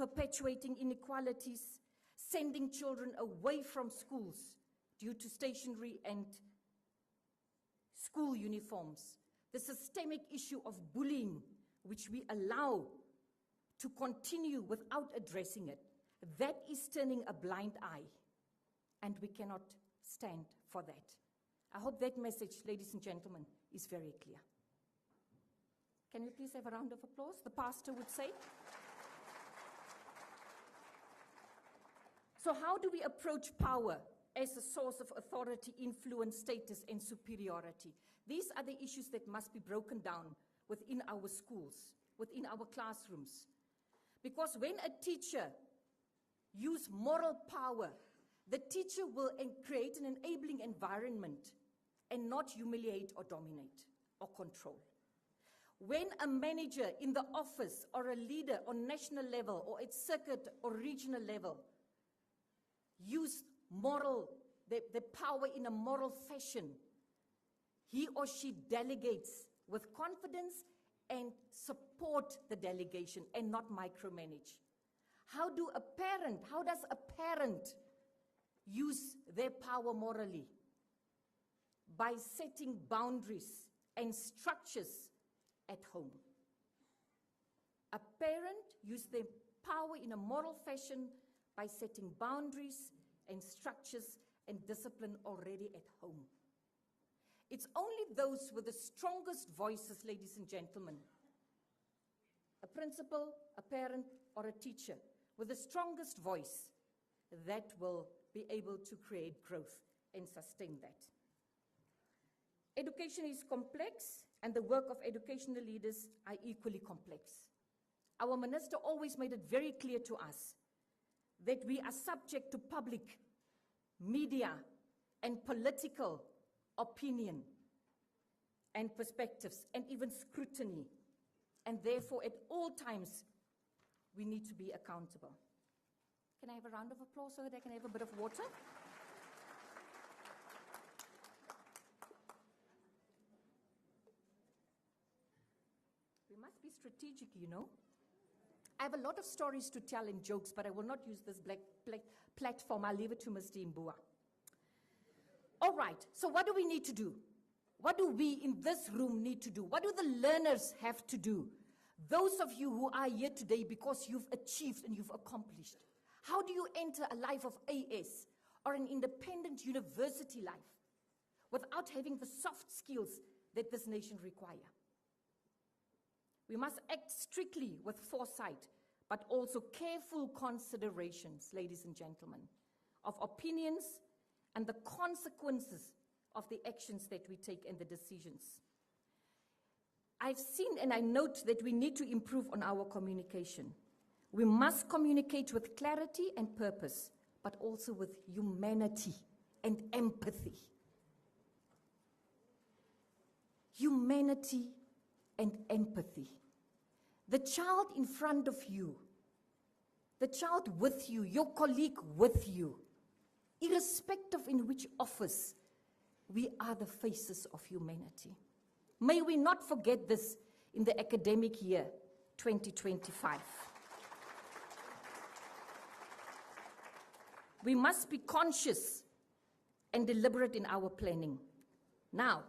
perpetuating inequalities, sending children away from schools due to stationery and school uniforms, the systemic issue of bullying, which we allow to continue without addressing it, that is turning a blind eye, and we cannot stand for that. I hope that message, ladies and gentlemen, is very clear. Can we please have a round of applause? The pastor would say. So how do we approach power as a source of authority, influence, status, and superiority? These are the issues that must be broken down within our schools, within our classrooms. Because when a teacher uses moral power, the teacher will create an enabling environment and not humiliate or dominate or control. When a manager in the office or a leader on national level or at circuit or regional level use the power in a moral fashion, he or she delegates with confidence and support the delegation and not micromanage. How does a parent use their power morally? By setting boundaries and structures at home. A parent uses their power in a moral fashion by setting boundaries and structures and discipline already at home. It's only those with the strongest voices, ladies and gentlemen, a principal, a parent, or a teacher with the strongest voice that will be able to create growth and sustain that. Education is complex, and the work of educational leaders are equally complex. Our minister always made it very clear to us that we are subject to public, media, and political opinion and perspectives, and even scrutiny. And therefore, at all times, we need to be accountable. Can I have a round of applause so that I can have a bit of water? We must be strategic, you know. I have a lot of stories to tell and jokes, but I will not use this platform. I'll leave it to Mr. Mbua. All right, so what do we need to do? What do we in this room need to do? What do the learners have to do? Those of you who are here today because you've achieved and you've accomplished. How do you enter a life of AS or an independent university life without having the soft skills that this nation requires? We must act strictly with foresight, but also careful considerations, ladies and gentlemen, of opinions and the consequences of the actions that we take and the decisions. I've seen and I note that we need to improve on our communication. We must communicate with clarity and purpose, but also with humanity and empathy. Humanity and empathy. The child in front of you, the child with you, your colleague with you, irrespective in which office, we are the faces of humanity. May we not forget this in the academic year 2025. We must be conscious and deliberate in our planning. Now,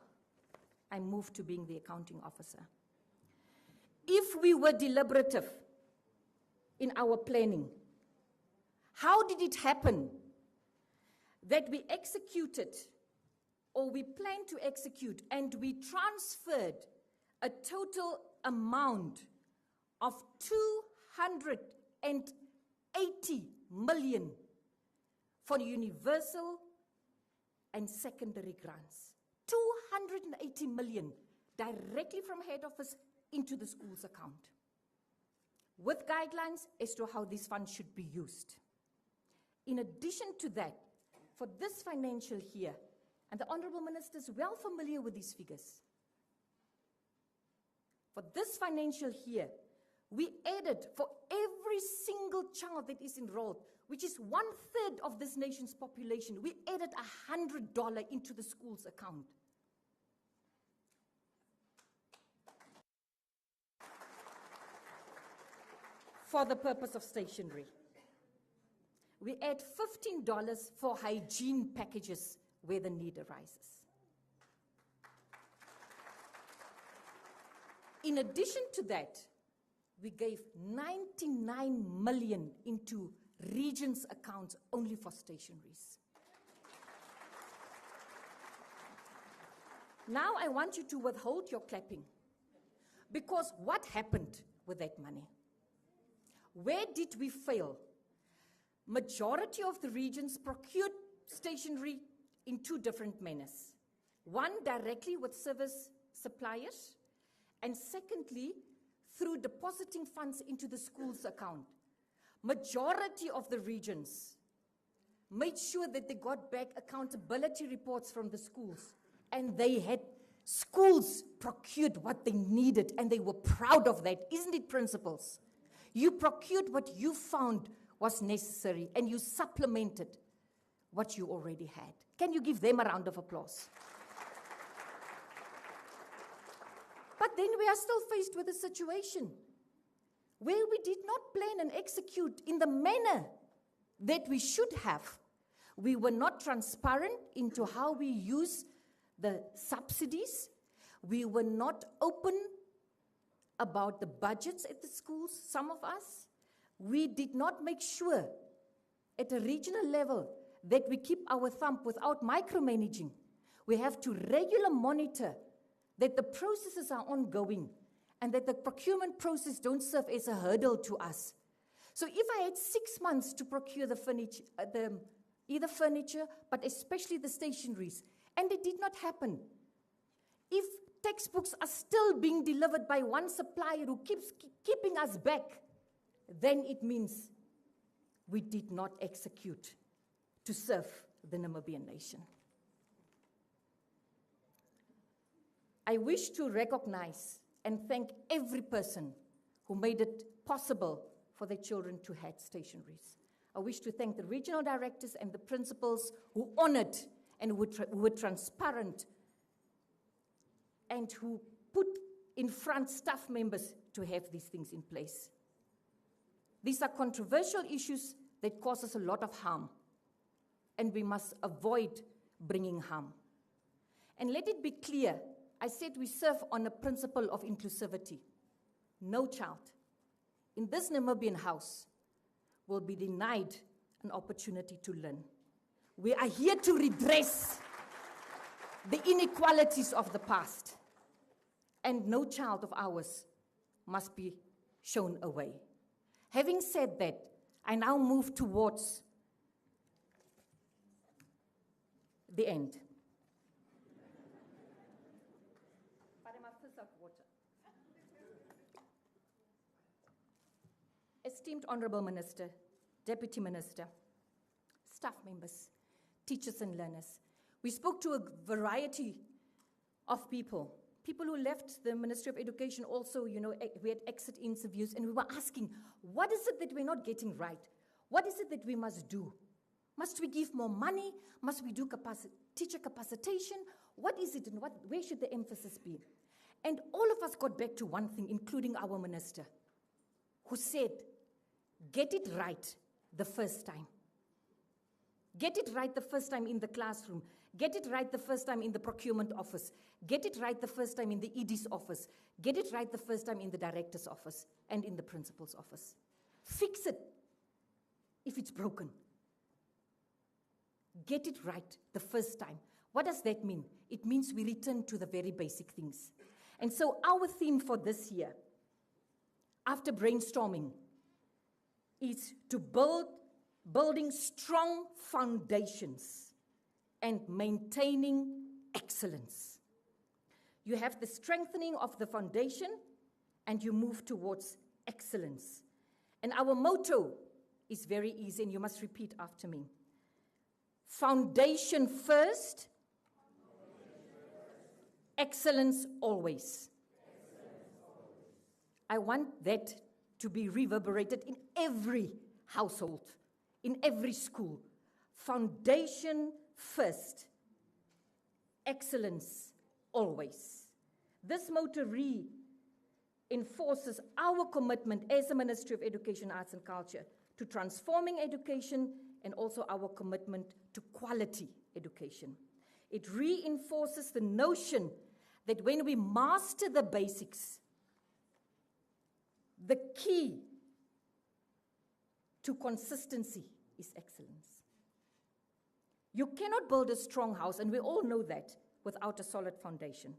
I move to being the accounting officer. If we were deliberative in our planning, how did it happen that we executed or we planned to execute and we transferred a total amount of 280 million for universal and secondary grants? 280 million directly from head office into the school's account, with guidelines as to how these funds should be used. In addition to that, for this financial year, and the Honourable Minister is well familiar with these figures, for this financial year, we added for every single child that is enrolled, which is 1/3 of this nation's population, we added $100 into the school's account. for the purpose of stationery. We add $15 for hygiene packages where the need arises. In addition to that, we gave 99 million into regions' accounts only for stationeries. Now I want you to withhold your clapping, because what happened with that money? Where did we fail? Majority of the regions procured stationery in two different manners. One, directly with service suppliers, and secondly, through depositing funds into the school's account. Majority of the regions made sure that they got back accountability reports from the schools, and they had schools procured what they needed, and they were proud of that. Isn't it, principals? You procured what you found was necessary, and you supplemented what you already had. Can you give them a round of applause? But then we are still faced with a situation where we did not plan and execute in the manner that we should have. We were not transparent into how we use the subsidies. We were not open about the budgets at the schools, some of us. We did not make sure at a regional level that we keep our thumb without micromanaging. We have to regularly monitor that the processes are ongoing and that the procurement process don't serve as a hurdle to us. So if I had 6 months to procure the furniture, either furniture, but especially the stationeries, and it did not happen, if textbooks are still being delivered by one supplier who keeps keeping us back, then it means we did not execute to serve the Namibian nation. I wish to recognize and thank every person who made it possible for their children to have stationeries. I wish to thank the regional directors and the principals who honored and who were transparent and who put in front staff members to have these things in place. These are controversial issues that cause us a lot of harm, and we must avoid bringing harm. And let it be clear, I said we serve on a principle of inclusivity. No child in this Namibian house will be denied an opportunity to learn. We are here to redress the inequalities of the past, and no child of ours must be shown away. Having said that, I now move towards the end. Esteemed Honorable Minister, Deputy Minister, staff members, teachers and learners, we spoke to a variety of people who left the Ministry of Education also, we had exit interviews, and we were asking, what is it that we're not getting right? What is it that we must do? Must we give more money? Must we do teacher capacitation? What is it and where should the emphasis be? And all of us got back to one thing, including our minister, who said, get it right the first time. Get it right the first time in the classroom. Get it right the first time in the procurement office. Get it right the first time in the ED's office. Get it right the first time in the director's office and in the principal's office. Fix it if it's broken. Get it right the first time. What does that mean? It means we return to the very basic things. And so our theme for this year, after brainstorming, is to building strong foundations and maintaining excellence. You have the strengthening of the foundation and you move towards excellence. And our motto is very easy, and you must repeat after me. Foundation first, excellence always. I want that to be reverberated in every household, in every school. Foundation first, excellence always. This motto enforces our commitment as the Ministry of Education, Arts and Culture to transforming education and also our commitment to quality education. It reinforces the notion that when we master the basics, the key to consistency is excellence. You cannot build a strong house, and we all know that, without a solid foundation.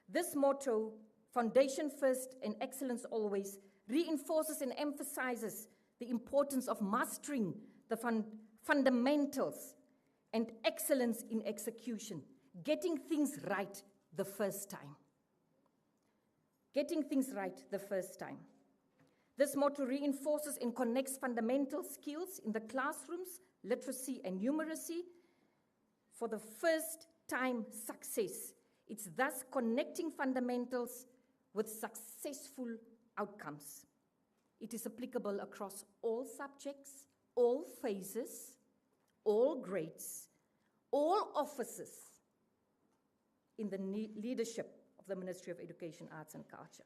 This motto, foundation first and excellence always, reinforces and emphasizes the importance of mastering the fundamentals and excellence in execution, getting things right the first time. Getting things right the first time. This motto reinforces and connects fundamental skills in the classrooms, literacy and numeracy, for the first time success. It's thus connecting fundamentals with successful outcomes. It is applicable across all subjects, all phases, all grades, all offices in the leadership of the Ministry of Education, Arts and Culture.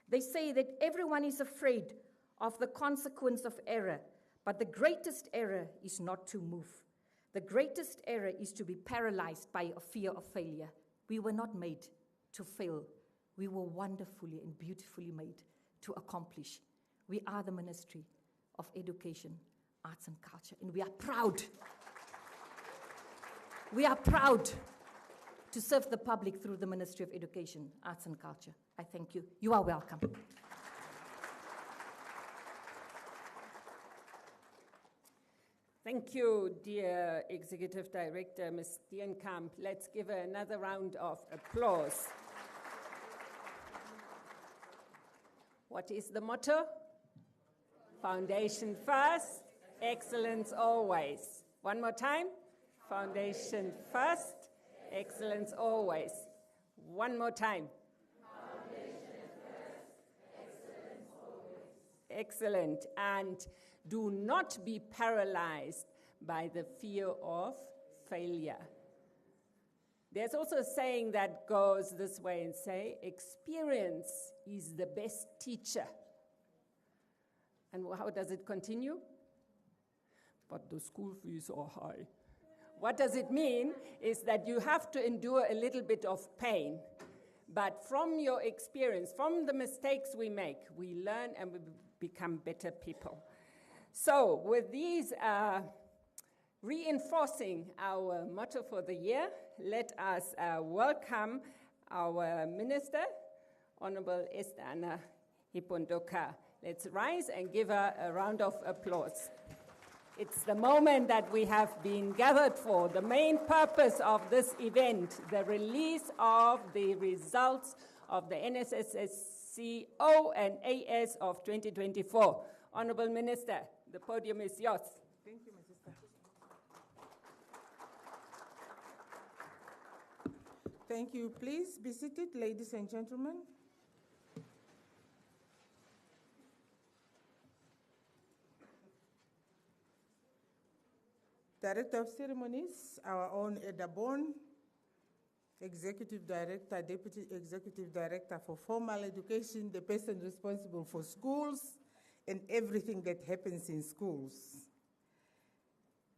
They say that everyone is afraid of the consequence of error, but the greatest error is not to move. The greatest error is to be paralyzed by a fear of failure. We were not made to fail. We were wonderfully and beautifully made to accomplish. We are the Ministry of Education, Arts and Culture, and we are proud. We are proud to serve the public through the Ministry of Education, Arts and Culture. I thank you. You are welcome. Thank you, dear Executive Director, Ms. Steenkamp. Let's give her another round of applause. What is the motto? Foundation first, excellence always. One more time. Foundation first, excellence always. One more time. Foundation first, excellence always. Excellent. And do not be paralyzed by the fear of failure. There's also a saying that goes this way and say, experience is the best teacher. And how does it continue? But the school fees are high. What does it mean is that you have to endure a little bit of pain. But from your experience, from the mistakes we make, we learn and we become better people. So with these reinforcing our motto for the year, let us welcome our Minister, Honorable Esther Anna Hipondoka. Let's rise and give her a round of applause. It's the moment that we have been gathered for, the main purpose of this event, the release of the results of the NSSCO and AS of 2024. Honorable Minister, the podium is yours. Thank you, my sister. Thank you. Please be seated, ladies and gentlemen. Director of Ceremonies, our own Eda Bon, Executive Director, Deputy Executive Director for Formal Education, the person responsible for schools and everything that happens in schools.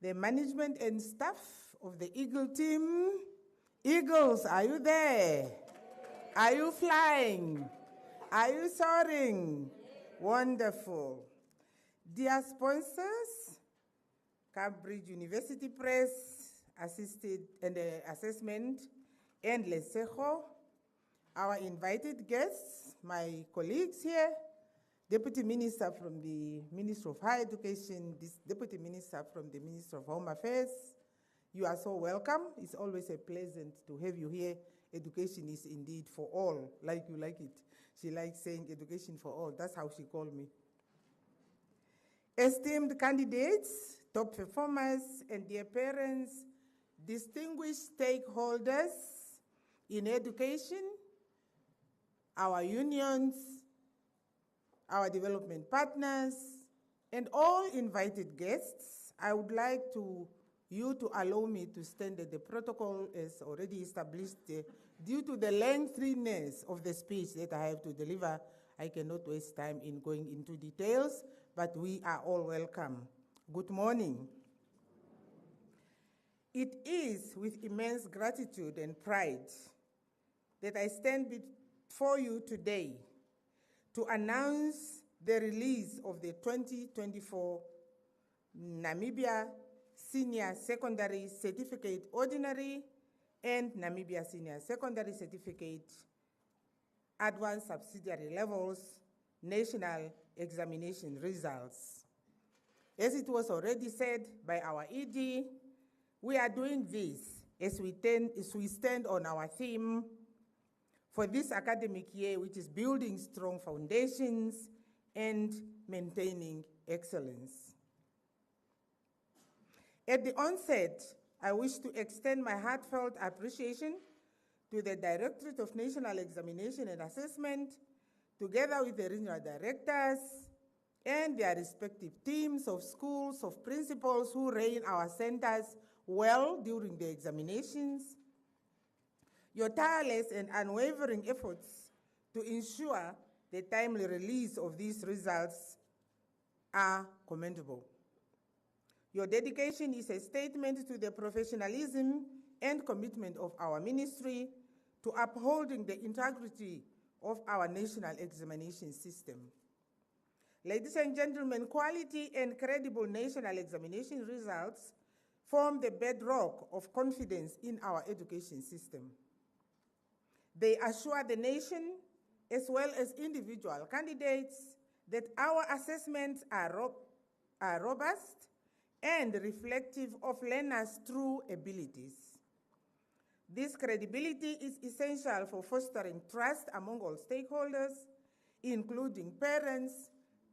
The management and staff of the Eagle team. Eagles, are you there? Are you flying? Are you soaring? Wonderful. Dear sponsors, Cambridge University Press, Assisted and Assessment, and NSSCO, our invited guests, my colleagues here, Deputy Minister from the Ministry of Higher Education, Deputy Minister from the Ministry of Home Affairs, you are so welcome. It's always a pleasant to have you here. Education is indeed for all, like you like it. She likes saying education for all. That's how she called me. Esteemed candidates, top performers, and dear parents, distinguished stakeholders in education, our unions, our development partners, and all invited guests, I would like to you to allow me to stand at the protocol as already established. Due to the lengthiness of the speech that I have to deliver, I cannot waste time in going into details, but we are all welcome. Good morning. It is with immense gratitude and pride that I stand before you today to announce the release of the 2024 Namibia Senior Secondary Certificate Ordinary and Namibia Senior Secondary Certificate Advanced Subsidiary Levels National Examination Results. As it was already said by our ED, we are doing this as we stand on our theme for this academic year, which is building strong foundations and maintaining excellence. At the onset, I wish to extend my heartfelt appreciation to the Directorate of National Examination and Assessment, together with the regional directors and their respective teams of schools, of principals who ran our centers well during the examinations. Your tireless and unwavering efforts to ensure the timely release of these results are commendable. Your dedication is a statement to the professionalism and commitment of our ministry to upholding the integrity of our national examination system. Ladies and gentlemen, quality and credible national examination results form the bedrock of confidence in our education system. They assure the nation, as well as individual candidates, that our assessments are robust and reflective of learners' true abilities. This credibility is essential for fostering trust among all stakeholders, including parents,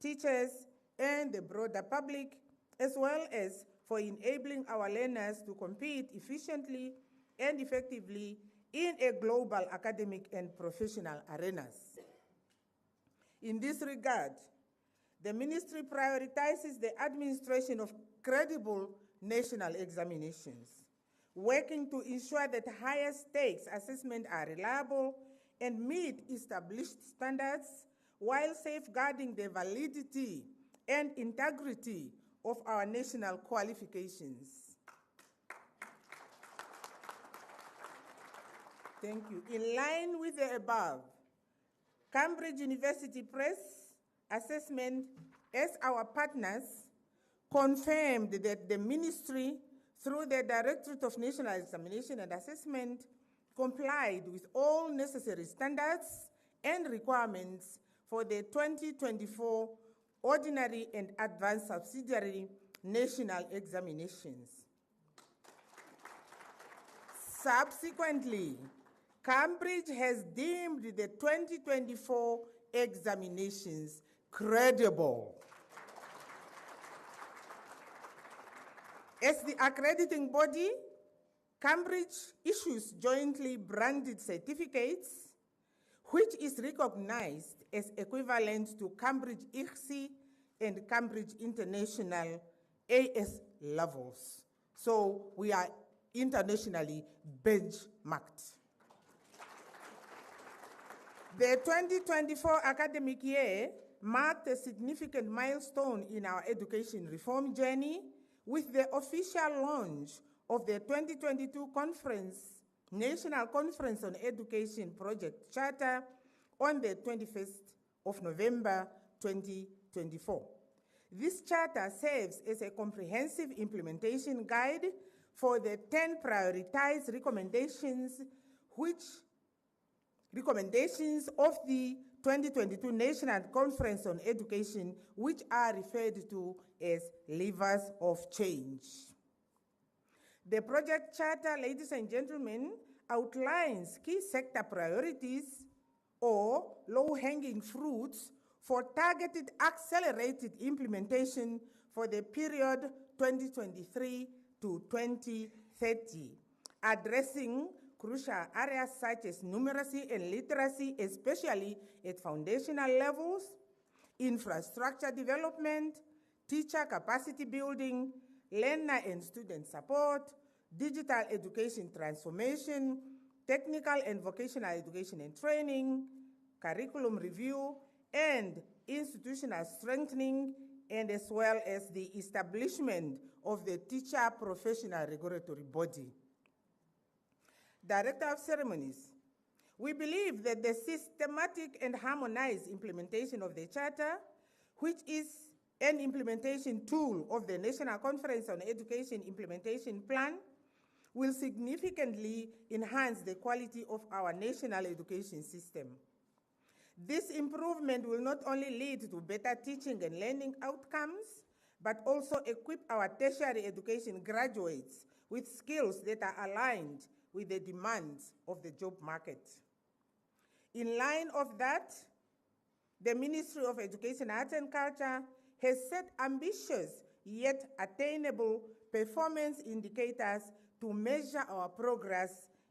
teachers, and the broader public, as well as for enabling our learners to compete efficiently and effectively in a global academic and professional arenas. In this regard, the ministry prioritizes the administration of credible national examinations, working to ensure that higher stakes assessments are reliable and meet established standards while safeguarding the validity and integrity of our national qualifications. Thank you. In line with the above, Cambridge University Press Assessment, as our partners, confirmed that the ministry, through the Directorate of National Examination and Assessment, complied with all necessary standards and requirements for the 2024 Ordinary and Advanced Subsidiary National Examinations. Subsequently, Cambridge has deemed the 2024 examinations credible. As the accrediting body, Cambridge issues jointly branded certificates, which is recognized as equivalent to Cambridge ICSI and Cambridge International AS levels. So we are internationally benchmarked. The 2024 academic year marked a significant milestone in our education reform journey with the official launch of the 2022 National Conference on Education Project Charter on the 21st of November 2024. This charter serves as a comprehensive implementation guide for the 10 prioritized recommendations of the 2022 National Conference on Education, which are referred to as levers of change. The project charter, ladies and gentlemen, outlines key sector priorities or low-hanging fruits for targeted accelerated implementation for the period 2023 to 2030, addressing crucial areas such as numeracy and literacy, especially at foundational levels, infrastructure development, teacher capacity building, learner and student support, digital education transformation, technical and vocational education and training, curriculum review, and institutional strengthening, and as well as the establishment of the teacher professional regulatory body. Director of Ceremonies, we believe that the systematic and harmonized implementation of the Charter, which is an implementation tool of the National Conference on Education Implementation Plan, will significantly enhance the quality of our national education system. This improvement will not only lead to better teaching and learning outcomes, but also equip our tertiary education graduates with skills that are aligned with the demands of the job market. In line of that, the Ministry of Education, Arts and Culture has set ambitious yet attainable performance indicators to measure our progress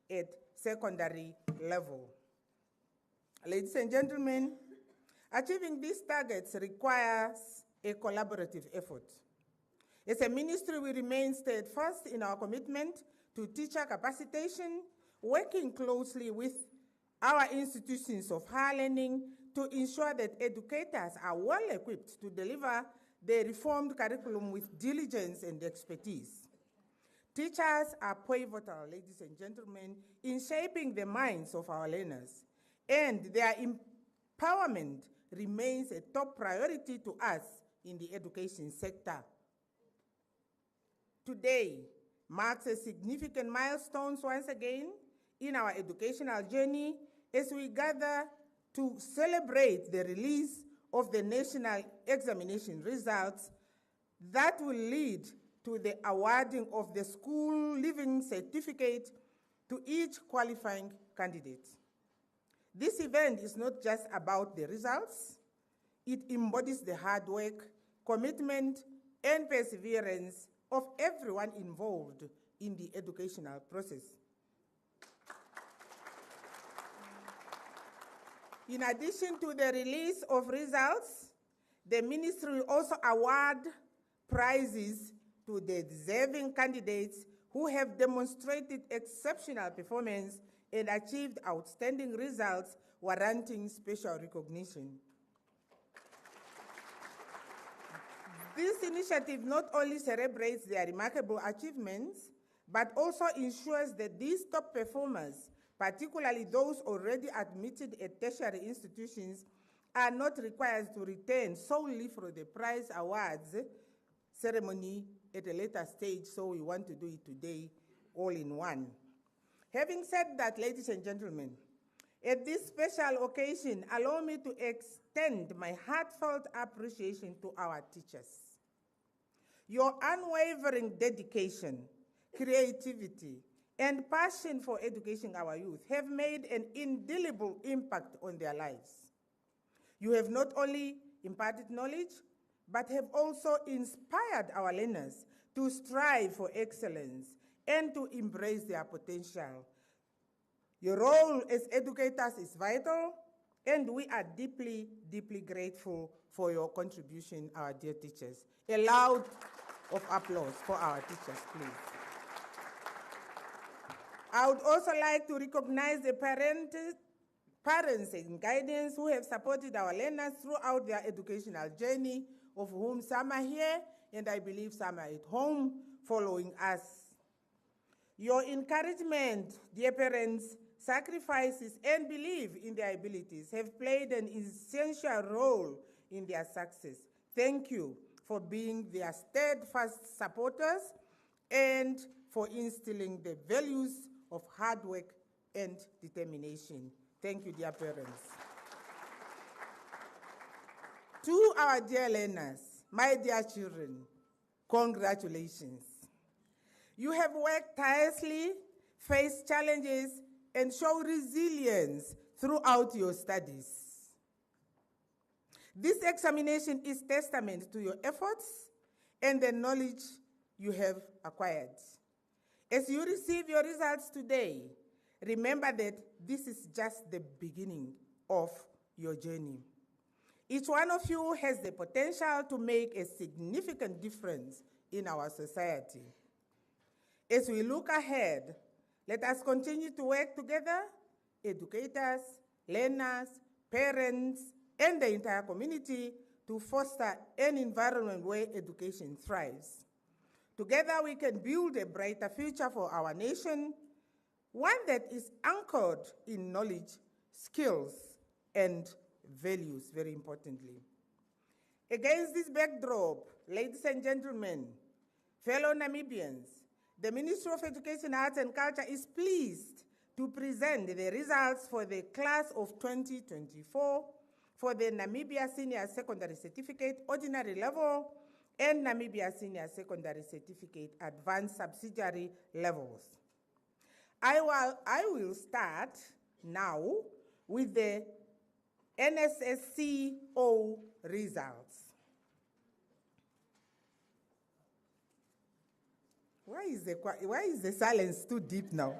at secondary level. Ladies and gentlemen, achieving these targets requires a collaborative effort. As a ministry, we remain steadfast in our commitment to teacher capacitation, working closely with our institutions of higher learning to ensure that educators are well equipped to deliver the reformed curriculum with diligence and expertise. Teachers are pivotal, ladies and gentlemen, in shaping the minds of our learners, and their empowerment remains a top priority to us in the education sector. Today marks a significant milestone once again in our educational journey as we gather to celebrate the release of the national examination results that will lead to the awarding of the school leaving certificate to each qualifying candidate. This event is not just about the results, it embodies the hard work, commitment, and perseverance of everyone involved in the educational process. In addition to the release of results, the ministry will also award prizes to the deserving candidates who have demonstrated exceptional performance and achieved outstanding results warranting special recognition. This initiative not only celebrates their remarkable achievements, but also ensures that these top performers, particularly those already admitted at tertiary institutions, are not required to return solely for the prize awards ceremony at a later stage, so we want to do it today all in one. Having said that, ladies and gentlemen, at this special occasion, allow me to extend my heartfelt appreciation to our teachers. Your unwavering dedication, creativity, and passion for educating our youth have made an indelible impact on their lives. You have not only imparted knowledge, but have also inspired our learners to strive for excellence and to embrace their potential. Your role as educators is vital, and we are deeply, deeply grateful for your contribution, our dear teachers. A loud of applause for our teachers, please. I would also like to recognize the parents and guardians who have supported our learners throughout their educational journey, of whom some are here, and I believe some are at home following us. Your encouragement, dear parents, sacrifices, and belief in their abilities have played an essential role in their success. Thank you for being their steadfast supporters and for instilling the values of hard work and determination. Thank you, dear parents. To our dear learners, my dear children, congratulations. You have worked tirelessly, faced challenges, and show resilience throughout your studies. This examination is testament to your efforts and the knowledge you have acquired. As you receive your results today, remember that this is just the beginning of your journey. Each one of you has the potential to make a significant difference in our society. As we look ahead, let us continue to work together, educators, learners, parents, and the entire community to foster an environment where education thrives. Together we can build a brighter future for our nation, one that is anchored in knowledge, skills, and values, very importantly. Against this backdrop, ladies and gentlemen, fellow Namibians, the Ministry of Education, Arts and Culture is pleased to present the results for the class of 2024 for the Namibia Senior Secondary Certificate Ordinary Level and Namibia Senior Secondary Certificate Advanced Subsidiary levels. I will start now with the NSSCO results. Why is the silence too deep now?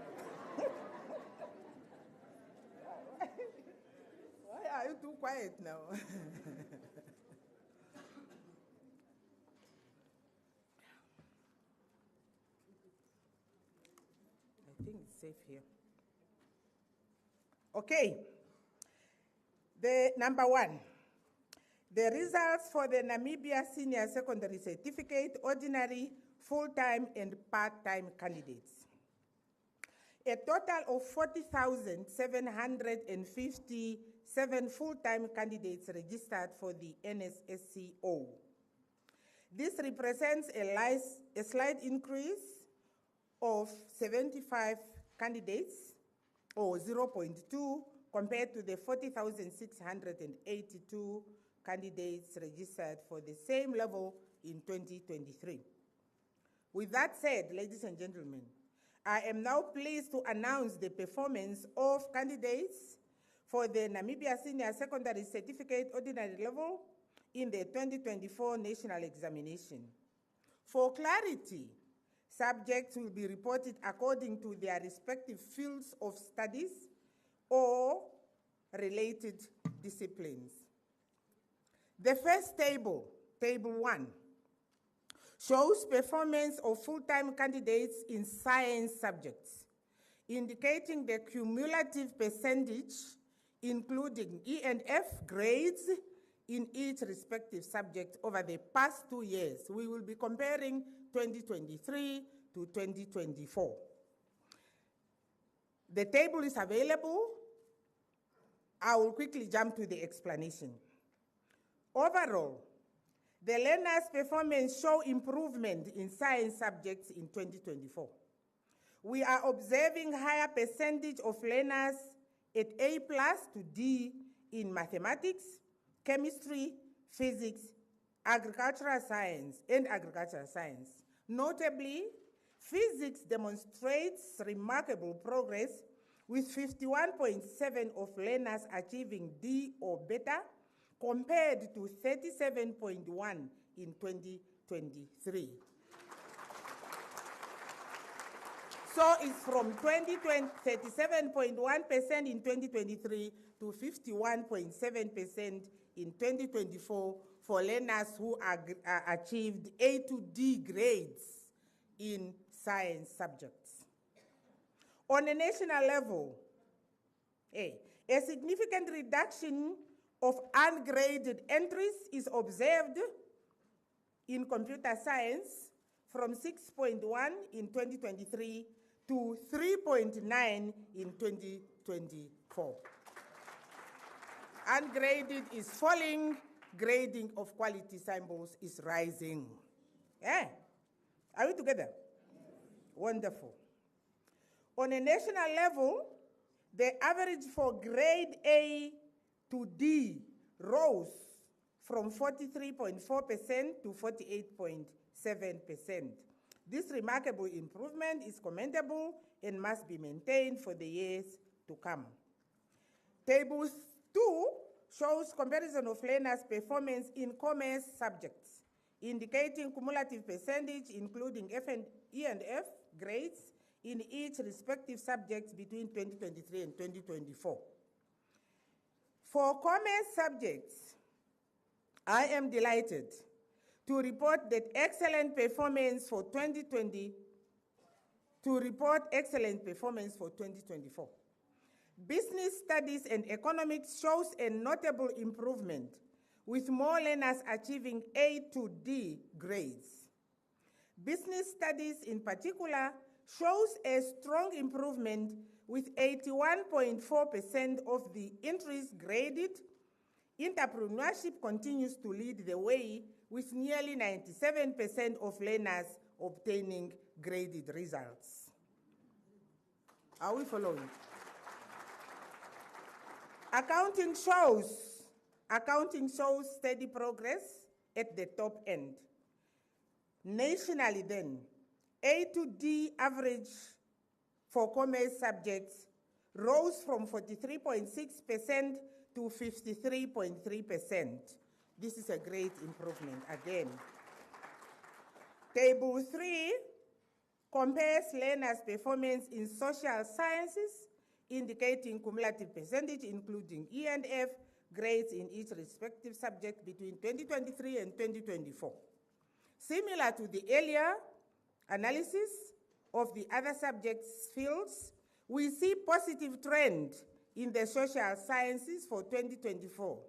Why are you too quiet now? I think it's safe here. Okay. The number one, the results for the Namibia Senior Secondary Certificate, Ordinary, Full-Time, and Part-Time candidates. A total of 40,757 full-time candidates registered for the NSSCO. This represents a slight increase of 75 candidates, or 0.2, compared to the 40,682 candidates registered for the same level in 2023. With that said, ladies and gentlemen, I am now pleased to announce the performance of candidates for the Namibia Senior Secondary Certificate Ordinary Level in the 2024 National Examination. For clarity, subjects will be reported according to their respective fields of studies or related disciplines. The first table, Table 1, shows performance of full-time candidates in science subjects, indicating the cumulative percentage, including E&F grades in each respective subject over the past 2 years. We will be comparing 2023 to 2024. The table is available. I will quickly jump to the explanation. Overall, the learners' performance show improvement in science subjects in 2024. We are observing higher percentage of learners at A+ to D in mathematics, chemistry, physics, agricultural science, and agricultural science. Notably, physics demonstrates remarkable progress, with 51.7% of learners achieving D or better, compared to 37.1% in 2023. So it's from 37.1% in 2023 to 51.7% in 2024 for learners who achieved A to D grades in science subjects. On a national level, a significant reduction of ungraded entries is observed in computer science from 6.1 in 2023 to 3.9 in 2024. Ungraded is falling, grading of quality samples is rising. Yeah. Are we together? Wonderful. On a national level, the average for grade A to D rose from 43.4% to 48.7%. This remarkable improvement is commendable and must be maintained for the years to come. Table 2 shows comparison of learners' performance in commerce subjects, indicating cumulative percentage, including E&F grades in each respective subject between 2023 and 2024. For commerce subjects, I am delighted to report that excellent performance for 2020, to report excellent performance for 2024. Business studies and economics shows a notable improvement, with more learners achieving A to D grades. Business studies in particular shows a strong improvement, with 81.4% of the entries graded. Entrepreneurship continues to lead the way, with nearly 97% of learners obtaining graded results. Are we following? Accounting shows steady progress at the top end. Nationally then, A to D average for commerce subjects rose from 43.6% to 53.3%. This is a great improvement again. Table 3 compares learners' performance in social sciences, indicating cumulative percentage, including E and F, grades in each respective subject between 2023 and 2024. Similar to the earlier analysis of the other subjects fields, we see positive trend in the social sciences for 2024.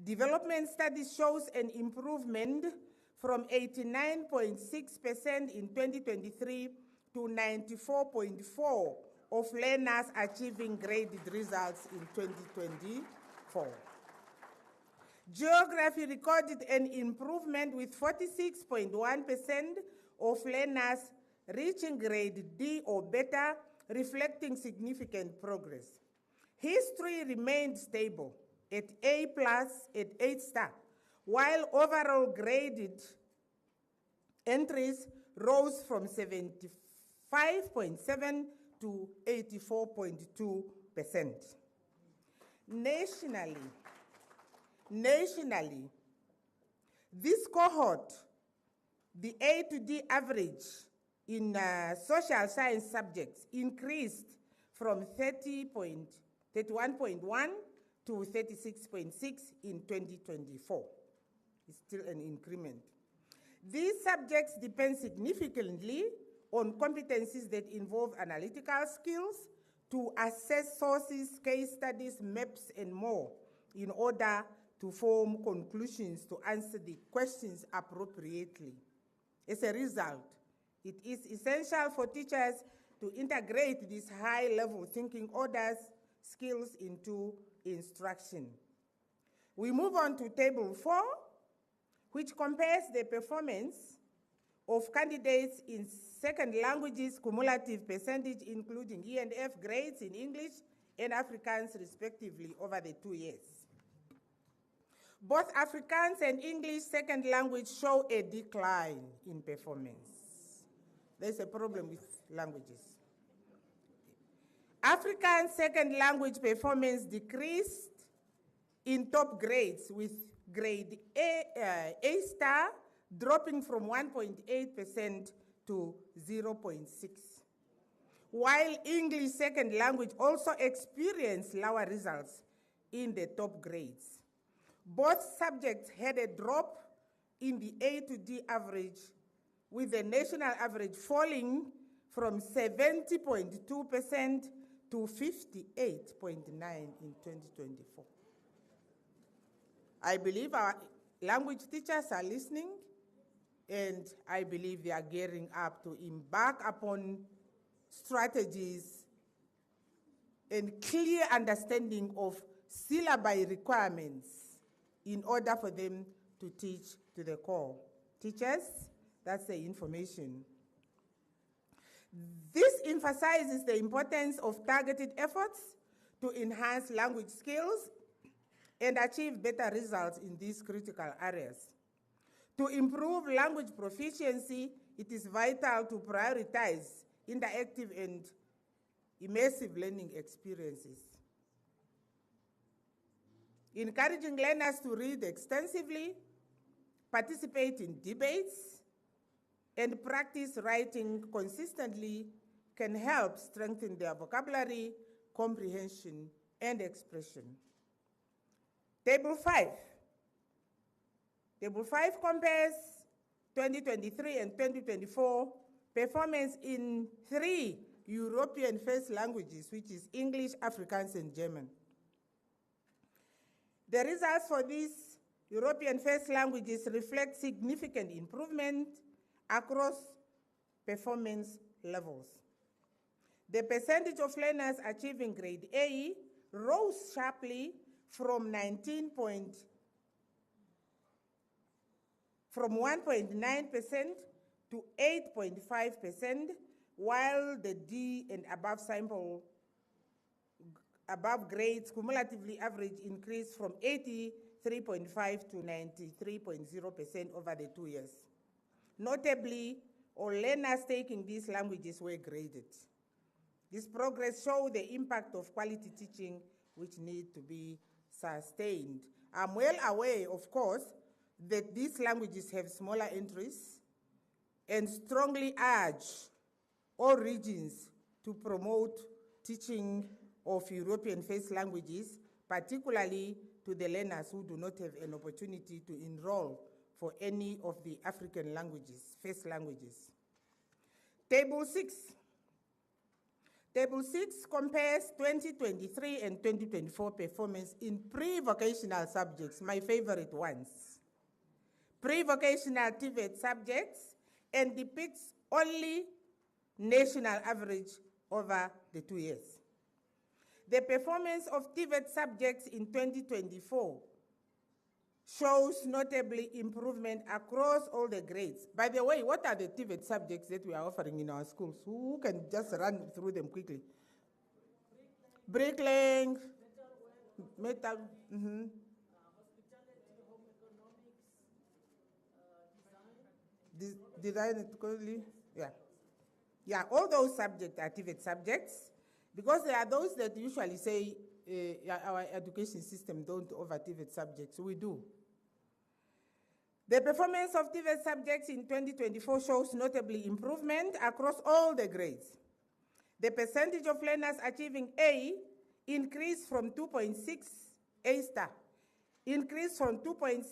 Development studies shows an improvement from 89.6% in 2023 to 94.4% of learners achieving graded results in 2024. Geography recorded an improvement, with 46.1% of learners reaching grade D or better, reflecting significant progress. History remained stable at A+ at 8 star, while overall graded entries rose from 75.7% to 84.2%. Nationally, this cohort, the A to D average in social science subjects increased from 31.1 to 36.6 in 2024. It's still an increment. These subjects depend significantly on competencies that involve analytical skills to assess sources, case studies, maps, and more in order to form conclusions to answer the questions appropriately. As a result, it is essential for teachers to integrate these high-level thinking orders skills into instruction. We move on to Table 4, which compares the performance of candidates in second languages cumulative percentage, including E and F grades in English and Afrikaans respectively over the 2 years. Both Afrikaans and English second language show a decline in performance. There's a problem with languages. Afrikaans second language performance decreased in top grades, with grade A star dropping from 1.8% to 0.6%. While English second language also experienced lower results in the top grades. Both subjects had a drop in the A to D average, with the national average falling from 70.2% to 58.9% in 2024. I believe our language teachers are listening, and I believe they are gearing up to embark upon strategies and clear understanding of syllabi requirements in order for them to teach to the core. Teachers, that's the information. This emphasizes the importance of targeted efforts to enhance language skills and achieve better results in these critical areas. To improve language proficiency, it is vital to prioritize interactive and immersive learning experiences. Encouraging learners to read extensively, participate in debates, and practice writing consistently can help strengthen their vocabulary, comprehension, and expression. Table 5. Table 5 compares 2023 and 2024, performance in 3 European first languages, which is English, Afrikaans, and German. The results for these European first languages reflect significant improvement across performance levels. The percentage of learners achieving grade A rose sharply from 1.9% to 8.5%, while the D and above sample, above grades cumulatively average increased from 83.5 to 93.0% over the 2 years. Notably, all learners taking these languages were graded. This progress shows the impact of quality teaching which need to be sustained. I'm well aware, of course, that these languages have smaller entries and strongly urge all regions to promote teaching of European first languages, particularly to the learners who do not have an opportunity to enroll for any of the African languages, first languages. Table 6. Table 6 compares 2023 and 2024 performance in pre-vocational subjects, my favorite ones. Pre-vocational TVET subjects, and depicts only national average over the 2 years. The performance of TVET subjects in 2024 shows notably improvement across all the grades. By the way, what are the TVET subjects that we are offering in our schools? Who can just run through them quickly? Bricklaying, metal, design, yeah, all those subjects are TVET subjects, because there are those that usually say our education system don't offer TVET subjects. We do. The performance of TVET subjects in 2024 shows notably improvement across all the grades. The percentage of learners achieving A increased from 2.6, A star, increased from 2.6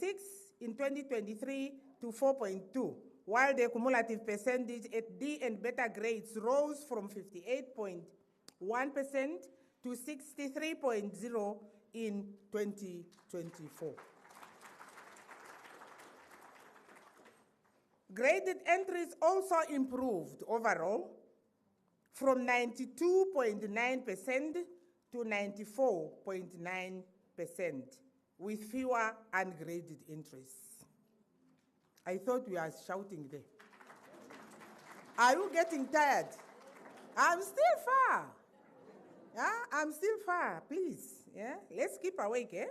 in 2023 to 4.2, while the cumulative percentage at D and beta grades rose from 58.1% to 63.0% in 2024. Graded entries also improved overall from 92.9% to 94.9%, with fewer ungraded entries. I thought we were shouting there. Are you getting tired? I'm still far. Yeah, I'm still far, please. Yeah, let's keep awake, eh?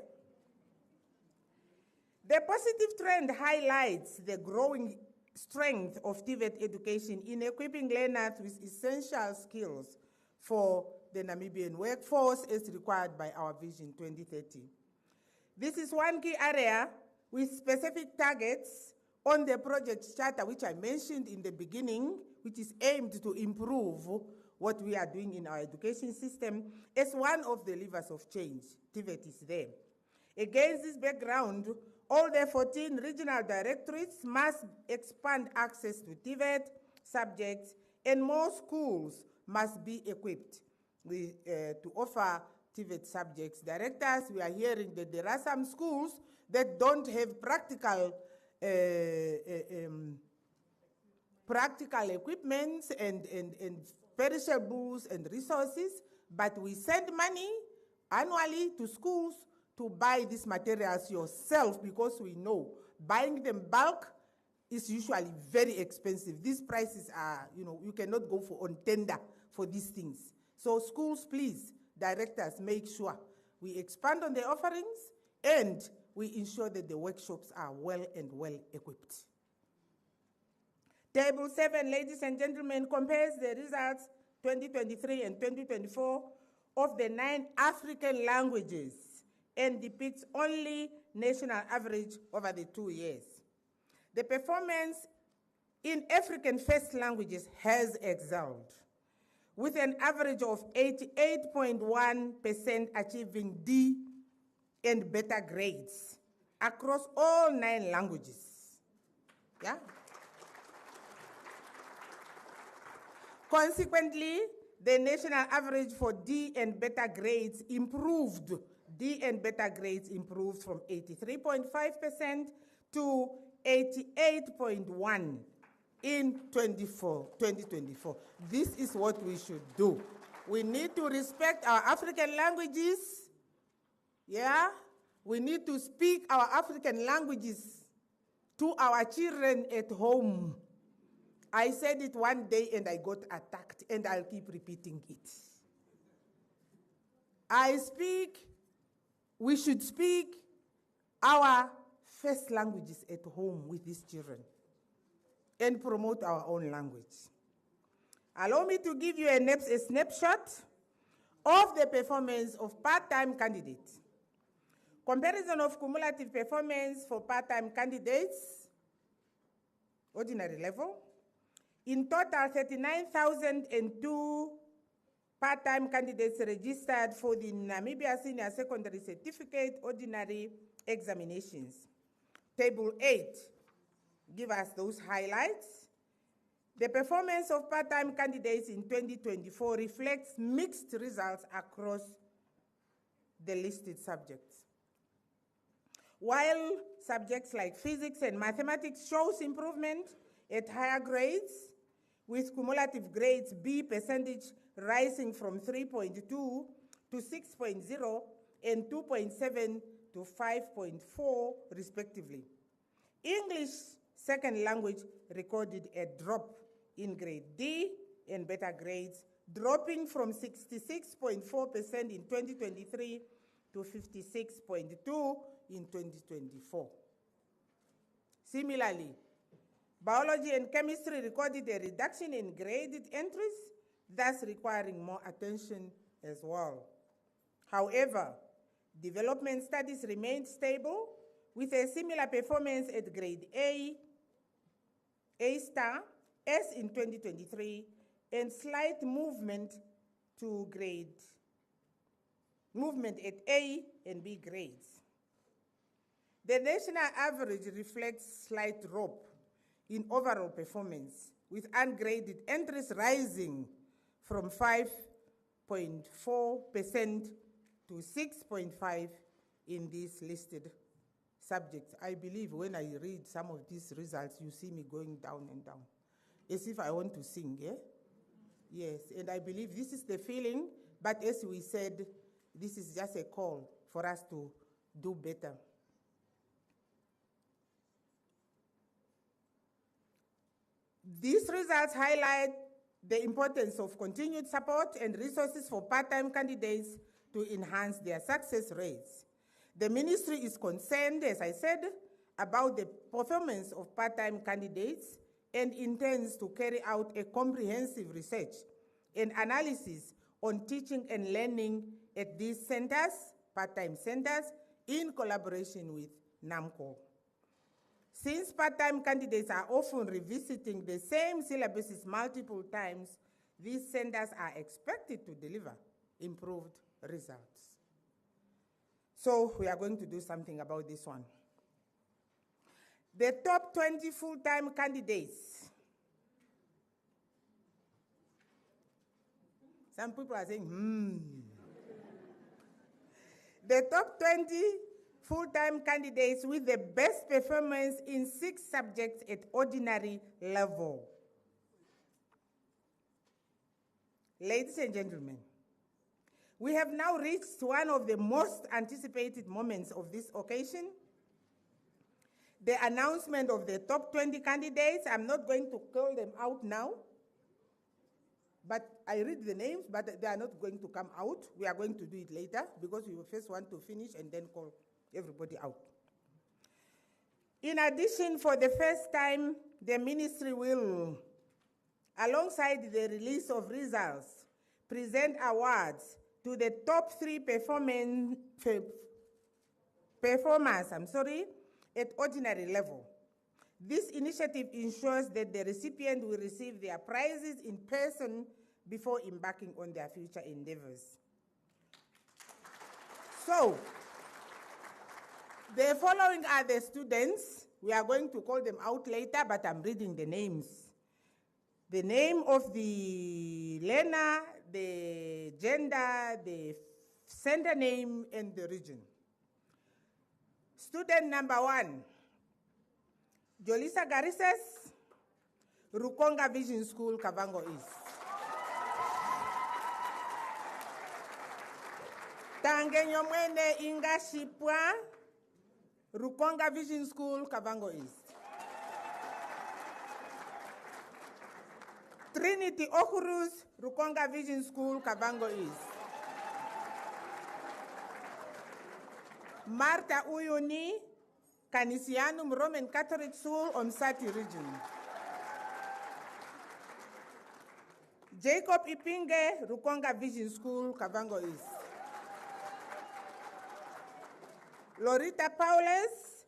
The positive trend highlights the growing strength of TVET education in equipping learners with essential skills for the Namibian workforce as required by our Vision 2030. This is one key area with specific targets on the project charter, which I mentioned in the beginning, which is aimed to improve what we are doing in our education system as one of the levers of change. TVET is there. Against this background, all the 14 regional directorates must expand access to TVET subjects, and more schools must be equipped to offer TVET subjects. Directors, we are hearing that there are some schools that don't have practical equipment and perishables and resources, but we send money annually to schools to buy these materials yourself, because we know buying them bulk is usually very expensive. These prices are, you cannot go for on tender for these things. So schools, please, directors, make sure we expand on the offerings and we ensure that the workshops are well equipped. Table 7, ladies and gentlemen, compares the results 2023 and 2024 of the 9 African languages and depicts only national average over the 2 years. The performance in African first languages has excelled, with an average of 88.1% achieving D and better grades across all 9 languages. Yeah? Consequently, the national average for D and beta grades improved. D and beta grades improved from 83.5% to 88.1% in 2024. This is what we should do. We need to respect our African languages. Yeah? We need to speak our African languages to our children at home. I said it one day and I got attacked, and I'll keep repeating it. We should speak our first languages at home with these children and promote our own language. Allow me to give you a snapshot of the performance of part-time candidates. Comparison of cumulative performance for part-time candidates, ordinary level. In total, 39,002 part-time candidates registered for the Namibia Senior Secondary Certificate Ordinary Examinations. Table 8 give us those highlights. The performance of part-time candidates in 2024 reflects mixed results across the listed subjects. While subjects like physics and mathematics shows improvement at higher grades, with cumulative grades B percentage rising from 3.2 to 6.0 and 2.7 to 5.4 respectively. English second language recorded a drop in grade D and beta grades, dropping from 66.4% in 2023 to 56.2% in 2024. Similarly, biology and chemistry recorded a reduction in graded entries, thus requiring more attention as well. However, development studies remained stable with a similar performance at grade A star, as in 2023, and slight movement at A and B grades. The national average reflects slight drop in overall performance, with ungraded entries rising from 5.4% to 6.5% in these listed subjects. I believe when I read some of these results, you see me going down and down, as if I want to sing, yeah? Yes, and I believe this is the feeling, but as we said, this is just a call for us to do better. These results highlight the importance of continued support and resources for part-time candidates to enhance their success rates. The ministry is concerned, as I said, about the performance of part-time candidates and intends to carry out a comprehensive research and analysis on teaching and learning at these centers, part-time centers, in collaboration with NAMCO. Since part-time candidates are often revisiting the same syllabuses multiple times, these centers are expected to deliver improved results. So we are going to do something about this one. The top 20 full-time candidates. Some people are saying, The top 20 full-time candidates with the best performance in 6 subjects at ordinary level. Ladies and gentlemen, we have now reached one of the most anticipated moments of this occasion, the announcement of the top 20 candidates. I'm not going to call them out now, but I read the names, but they are not going to come out. We are going to do it later because we first want to finish and then call everybody out. In addition, for the first time, the ministry will, alongside the release of results, present awards to the top 3 performers at ordinary level. This initiative ensures that the recipient will receive their prizes in person before embarking on their future endeavors. So, the following are the students. We are going to call them out later, but I'm reading the names. the name of the learner, the gender, the center name, and the region. Student number 1, Jolisa Garises, Rukonga Vision School, Kavango East. Tangenyo Mwene Inga Shipwa, Rukonga Vision School, Kavango East. Trinity Okurus, Rukonga Vision School, Kavango East. Marta Uyuni, Canisianum Roman Catholic School, Omsati region. Jacob Ipinge, Rukonga Vision School, Kavango East. Lorita Paulus,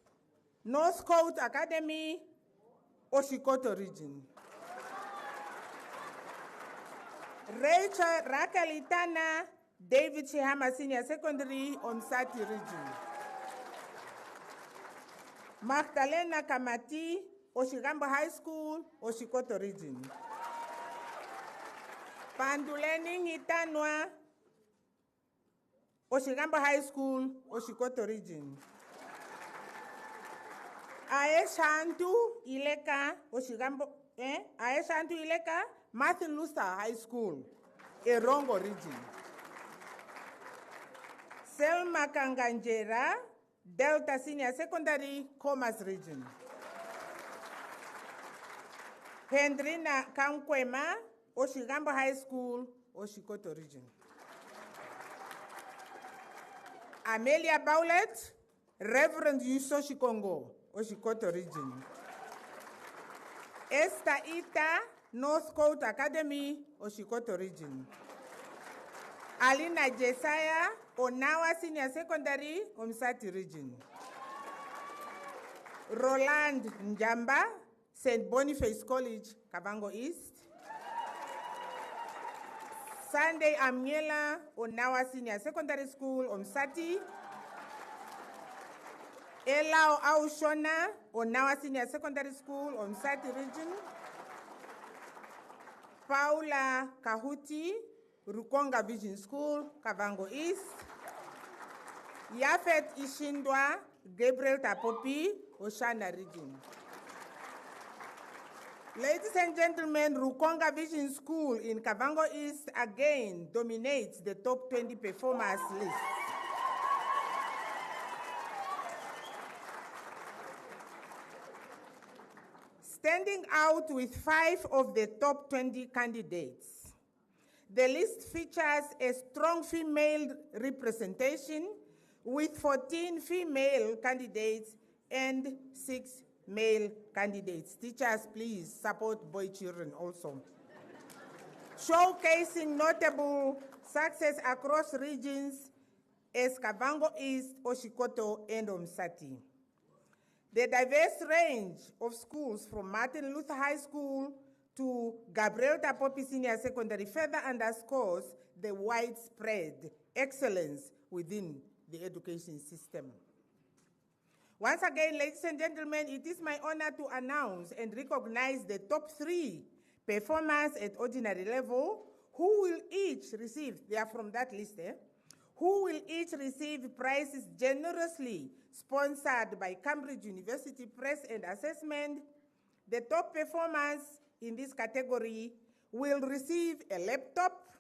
North Coast Academy, Oshikoto region. Rachel Raquel Itana, David Chihama Senior Secondary, Omsati region. Magdalena Kamati, Oshigambo High School, Oshikoto region. Panduleni Hitanwa, Oshigambo High School, Oshikoto region. Aeshantu Ileka, Oshigambo, Aeshantu Ileka, Martin Luther High School, Erongo region. Selma Kanganjera, Delta Senior Secondary, Commerce region. Hendrina Kankwema, Oshigambo High School, Oshikoto region. Amelia Baulet, Reverend Yuso Shikongo, Oshikoto region. Esther Ita, North Coast Academy, Oshikoto region. Alina Jesaya, Onawa Senior Secondary, Omsati region. Roland Njamba, St. Boniface College, Kavango East. Sunday Amiela, Onawa Senior Secondary School, Omsati. Elao Aushona, Onawa Senior Secondary School, Omsati region. Paula Kahuti, Rukonga Vision School, Kavango East. Yafet Ishindwa, Gabriel Tapopi, Oshana region. Ladies and gentlemen, Rukonga Vision School in Kavango East again dominates the top 20 performers list. Standing out with 5 of the top 20 candidates. The list features a strong female representation with 14 female candidates and 6 male candidates. Teachers, please support boy children also. Showcasing notable success across regions as Kavango East, Oshikoto, and Omsati. The diverse range of schools from Martin Luther High School to Gabriel Tapopi Senior Secondary further underscores the widespread excellence within the education system. Once again, ladies and gentlemen, it is my honor to announce and recognize the top 3 performers at ordinary level who will each receive, they are from that list, who will each receive prizes generously sponsored by Cambridge University Press and Assessment. The top performers in this category will receive a laptop,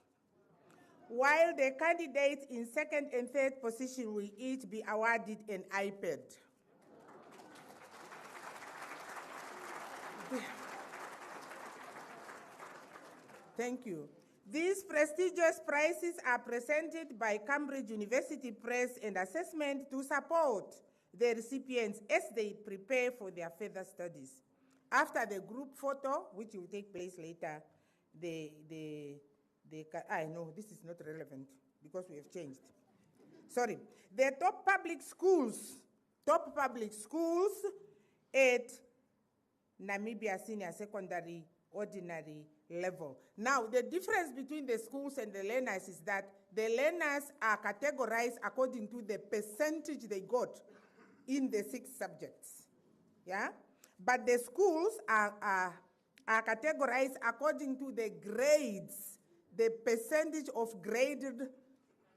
while the candidates in 2nd and 3rd position will each be awarded an iPad. Thank you. These prestigious prizes are presented by Cambridge University Press and Assessment to support the recipients as they prepare for their further studies. After the group photo, which will take place later, no, this is not relevant because we have changed. Sorry. The top public schools at Namibia Senior Secondary Ordinary level. Now, the difference between the schools and the learners is that the learners are categorized according to the percentage they got in the 6 subjects. Yeah? But the schools are are categorized according to the grades, the percentage of graded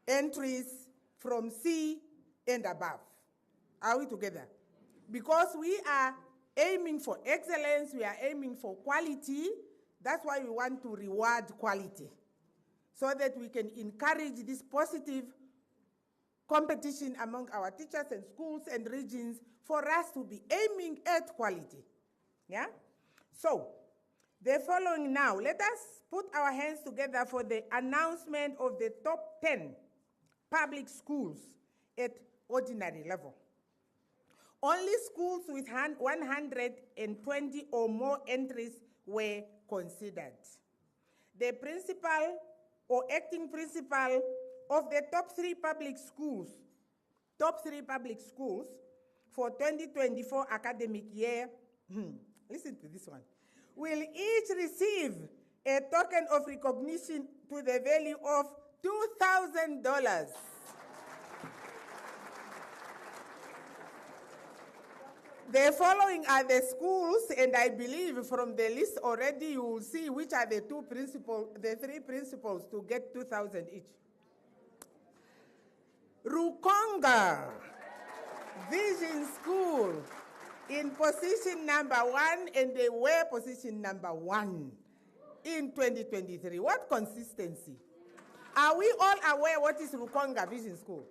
entries from C and above. Are we together? Because we are aiming for excellence, we are aiming for quality, that's why we want to reward quality, so that we can encourage this positive competition among our teachers and schools and regions for us to be aiming at quality. Yeah? So, the following now, let us put our hands together for the announcement of the top 10 public schools at ordinary level. Only schools with 120 or more entries were considered. The principal or acting principal of the top three public schools for 2024 academic year, listen to this one, will each receive a token of recognition to the value of $2,000. The following are the schools, and I believe from the list already you will see which are the three principals to get 2,000 each. Rukonga Vision School in position number 1, and they were position number 1 in 2023. What consistency? Are we all aware what is Rukonga Vision School?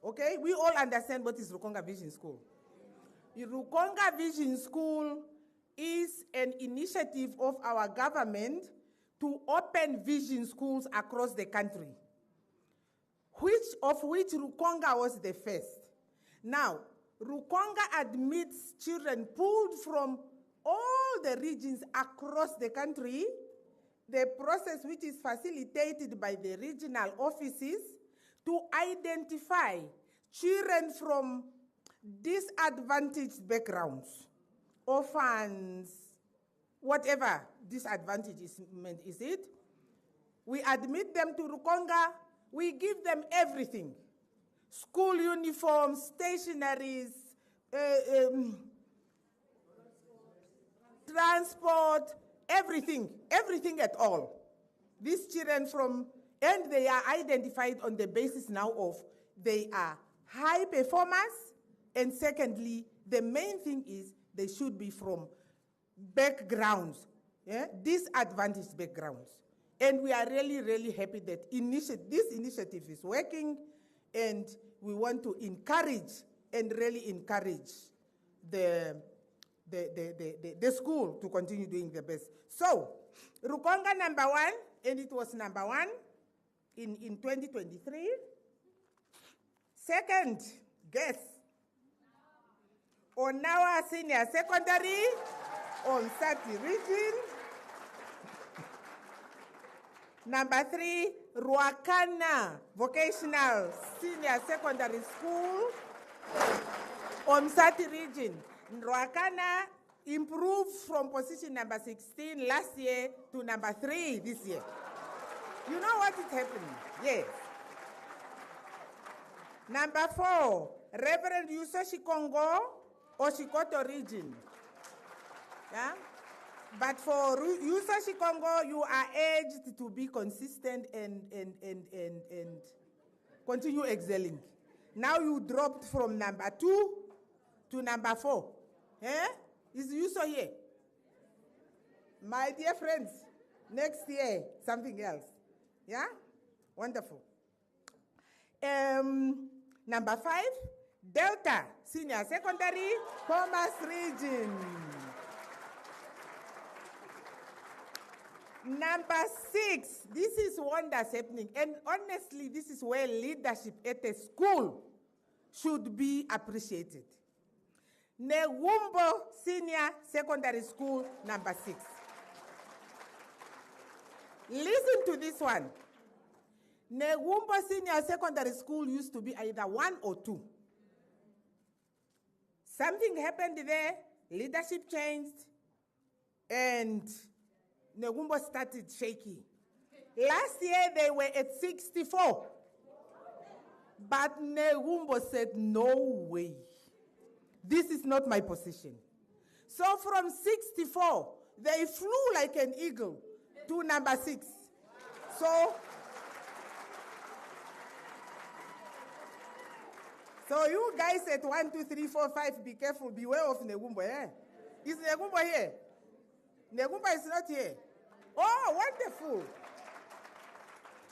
Okay, we all understand what is Rukonga Vision School. Rukonga Vision School is an initiative of our government to open vision schools across the country, which Rukonga was the first. Now, Rukonga admits children pulled from all the regions across the country, the process which is facilitated by the regional offices to identify children from disadvantaged backgrounds, orphans, whatever disadvantage is it. We admit them to Rukonga, we give them everything. School uniforms, stationaries, transport, everything at all. These children and they are identified on the basis now of they are high performers, and secondly, the main thing is they should be from backgrounds, disadvantaged backgrounds. And we are really, really happy that this initiative is working, and we want to encourage and really encourage the school to continue doing the best. So, Rukonga number 1, and it was number 1 in 2023. Second, guess. Onawa Senior Secondary, on Sati region. Number 3, Ruakana Vocational Senior Secondary School, on Sati region. Ruakana improved from position number 16 last year to number 3 this year. You know what is happening? Yes. Number 4, Reverend Yusoshi Kongo, Oshikoto region. Yeah? But for Yusoshi Kongo, you are urged to be consistent and continue excelling. Now you dropped from number 2 to number 4. Eh? Is Yuso here? My dear friends, next year, something else. Yeah? Wonderful. Number 5, Delta Senior Secondary, Commerce Region. Number 6, this is wonders happening. And honestly, this is where leadership at a school should be appreciated. Negumbo Senior Secondary School, number 6. Listen to this one. Negumbo Senior Secondary School used to be either 1 or 2. Something happened there, leadership changed, and Negumbo started shaky. Last year they were at 64. But Negumbo said, no way. This is not my position. So from 64, they flew like an eagle to number 6. So you guys at 1, 2, 3, 4, 5, be careful, beware of Negumbo, eh? Is Negumbo here? Negumbo is not here. Oh, wonderful.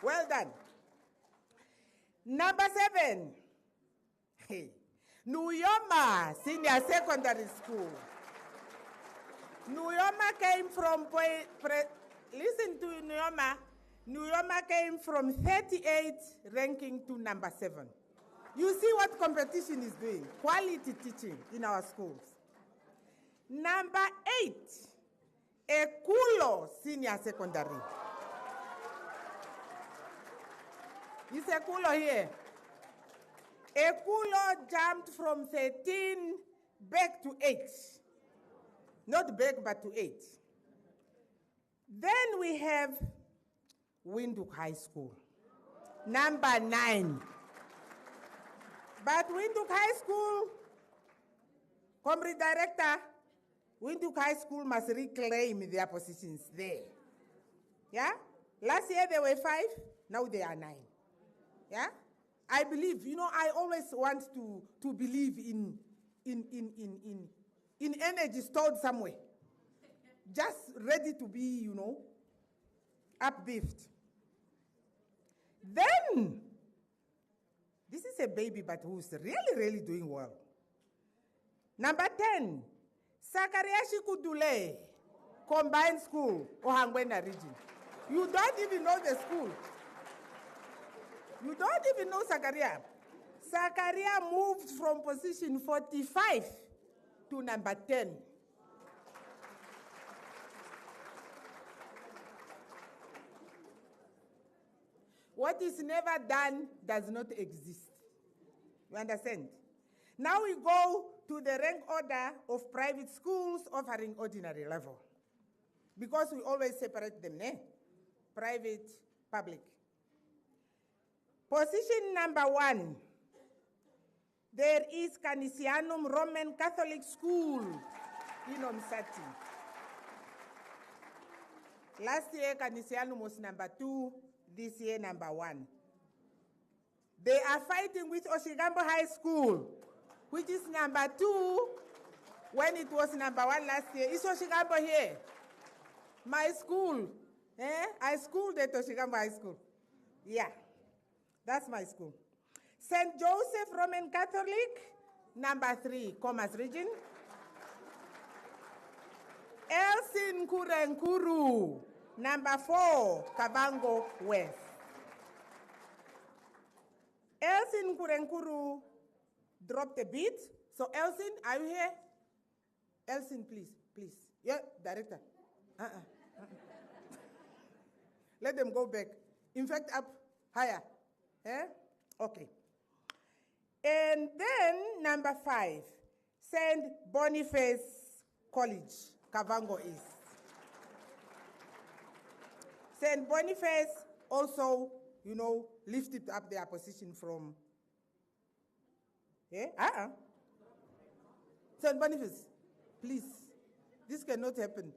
Well done. Number 7. Hey. Nuyoma Senior Secondary School. Nuyoma came from, listen to Nuyoma. Nuyoma came from 38 ranking to number 7. You see what competition is doing. Quality teaching in our schools. Number 8, Ekulo Senior Secondary. Is Ekulo here? Ekulo jumped from 13 back to 8. Not back, but to 8. Then we have Windhoek High School. Number 9. But Windhoek High School, Comrade Director, Windhoek High School must reclaim their positions there. Yeah? Last year they were 5, now they are 9. Yeah? I believe, I always want to believe in energy stored somewhere. Just ready to be, uplift. Then, this is a baby, but who's really, really doing well. Number 10, Sakariashi Kudule Combined School, Ohangwena region. You don't even know the school. You don't even know Sakaria. Sakaria moved from position 45 to number 10. What is never done does not exist. You understand? Now we go to the rank order of private schools offering ordinary level. Because we always separate them, eh? Private, public. Position number 1, there is Canisianum Roman Catholic School in Omsati. Last year, Canisianum was number 2, this year, number 1. They are fighting with Oshigambo High School, which is number 2, when it was number 1 last year. Is Oshigambo here? My school. I schooled at Oshigambo High School. Yeah. That's my school. St. Joseph Roman Catholic, number 3, Commerce Region. Elsin Kurenkuru, number 4, Kavango West. Elsin Kurenkuru dropped a bit. So Elsin, are you here? Elsin, please. Yeah, director. Let them go back. In fact, up higher. Eh? Okay. And then number 5, St. Boniface College, Kavango East. St. Boniface also, lifted up their position from, St. Boniface, please, this cannot happen.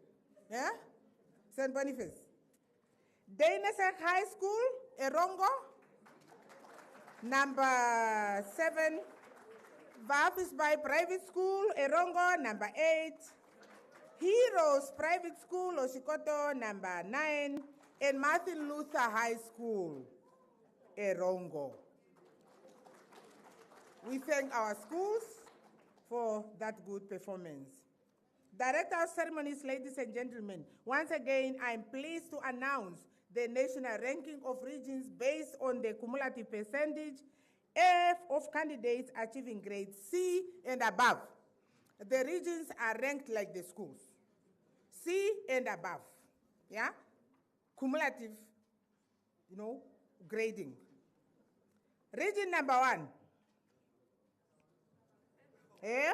Yeah? St. Boniface. Dainesek High School, Erongo, number 7. Vafis by Private School, Erongo, number 8. Heroes Private School, Oshikoto, number 9. And Martin Luther High School, Erongo. We thank our schools for that good performance. Director of Ceremonies, ladies and gentlemen, once again, I'm pleased to announce the national ranking of regions based on the cumulative percentage of candidates achieving grade C and above. The regions are ranked like the schools. C and above, yeah? Cumulative, grading. Region number 1. Yeah?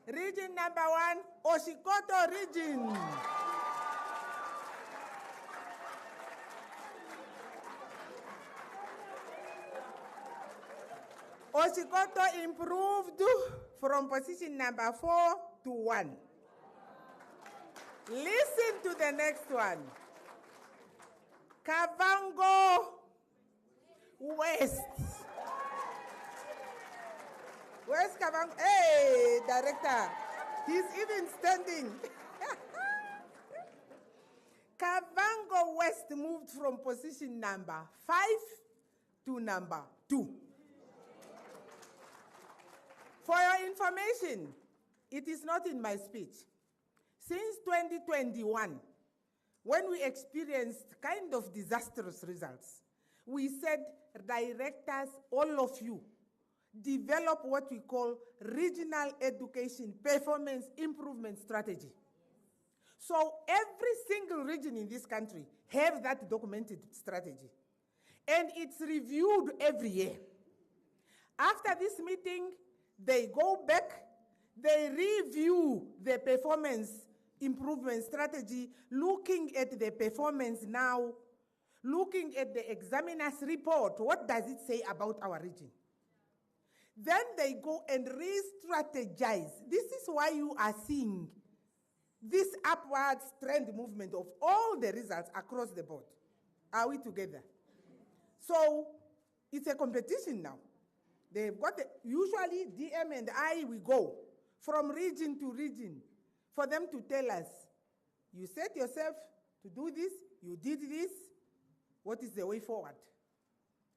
Region number 1, Oshikoto region. Oshikoto improved from position number 4 to 1. Listen to the next one. Kavango West. Where's Kavango? Hey, director. He's even standing. Kavango West moved from position number 5 to number 2. For your information, it is not in my speech. Since 2021, when we experienced kind of disastrous results, we said, directors, all of you, develop what we call regional education performance improvement strategy. So every single region in this country have that documented strategy. And it's reviewed every year. After this meeting, they go back, they review the performance improvement strategy, looking at the performance now, looking at the examiner's report. What does it say about our region? Then they go and re-strategize. This is why you are seeing this upward trend movement of all the results across the board. Are we together? So it's a competition now. They've got usually DM and I, we go from region to region for them to tell us, you set yourself to do this, you did this, what is the way forward?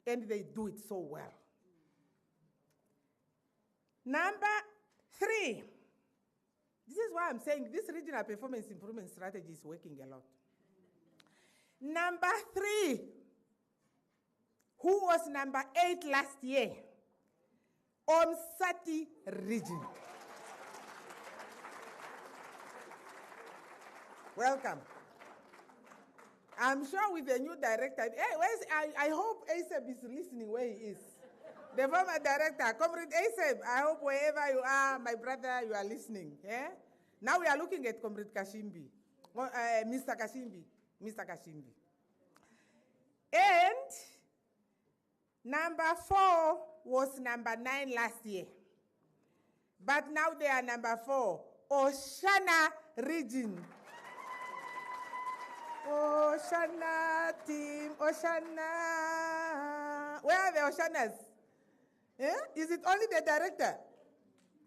And they do it so well. Number 3, this is why I'm saying this regional performance improvement strategy is working a lot. Number 3, who was number 8 last year? Omsati region. Welcome. I'm sure with the new director, hey, I hope ASAP is listening where he is. The former director, Comrade ASAP, I hope wherever you are, my brother, you are listening. Yeah? Now we are looking at Comrade Kashimbi, Mr. Kashimbi. And number 4 was number 9 last year. But now they are number 4, Oshana region. Oshana team, Oshana. Where are the Oshanas? Yeah? Is it only the director?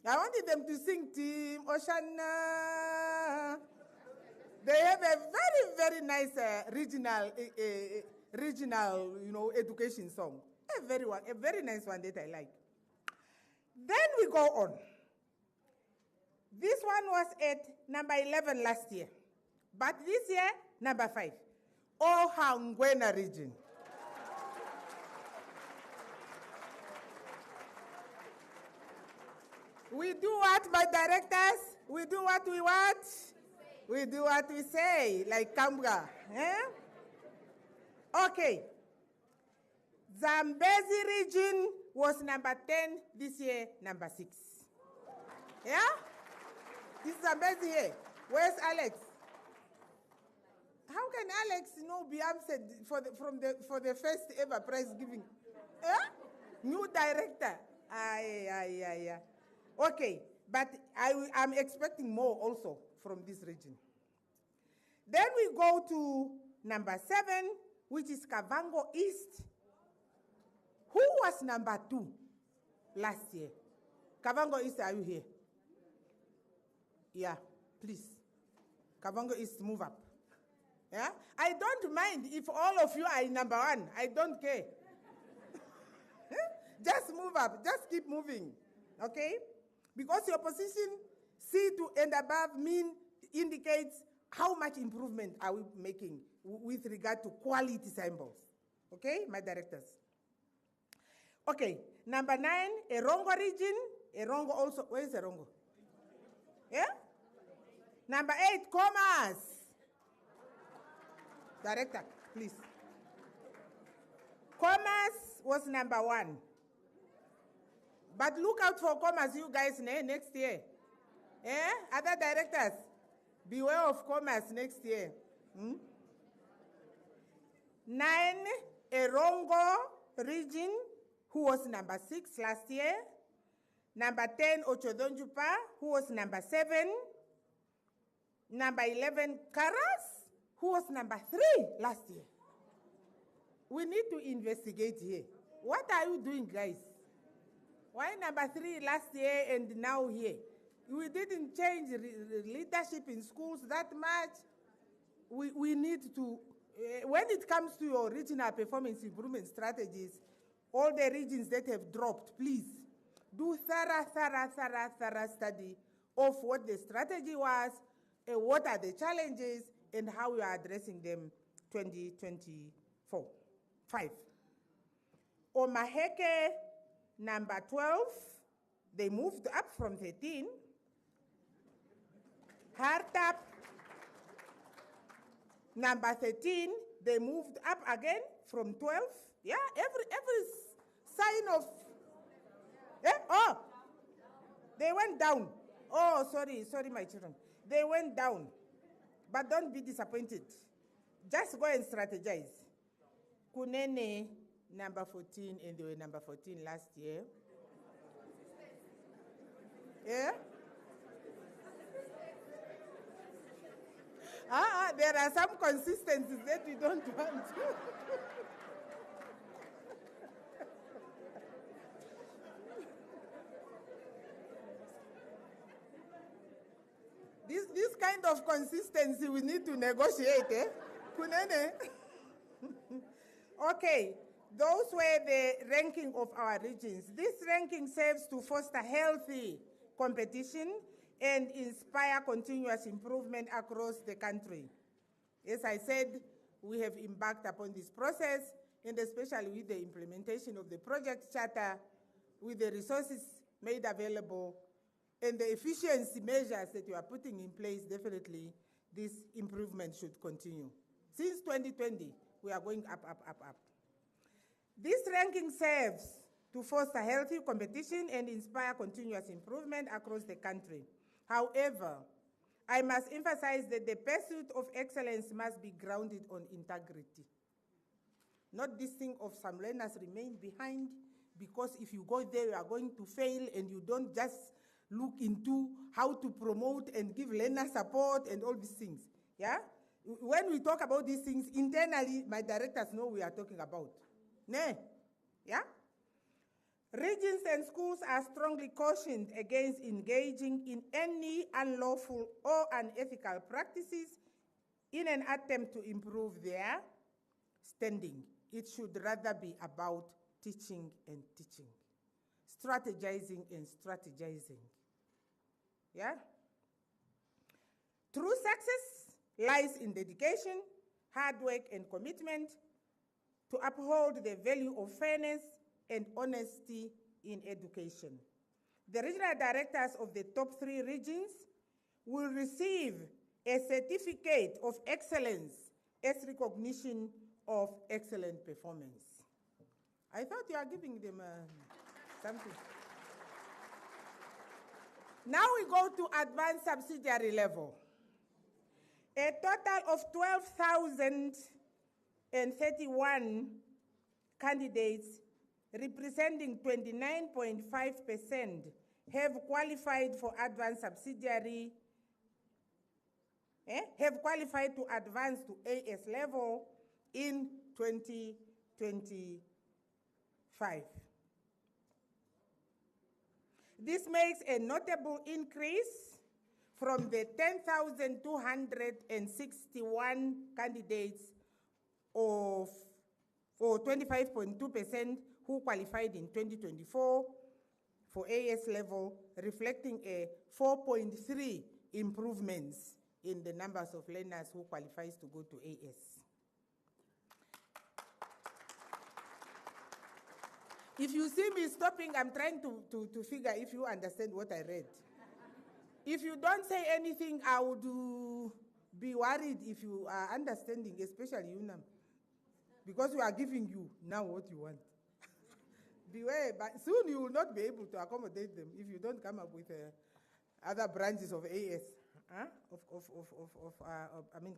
I wanted them to sing Team Oshana. They have a very, very nice regional, education song. A very nice one that I like. Then we go on. This one was at number 11 last year. But this year, number 5. Ohangwena region. We do what, my directors? We do what we want? We do what we say, like Kambga. Eh? Okay. Zambezi region was number 10, this year, number 6. Yeah? This is Zambezi here. Where's Alex? How can Alex, be absent for the first ever prize giving? Yeah? New director. Yeah. Okay, but I'm expecting more also from this region. Then we go to number 7, which is Kavango East. Who was number 2 last year? Kavango East, are you here? Yeah, please. Kavango East, move up. Yeah? I don't mind if all of you are in number 1. I don't care. Just move up. Just keep moving. Okay? Because your position C2 and above indicates how much improvement are we making with regard to quality symbols. Okay, my directors? Okay, number 9, Erongo region. Erongo also, where is Erongo? Yeah? Number 8, Commerce. Director, please. Commerce was number 1. But look out for commerce, you guys, next year. Eh? Other directors, beware of commerce next year. 9, Erongo region. who was number 6 last year. Number 10, Ochodonjupa, who was number 7. Number 11, Karas, who was number 3 last year. We need to investigate here. What are you doing, guys? Why number 3 last year and now here? We didn't change leadership in schools that much. We need to, when it comes to your regional performance improvement strategies, all the regions that have dropped, please, do thorough study of what the strategy was, what are the challenges, and how we are addressing them 2024-5. Omaheke, number 12, they moved up from 13. Hartap, number 13, they moved up again from 12. Yeah, every sign of, oh, they went down. Oh, sorry, my children. They went down. But don't be disappointed. Just go and strategize. Kunene, number 14, and they were number 14 last year. Yeah? There are some consistencies that we don't want. This kind of consistency we need to negotiate, eh? Kunene? Okay, those were the ranking of our regions. This ranking serves to foster healthy competition and inspire continuous improvement across the country. As I said, we have embarked upon this process, and especially with the implementation of the project charter, with the resources made available, and the efficiency measures that you are putting in place, definitely this improvement should continue. Since 2020, we are going up. This ranking serves to foster healthy competition and inspire continuous improvement across the country. However, I must emphasize that the pursuit of excellence must be grounded on integrity. Not this thing of some learners remain behind, because if you go there, you are going to fail, and you don't just look into how to promote and give learner support and all these things. Yeah? When we talk about these things internally, my directors know we are talking about. Yeah? Regions and schools are strongly cautioned against engaging in any unlawful or unethical practices in an attempt to improve their standing. It should rather be about teaching and teaching, strategizing and strategizing. Yeah? True success lies in dedication, hard work, and commitment to uphold the value of fairness and honesty in education. The regional directors of the top 3 regions will receive a certificate of excellence as recognition of excellent performance. I thought you are giving them something. Now we go to advanced subsidiary level. A total of 12,031 candidates representing 29.5% have qualified for advanced subsidiary, have qualified to advance to AS level in 2025. This makes a notable increase from the 10,261 candidates of, for 25.2% who qualified in 2024 for AS level, reflecting a 4.3 improvements in the numbers of learners who qualifies to go to AS. If you see me stopping, I'm trying to figure if you understand what I read. If you don't say anything, I would be worried if you are understanding, especially UNAM, because we are giving you now what you want. Beware, but soon you will not be able to accommodate them if you don't come up with other branches of AS,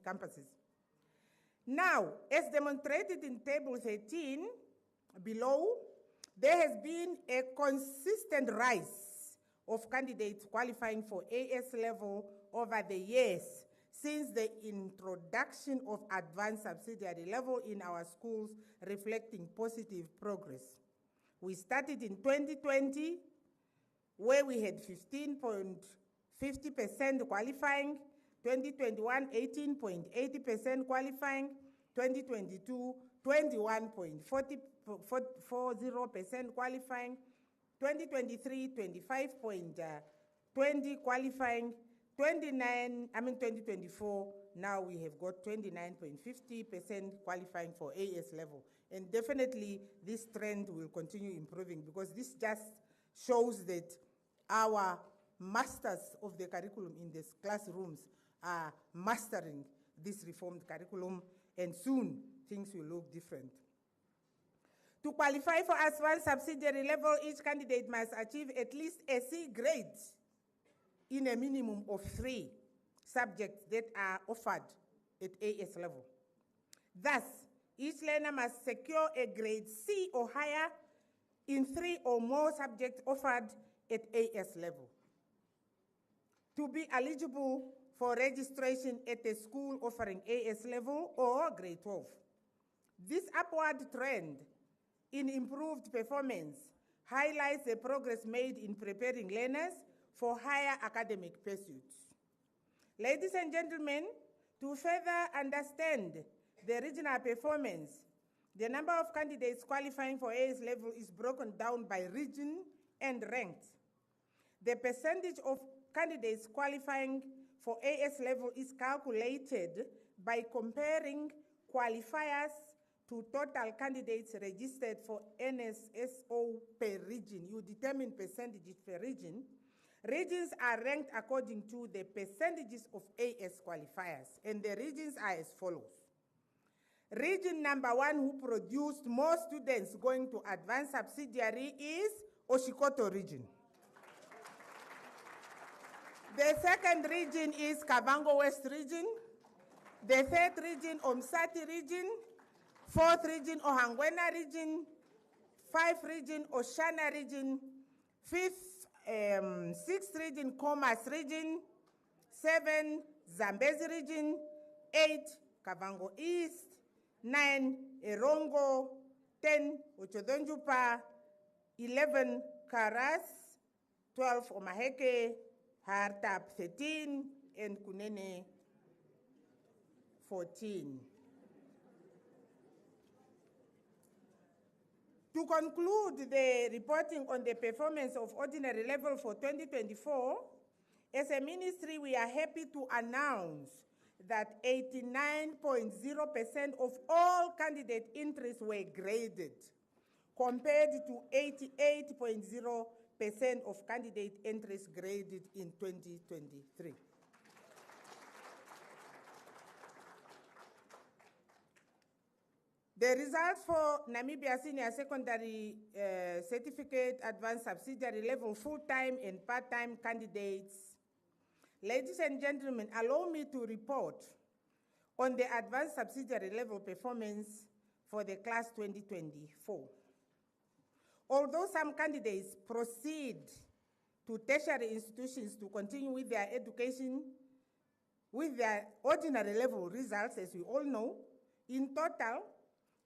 campuses. Now, as demonstrated in Table 13 below, There has been a consistent rise of candidates qualifying for AS level over the years since the introduction of advanced subsidiary level in our schools, reflecting positive progress. We started in 2020, where we had 15.50% qualifying, 2021, 18.80% qualifying, 2022, 21.40% qualifying, 2023, 25.20 qualifying, 2024, now we have got 29.50% qualifying for AS level. And definitely this trend will continue improving, because this just shows that our masters of the curriculum in these classrooms are mastering this reformed curriculum, and soon things will look different. To qualify for advanced subsidiary level, each candidate must achieve at least a C grade in a minimum of 3 subjects that are offered at AS level. Thus, each learner must secure a grade C or higher in 3 or more subjects offered at AS level to be eligible for registration at a school offering AS level or grade 12. This upward trend in improved performance highlights the progress made in preparing learners for higher academic pursuits. Ladies and gentlemen, to further understand the regional performance, the number of candidates qualifying for AS level is broken down by region and ranked. The percentage of candidates qualifying for AS level is calculated by comparing qualifiers to total candidates registered for NSSCO per region. You determine percentages per region. Regions are ranked according to the percentages of AS qualifiers, and the regions are as follows. Region number 1, who produced more students going to advanced subsidiary, is Oshikoto region. The second region is Kavango West region. The third region, Omsati region. Fourth region, Ohangwena region. 5th region, Oshana region. 6th region, Komas region. 7, Zambezi region. 8, Kavango East. 9, Erongo. 10, Ochodonjupa. 11, Karas. 12, Omaheke. Hartap 13, and Kunene 14. To conclude the reporting on the performance of ordinary level for 2024, as a ministry, we are happy to announce that 89.0% of all candidate entries were graded, compared to 88.0% of candidate entries graded in 2023. The results for Namibia Senior Secondary Certificate Advanced Subsidiary Level full-time and part-time candidates. Ladies and gentlemen, allow me to report on the Advanced Subsidiary Level performance for the class 2024. Although some candidates proceed to tertiary institutions to continue with their education with their ordinary level results, as we all know, in total,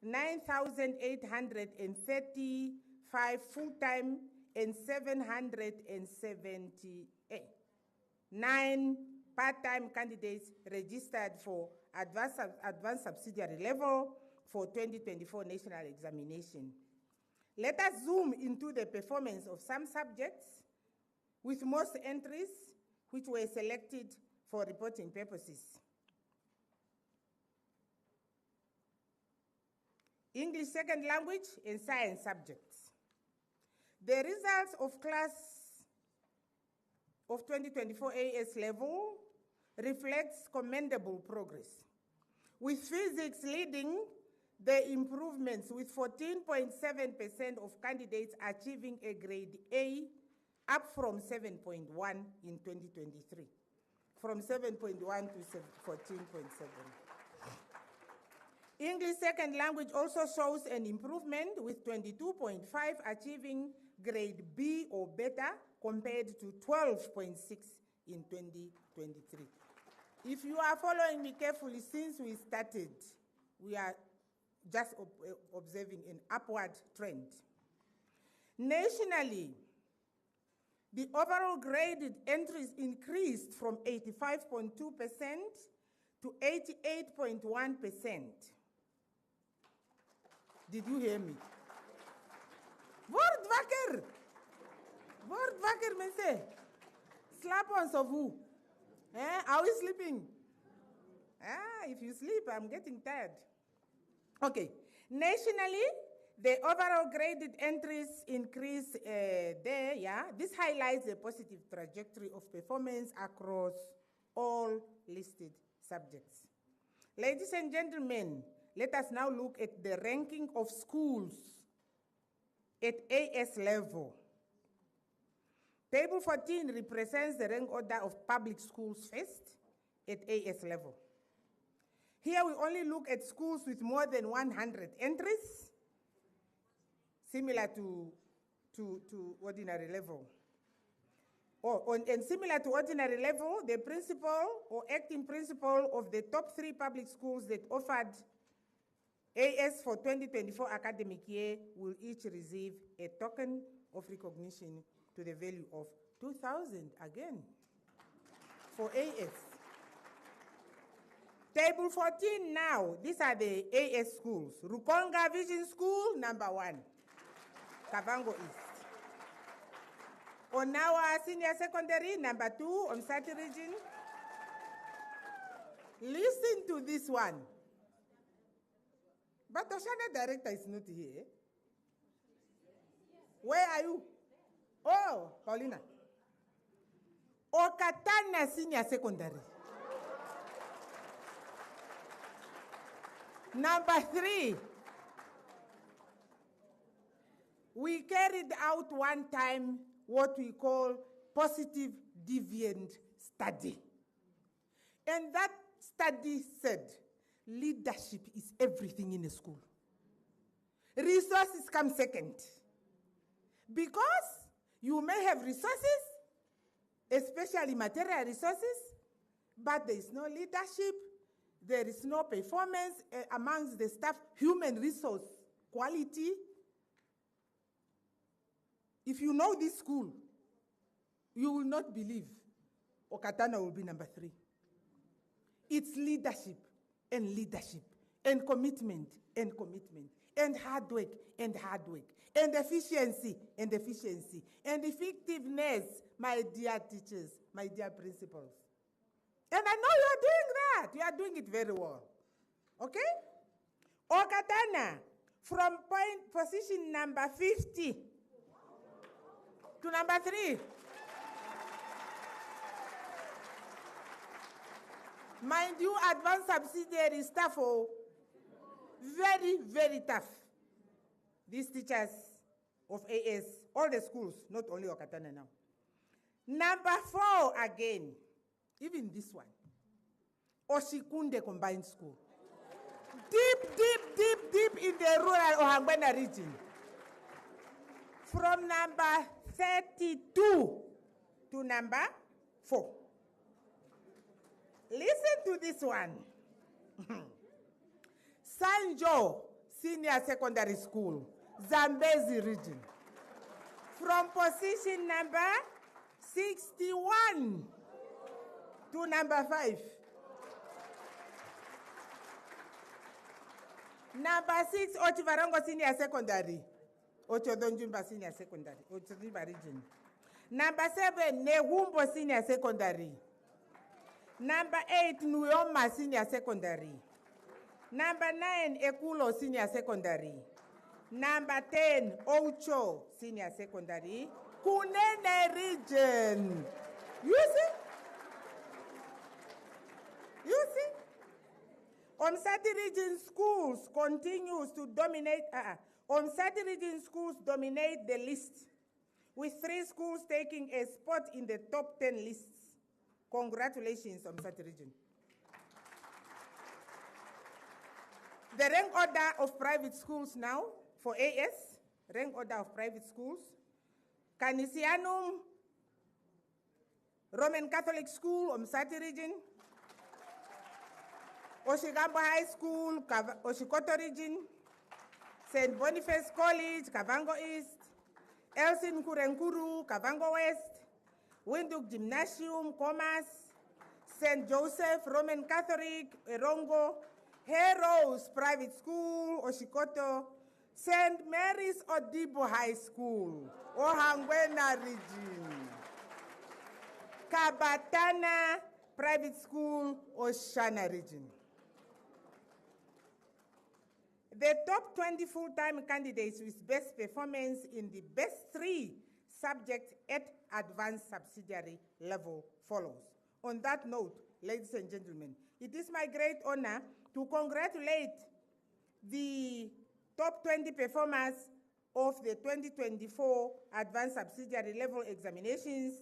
9,835 full-time and 779 part-time candidates registered for advanced subsidiary level for 2024 national examination. Let us zoom into the performance of some subjects with most entries which were selected for reporting purposes. English second language and science subjects. The results of class of 2024 AS level reflects commendable progress, with physics leading the improvements, with 14.7% of candidates achieving a grade A, up from 7.1 in 2023, from 7.1 to 14.7. English second language also shows an improvement with 22.5 achieving grade B or better compared to 12.6 in 2023. If you are following me carefully, since we started, we are just observing an upward trend. Nationally, the overall graded entries increased from 85.2% to 88.1%. Did you hear me? Word wakker! Word wakker, mensen. Slap ons of who? Are we sleeping? If you sleep, I'm getting tired. Okay. Nationally, the overall graded entries increase there, yeah. This highlights the positive trajectory of performance across all listed subjects. Ladies and gentlemen, let us now look at the ranking of schools at AS level. Table 14 represents the rank order of public schools first at AS level. Here we only look at schools with more than 100 entries, similar to ordinary level. And similar to ordinary level, the principal or acting principal of the top 3 public schools that offered AS for 2024 academic year will each receive a token of recognition to the value of 2,000 again for AS. Table 14 now, these are the AS schools. Rukonga Vision School, number 1, Kavango East. Onawa Senior Secondary, number 2, Omsati Region. Listen to this one. But Oshana director is not here. Where are you? Oh, Paulina. Okatana Senior Secondary. Number 3, we carried out one time what we call positive deviant study. And that study said, leadership is everything in a school. Resources come second. Because you may have resources, especially material resources, but there is no leadership, there is no performance amongst the staff, human resource quality. If you know this school, you will not believe Okatana will be number 3. It's leadership and leadership and commitment and commitment and hard work and hard work and efficiency and efficiency and effectiveness, my dear teachers, my dear principals. And I know you are doing that. You are doing it very well. Okay? Okatana, from position number 50 to number 3. Mind you, advanced subsidiary staff are very, very tough. These teachers of AS, all the schools, not only Okatana now. Number 4 again, even this one, Oshikunde Combined School. Deep, deep, deep, deep in the rural Ohangwena region. From number 32 to number 4. Listen to this one. Sanjo Senior Secondary School, Zambezi region. From position number 61 to number 5. Number 6, Ochivarongo Senior Secondary. Ochodonjumba Senior Secondary, Ochodonjumba region. Number 7, Nehumbo Senior Secondary. Number 8, Nuyoma Senior Secondary. Number 9, Ekulo Senior Secondary. Number 10, Ocho Senior Secondary. Kunene region. You see? You see? Omsati region schools continues to dominate. Omsati region schools dominate the list, with 3 schools taking a spot in the top 10 lists. Congratulations, Omsati region. The rank order of private schools now, for AS, rank order of private schools. Canisianum Roman Catholic School, Umsati region. Oshigambo High School, Oshikoto region. St. Boniface College, Kavango East. Elsin Kurenkuru, Kavango West. Windhoek Gymnasium, Commerce. St. Joseph Roman Catholic, Erongo. Heroes Private School, Oshikoto. St. Mary's Odibo High School, Ohangwena region. Kabatana Private School, Oshana region. The top 20 full-time candidates with best performance in the best 3 subjects at advanced subsidiary level follows. On that note, ladies and gentlemen, it is my great honor to congratulate the top 20 performers of the 2024 advanced subsidiary level examinations.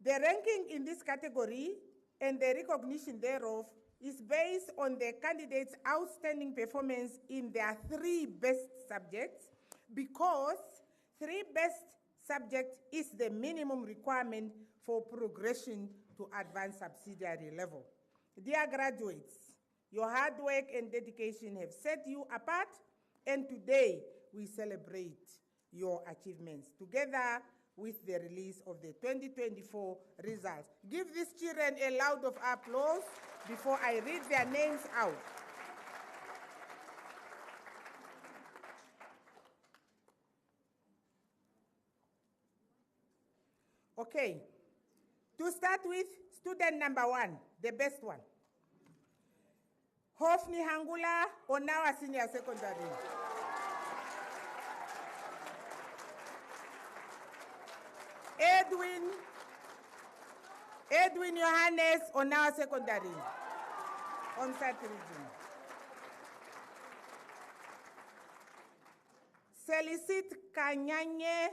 The ranking in this category and the recognition thereof is based on the candidates' outstanding performance in their 3 best subjects, because 3 best subjects is the minimum requirement for progression to advanced subsidiary level. Dear graduates, your hard work and dedication have set you apart, and today we celebrate your achievements together with the release of the 2024 results. Give these children a loud of applause before I read their names out. Okay, to start with, student number 1, the best one. Hofni Hangula, Onawa Senior Secondary. Edwin Johannes, Onawa Secondary, Umsati region. Celicit Kanyanye,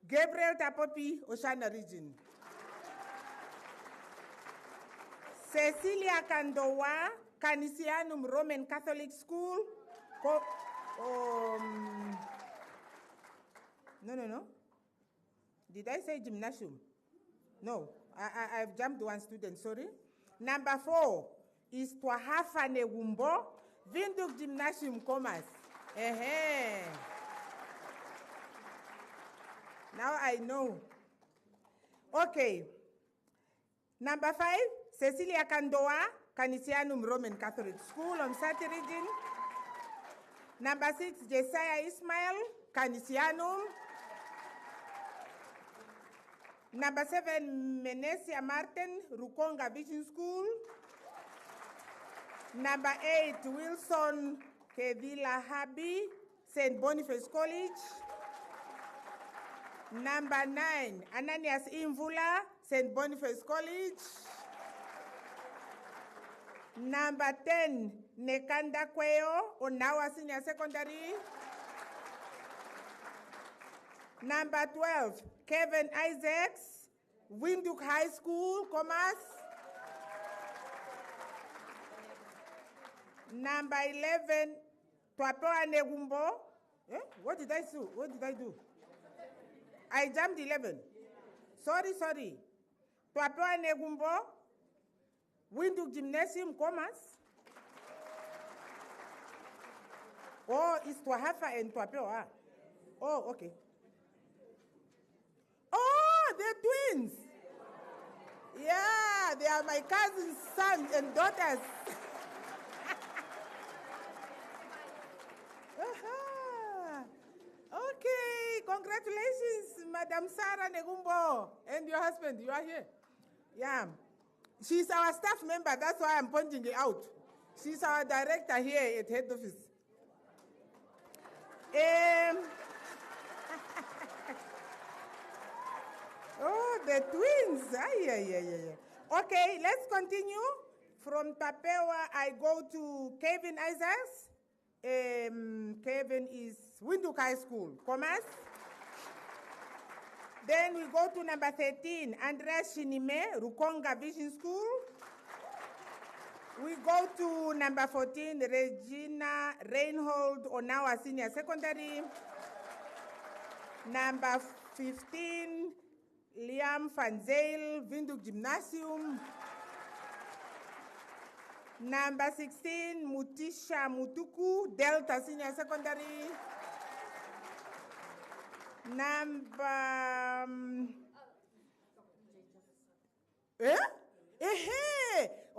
Gabriel Tapopi, Oshana region. Cecilia Kandowa, Canisianum Roman Catholic School. No. Did I say gymnasium? No, I've jumped one student, sorry. Number 4 is Twahafane Wumbo, Windhoek Gymnasium Commerce. Now I know. Okay. Number 5, Cecilia Kandoa, Canisianum Roman Catholic School, Umsati region. Number 6, Jesiah Ismail, Canisianum. Number 7, Menesia Martin, Rukonga Vision School. Number 8, Wilson Kevila Habi, St. Boniface College. Number 9, Ananias Imvula, St. Boniface College. Number 10, Nekanda Kweo, Onawa Senior Secondary. Number 12, Kevin Isaacs, Windhoek High School, Commerce. Number 11, Twapoa Negumbo. What did I do? I jumped 11. Sorry. Twapoa Negumbo, Windhoek Gymnasium, Commerce. Oh, it's Twahafa and Twapoa. Oh, okay. Oh, they're twins. Yeah, they are my cousin's sons and daughters. Okay, congratulations, Madam Sarah Negumbo and your husband. You are here. Yeah. She's our staff member. That's why I'm pointing it out. She's our director here at head office. Oh, the twins. Okay, let's continue. From Tapewa, I go to Kevin Isaacs. Kevin is Windhoek High School, Commerce. Then we go to number 13, Andrea Shinime, Rukonga Vision School. We go to number 14, Regina Reinhold, Onawa Senior Secondary. Number 15, Liam van Zyl, Windhoek Gymnasium. Number 16, Mutisha Mutuku, Delta Senior Secondary. Number...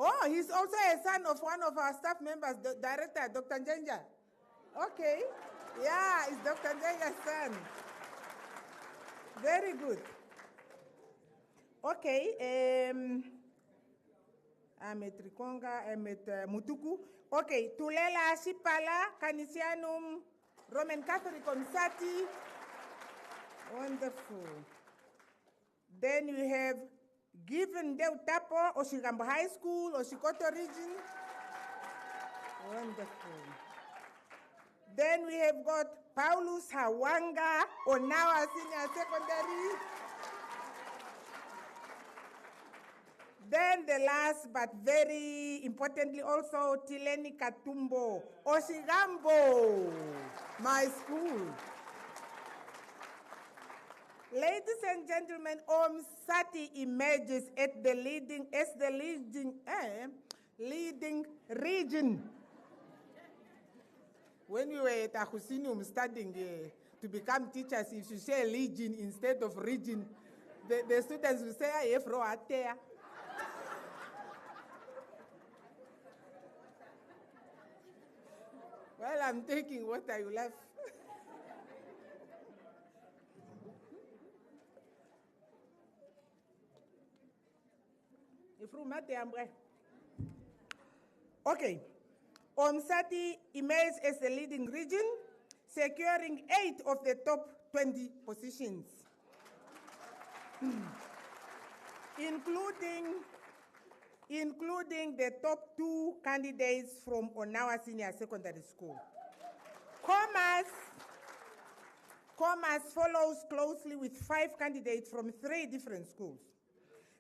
Oh, he's also a son of one of our staff members, the director, Dr. Njenja. Okay. Yeah, it's Dr. Njenja's son. Very good. Okay. I'm at Rikonga, I'm at Mutuku. Okay, Tulela Shipala, Canisianum, Roman Catholic Omsati. Wonderful. Then we have Given Deu Tapo, Oshigambo High School, Oshikoto Region. Wonderful. Then we have got Paulus Hawanga, Onawa Senior Secondary. Then the last but very importantly also, Tileni Katumbo, Oshigambo, my school. Ladies and gentlemen, Omsati emerges as the leading region. When we were at Ahusinum studying to become teachers, if you say legion instead of region, the students will say, Efro Atea. Well, I'm taking water, you laugh. Okay. Omsati emerged as the leading region, securing 8 of the top 20 positions, including the top 2 candidates from Onawa Senior Secondary School. Commerce follows closely with 5 candidates from 3 different schools.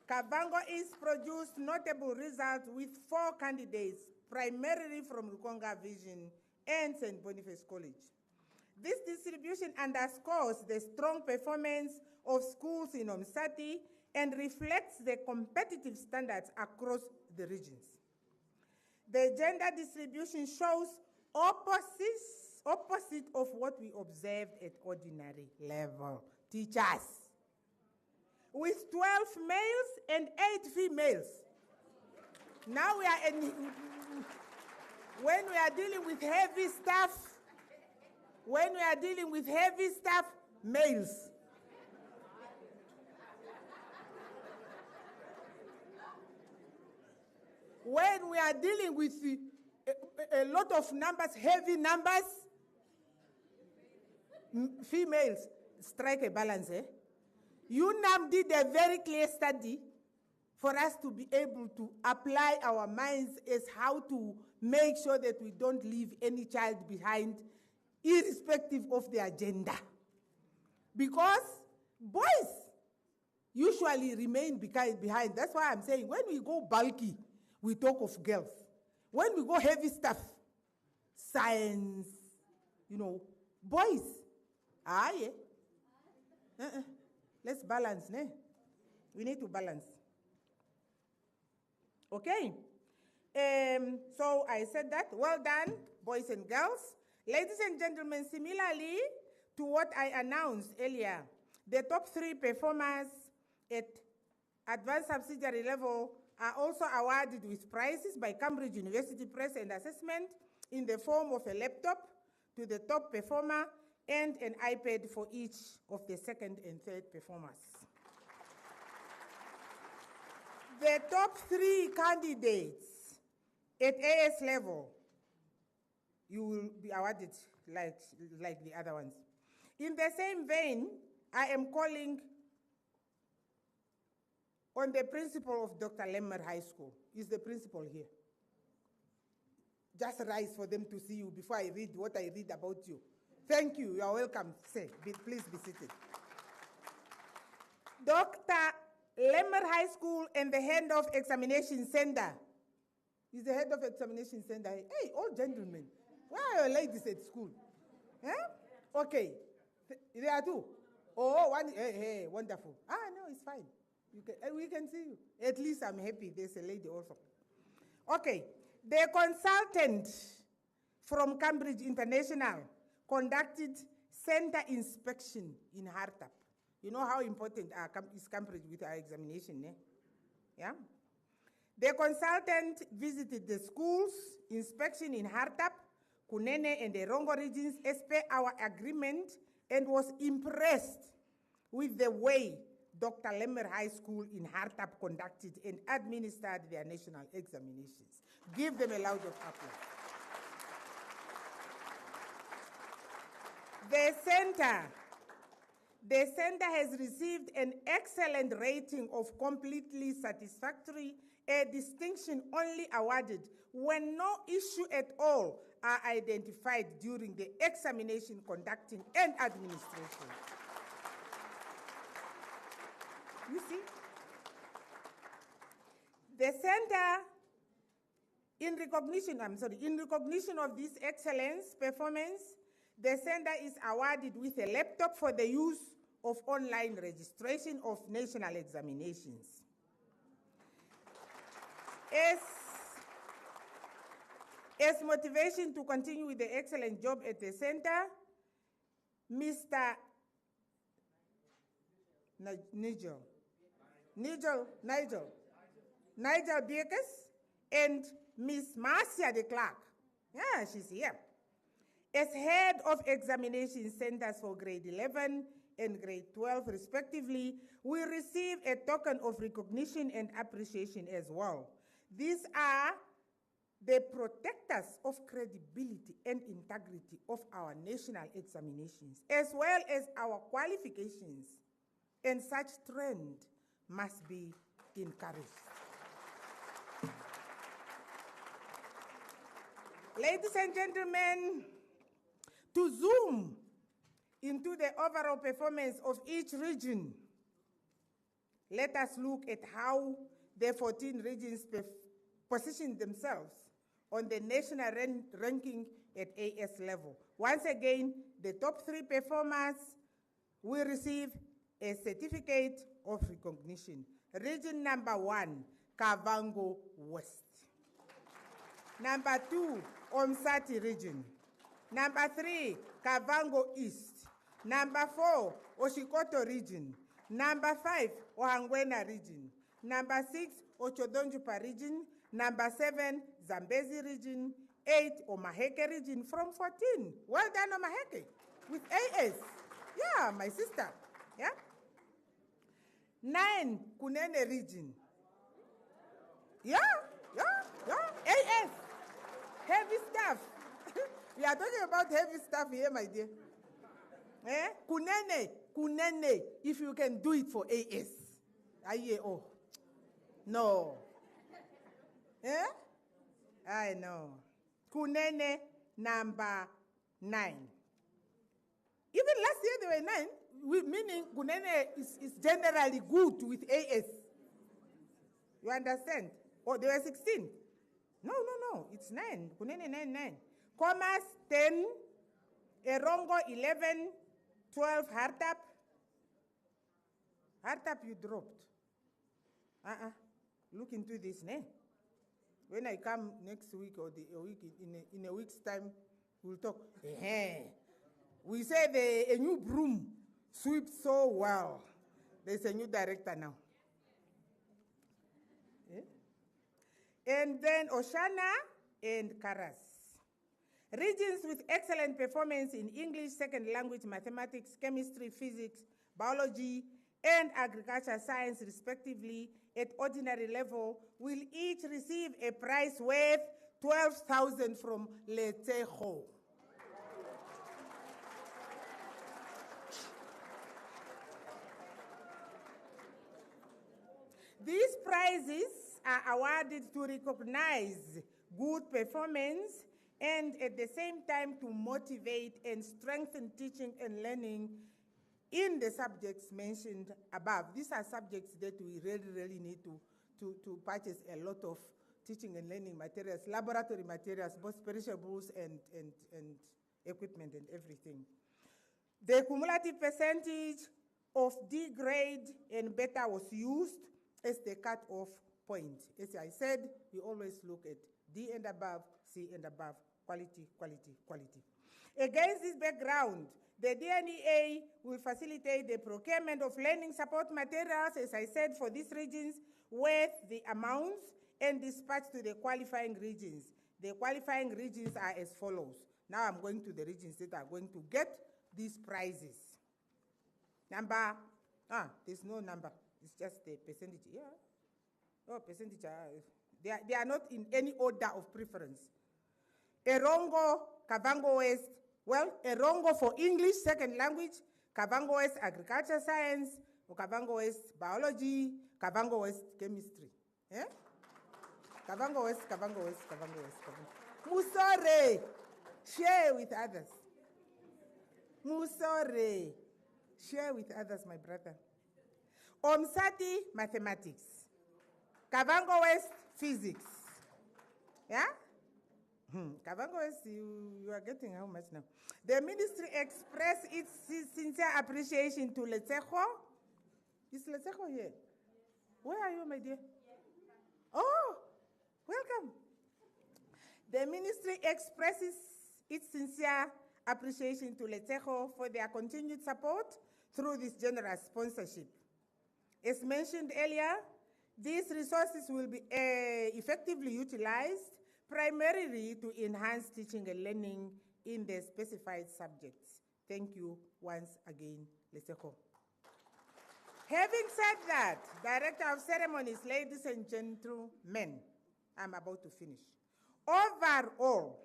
Kavango East produced notable results with 4 candidates, primarily from Rukonga Vision and St. Boniface College. This distribution underscores the strong performance of schools in Omsati and reflects the competitive standards across the regions. The gender distribution shows opposite of what we observed at ordinary level. Teachers, with 12 males and 8 females. Now we are when we are dealing with heavy stuff, males. When we are dealing with a lot of numbers, heavy numbers, females. Strike a balance, eh? UNAM did a very clear study for us to be able to apply our minds as how to make sure that we don't leave any child behind, irrespective of their gender. Because boys usually remain behind. That's why I'm saying when we go bulky, we talk of girls. When we go heavy stuff, science, boys. Yeah. Let's balance, ne? We need to balance. Okay. So I said that. Well done, boys and girls. Ladies and gentlemen, similarly to what I announced earlier, the top 3 performers at advanced subsidiary level are also awarded with prizes by Cambridge University Press and Assessment in the form of a laptop to the top performer and an iPad for each of the 2nd and 3rd performers. The top 3 candidates at AS level, you will be awarded like the other ones. In the same vein, I am calling on the principal of Dr. Lemmer High School. He's the principal here. Just rise for them to see you before I read what I read about you. Thank you. You are welcome. Please be seated. Dr. Lemmer High School and the Handoff Examination Center He's the head of examination center. Hey, old gentlemen, where are your ladies at school? Okay, there are two. Oh, one, hey, wonderful. No, it's fine. We can see you. At least I'm happy there's a lady also. Okay, the consultant from Cambridge International conducted center inspection in Hartap. You know how important is Cambridge with our examination, eh? Yeah? The consultant visited the schools, inspection in Hartap, Kunene, and the Rongo regions as per our agreement, and was impressed with the way Dr. Lemmer High School in Hartap conducted and administered their national examinations. Give them a round of applause. The center has received an excellent rating of completely satisfactory, a distinction only awarded when no issue at all are identified during the examination conducting and administration. You see? The center, in recognition of this excellence performance, the center is awarded with a laptop for the use of online registration of national examinations. As motivation to continue with the excellent job at the center, Mr. Nigel Beekes and Miss Marcia de Klerk, yeah, she's here, as head of examination centers for grade 11 and grade 12 respectively, we receive a token of recognition and appreciation as well. These are the protectors of credibility and integrity of our national examinations, as well as our qualifications, and such trend must be encouraged. Ladies and gentlemen, to zoom into the overall performance of each region, let us look at how the 14 regions position themselves on the national ranking at AS level. Once again, the top 3 performers will receive a certificate of recognition. Region number 1, Kavango West. Number 2, Omsati region. Number 3, Kavango East. Number 4, Oshikoto region. Number 5, Ohangwena region. Number 6, Ochodonjupa region. Number 7, Zambezi region. 8, Omaheke region from 14. Well done, Omaheke, with AS. Yeah, my sister. Yeah. 9, Kunene region. Yeah. AS. Heavy stuff. We are talking about heavy stuff here, my dear. Kunene, if you can do it for AS. Oh. No. I know. Kunene, number 9. Even last year there were 9, meaning Kunene is generally good with AS. You understand? Oh, there were 16. No, it's 9. Kunene 9. Commerce 10, Erongo 11, 12 Hartap. Hartap you dropped. Look into this, ne? When I come next week or in a week's time, we'll talk. We say a new broom sweeps so well. There's a new director now. And then Oshana and Karas. Regions with excellent performance in English, second language, mathematics, chemistry, physics, biology, and agriculture science, respectively, at ordinary level, will each receive a prize worth 12,000 from Letejo. These prizes are awarded to recognize good performance and at the same time to motivate and strengthen teaching and learning in the subjects mentioned above. These are subjects that we really need to purchase a lot of teaching and learning materials, laboratory materials, both perishables and equipment and everything. The cumulative percentage of D grade and better was used as the cut-off point. As I said, we always look at D and above, C and above, quality, quality, quality. Against this background, the DNEA will facilitate the procurement of learning support materials, as I said, for these regions with the amounts and dispatch to the qualifying regions. The qualifying regions are as follows. Now I'm going to the regions that are going to get these prizes. Number, there's no number. It's just the percentage. Yeah. Oh, percentage. They are not in any order of preference. Erongo, Kavango West. Well, Erongo for English, second language. Kavango West, agriculture science. Kavango West, biology. Kavango West, chemistry. Yeah? Kavango West, Kavango West, Kavango West, Kavango. Musore. Share with others. Musore. Share with others, my brother. Omsati, mathematics. Kavango West, physics. Yeah? Kavango West, you are getting how much now? The ministry expressed its sincere appreciation to Letseho. Is Letseho here? Where are you, my dear? Oh, welcome. The ministry expresses its sincere appreciation to Letseho for their continued support through this generous sponsorship. As mentioned earlier, these resources will be effectively utilized primarily to enhance teaching and learning in the specified subjects. Thank you once again, Letseho. Having said that, Director of Ceremonies, ladies and gentlemen, I'm about to finish. Overall,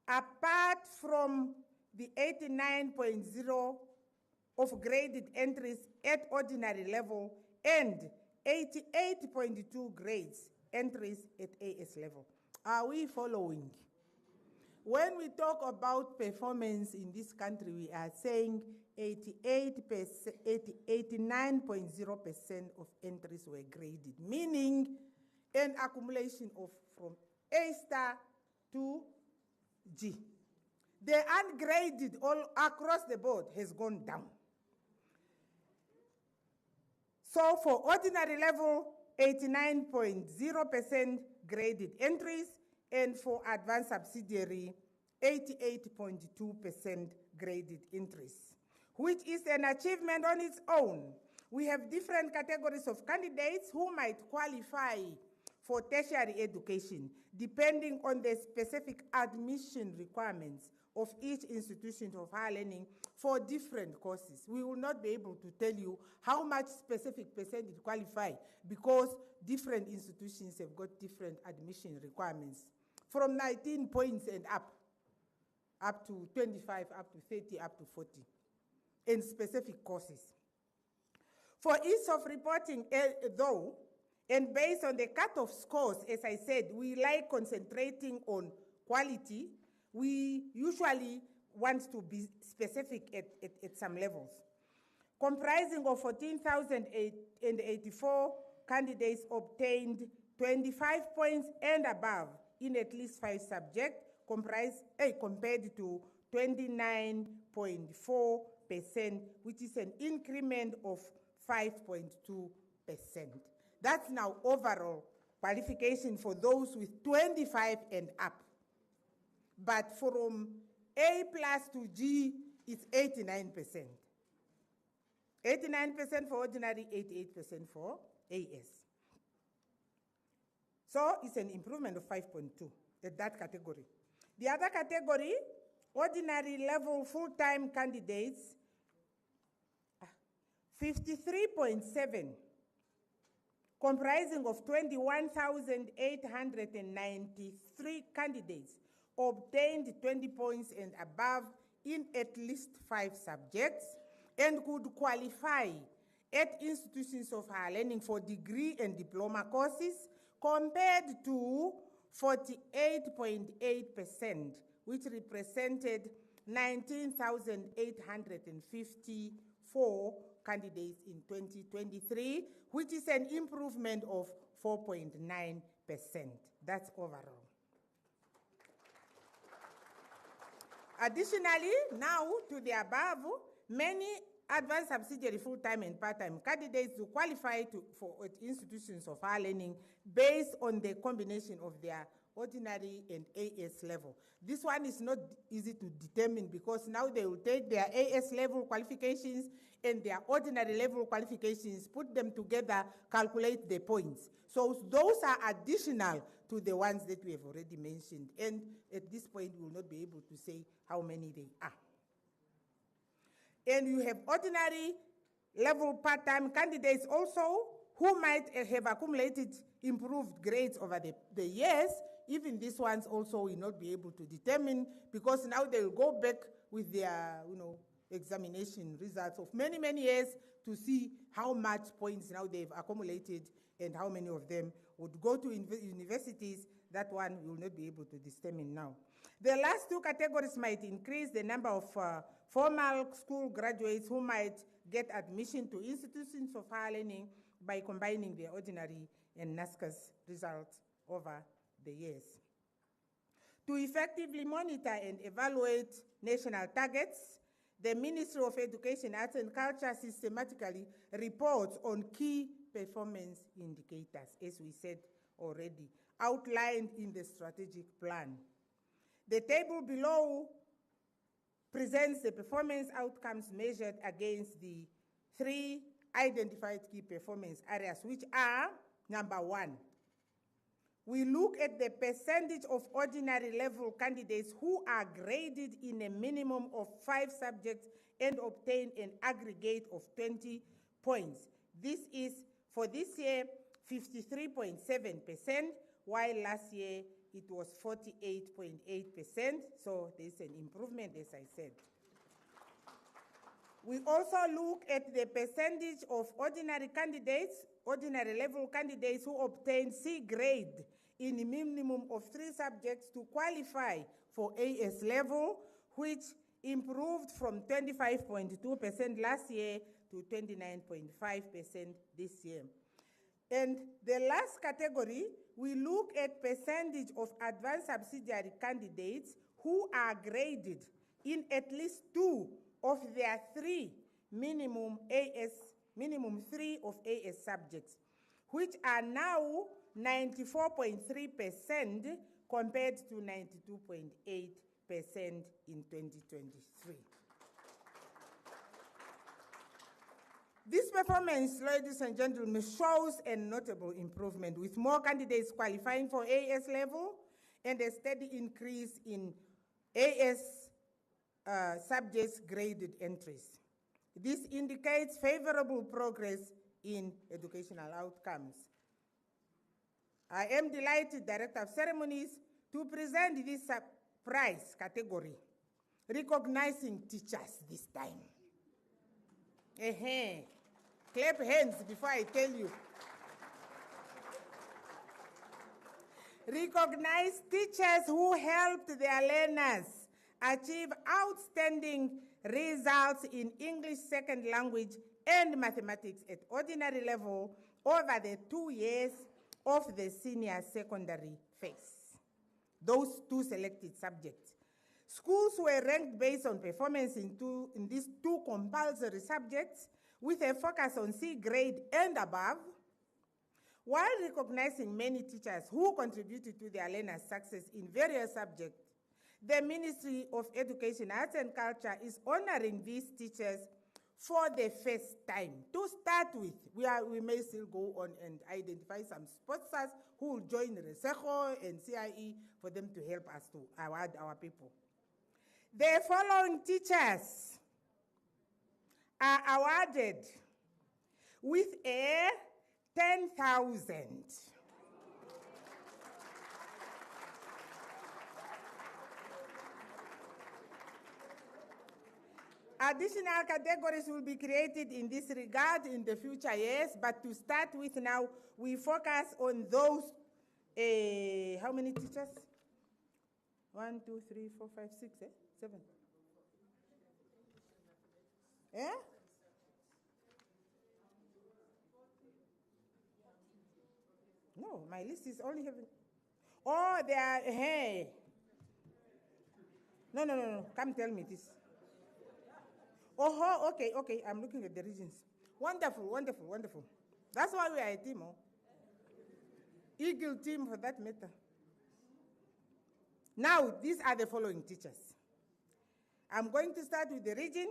apart from the 89.0 of graded entries at ordinary level and 88.2 grades entries at AS level, are we following? When we talk about performance in this country, we are saying 89.0% of entries were graded, meaning an accumulation of from A star to G. The ungraded all across the board has gone down. So for ordinary level, 89.0% graded entries, and for advanced subsidiary, 88.2% graded entries, which is an achievement on its own. We have different categories of candidates who might qualify for tertiary education, depending on the specific admission requirements of each institution of higher learning for different courses. We will not be able to tell you how much specific percentage qualify because different institutions have got different admission requirements. From 19 points and up to 25, up to 30, up to 40, in specific courses. For ease of reporting, though, and based on the cutoff scores, as I said, we like concentrating on quality. We usually want to be specific at some levels. Comprising of 14,084 candidates obtained 25 points and above in at least 5 subjects, compared to 29.4%, which is an increment of 5.2%. That's now overall qualification for those with 25 and up. But from A plus to G, it's 89%. 89% for ordinary, 88% for AS. So it's an improvement of 5.2 at that category. The other category, ordinary level full-time candidates, 53.7, comprising of 21,893 candidates, obtained 20 points and above in at least 5 subjects and could qualify at institutions of higher learning for degree and diploma courses, compared to 48.8%, which represented 19,854 candidates in 2023, which is an improvement of 4.9%. That's overall. Additionally, now to the above, many advanced subsidiary full-time and part-time candidates to qualify for institutions of higher learning based on the combination of their ordinary and AS level. This one is not easy to determine because now they will take their AS level qualifications and their ordinary level qualifications, put them together, calculate the points. So those are additional to the ones that we have already mentioned. And at this point, we will not be able to say how many they are. And you have ordinary level part-time candidates also who might have accumulated improved grades over the years. Even these ones also will not be able to determine because now they will go back with their examination results of many, many years to see how much points now they've accumulated and how many of them would go to universities. That one we will not be able to determine now. The last two categories might increase the number of formal school graduates who might get admission to institutions of higher learning by combining their ordinary and NSSCAS results over the years. To effectively monitor and evaluate national targets, the Ministry of Education, Arts and Culture systematically reports on key performance indicators, as we said already, outlined in the strategic plan. The table below presents the performance outcomes measured against the 3 identified key performance areas, which are, number 1, we look at the percentage of ordinary level candidates who are graded in a minimum of 5 subjects and obtain an aggregate of 20 points. This is, for this year, 53.7%, while last year it was 48.8%, so there's an improvement, as I said. We also look at the percentage of ordinary level candidates who obtain C grade in a minimum of 3 subjects to qualify for AS level, which improved from 25.2% last year to 29.5% this year. And the last category, we look at percentage of advanced subsidiary candidates who are graded in at least 2 of their 3 minimum 3 of AS subjects, which are now 94.3% compared to 92.8% in 2023. This performance, ladies and gentlemen, shows a notable improvement with more candidates qualifying for AS level and a steady increase in AS subjects graded entries. This indicates favorable progress in educational outcomes. I am delighted, Director of Ceremonies, to present this prize category, recognizing teachers this time. Clap hands before I tell you. Recognize teachers who helped their learners achieve outstanding results in English second language and mathematics at ordinary level over the 2 years of the senior secondary phase. Those 2 selected subjects. Schools were ranked based on performance in these 2 compulsory subjects with a focus on C grade and above, while recognizing many teachers who contributed to their learners' success in various subjects. The Ministry of Education, Arts and Culture is honoring these teachers for the first time. To start with, we may still go on and identify some sponsors who will join NSSCO and CIE for them to help us to award our people. The following teachers are awarded with a 10,000. Additional categories will be created in this regard in the future years, but to start with now, we focus on those, how many teachers? 1, 2, 3, 4, 5, 6, 7. Eh? No, my list is only having. Oh, they are, hey. No. Come tell me this. Oh, okay. I'm looking at the regions. Wonderful. That's why we are a team. Oh. Eagle team for that matter. Now, these are the following teachers. I'm going to start with the region,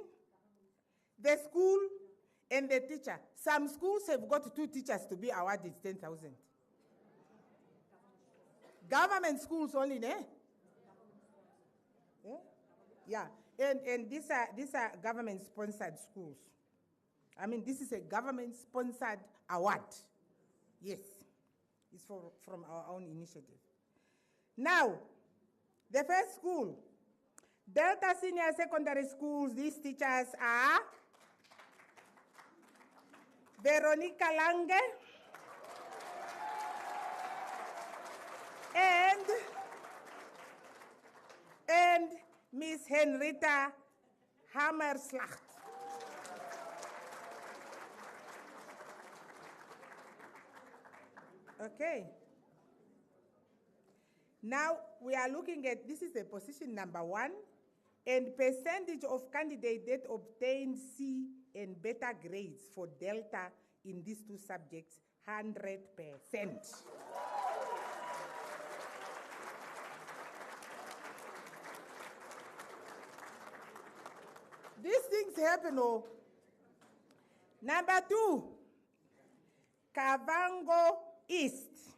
the school, and the teacher. Some schools have got 2 teachers to be awarded 10,000. Government schools only, ne? Yeah. And these are government-sponsored schools. I mean, this is a government-sponsored award. Yes. It's from our own initiative. Now, the first school, Delta Senior Secondary Schools, these teachers are Veronica Lange and Miss Henrietta Hammerslacht. Okay. Now we are looking at, this is the position number 1, and percentage of candidates that obtained C and better grades for Delta in these 2 subjects, 100%. These things happen, oh. Number 2, Kavango East,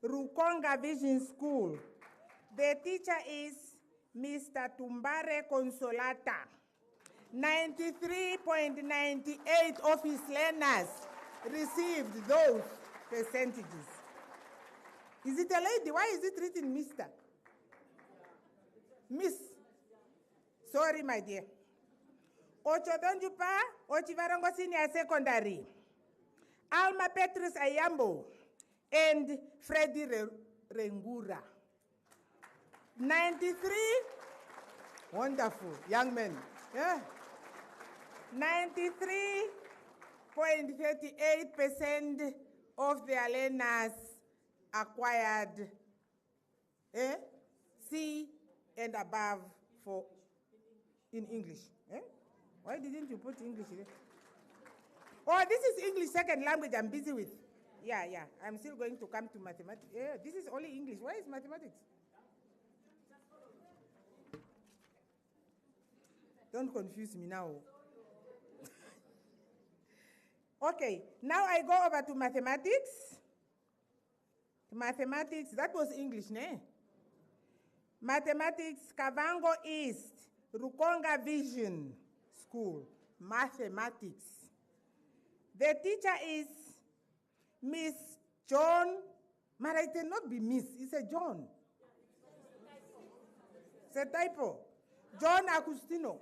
Rukonga Vision School. The teacher is Mr. Tumbare Consolata. 93.98% of his learners received those percentages. Is it a lady? Why is it written Mr.? Miss. Sorry, my dear. Ochodonjupa, Ochivarongo Senior Secondary. Alma Petrus Ayambo and Freddy Rengura. 93, wonderful, young men. Yeah. 93.38% of their learners acquired C and above for in English. Why didn't you put English there? Oh, this is English second language I'm busy with. Yeah. I'm still going to come to mathematics. Yeah, this is only English. Where is mathematics? Don't confuse me now. Okay, now I go over to mathematics. Mathematics, that was English, ne? Mathematics, Kavango East, Rukonga Vision School, mathematics. The teacher is Miss John, but it cannot be Miss, it's a John. It's a typo. John Agustino.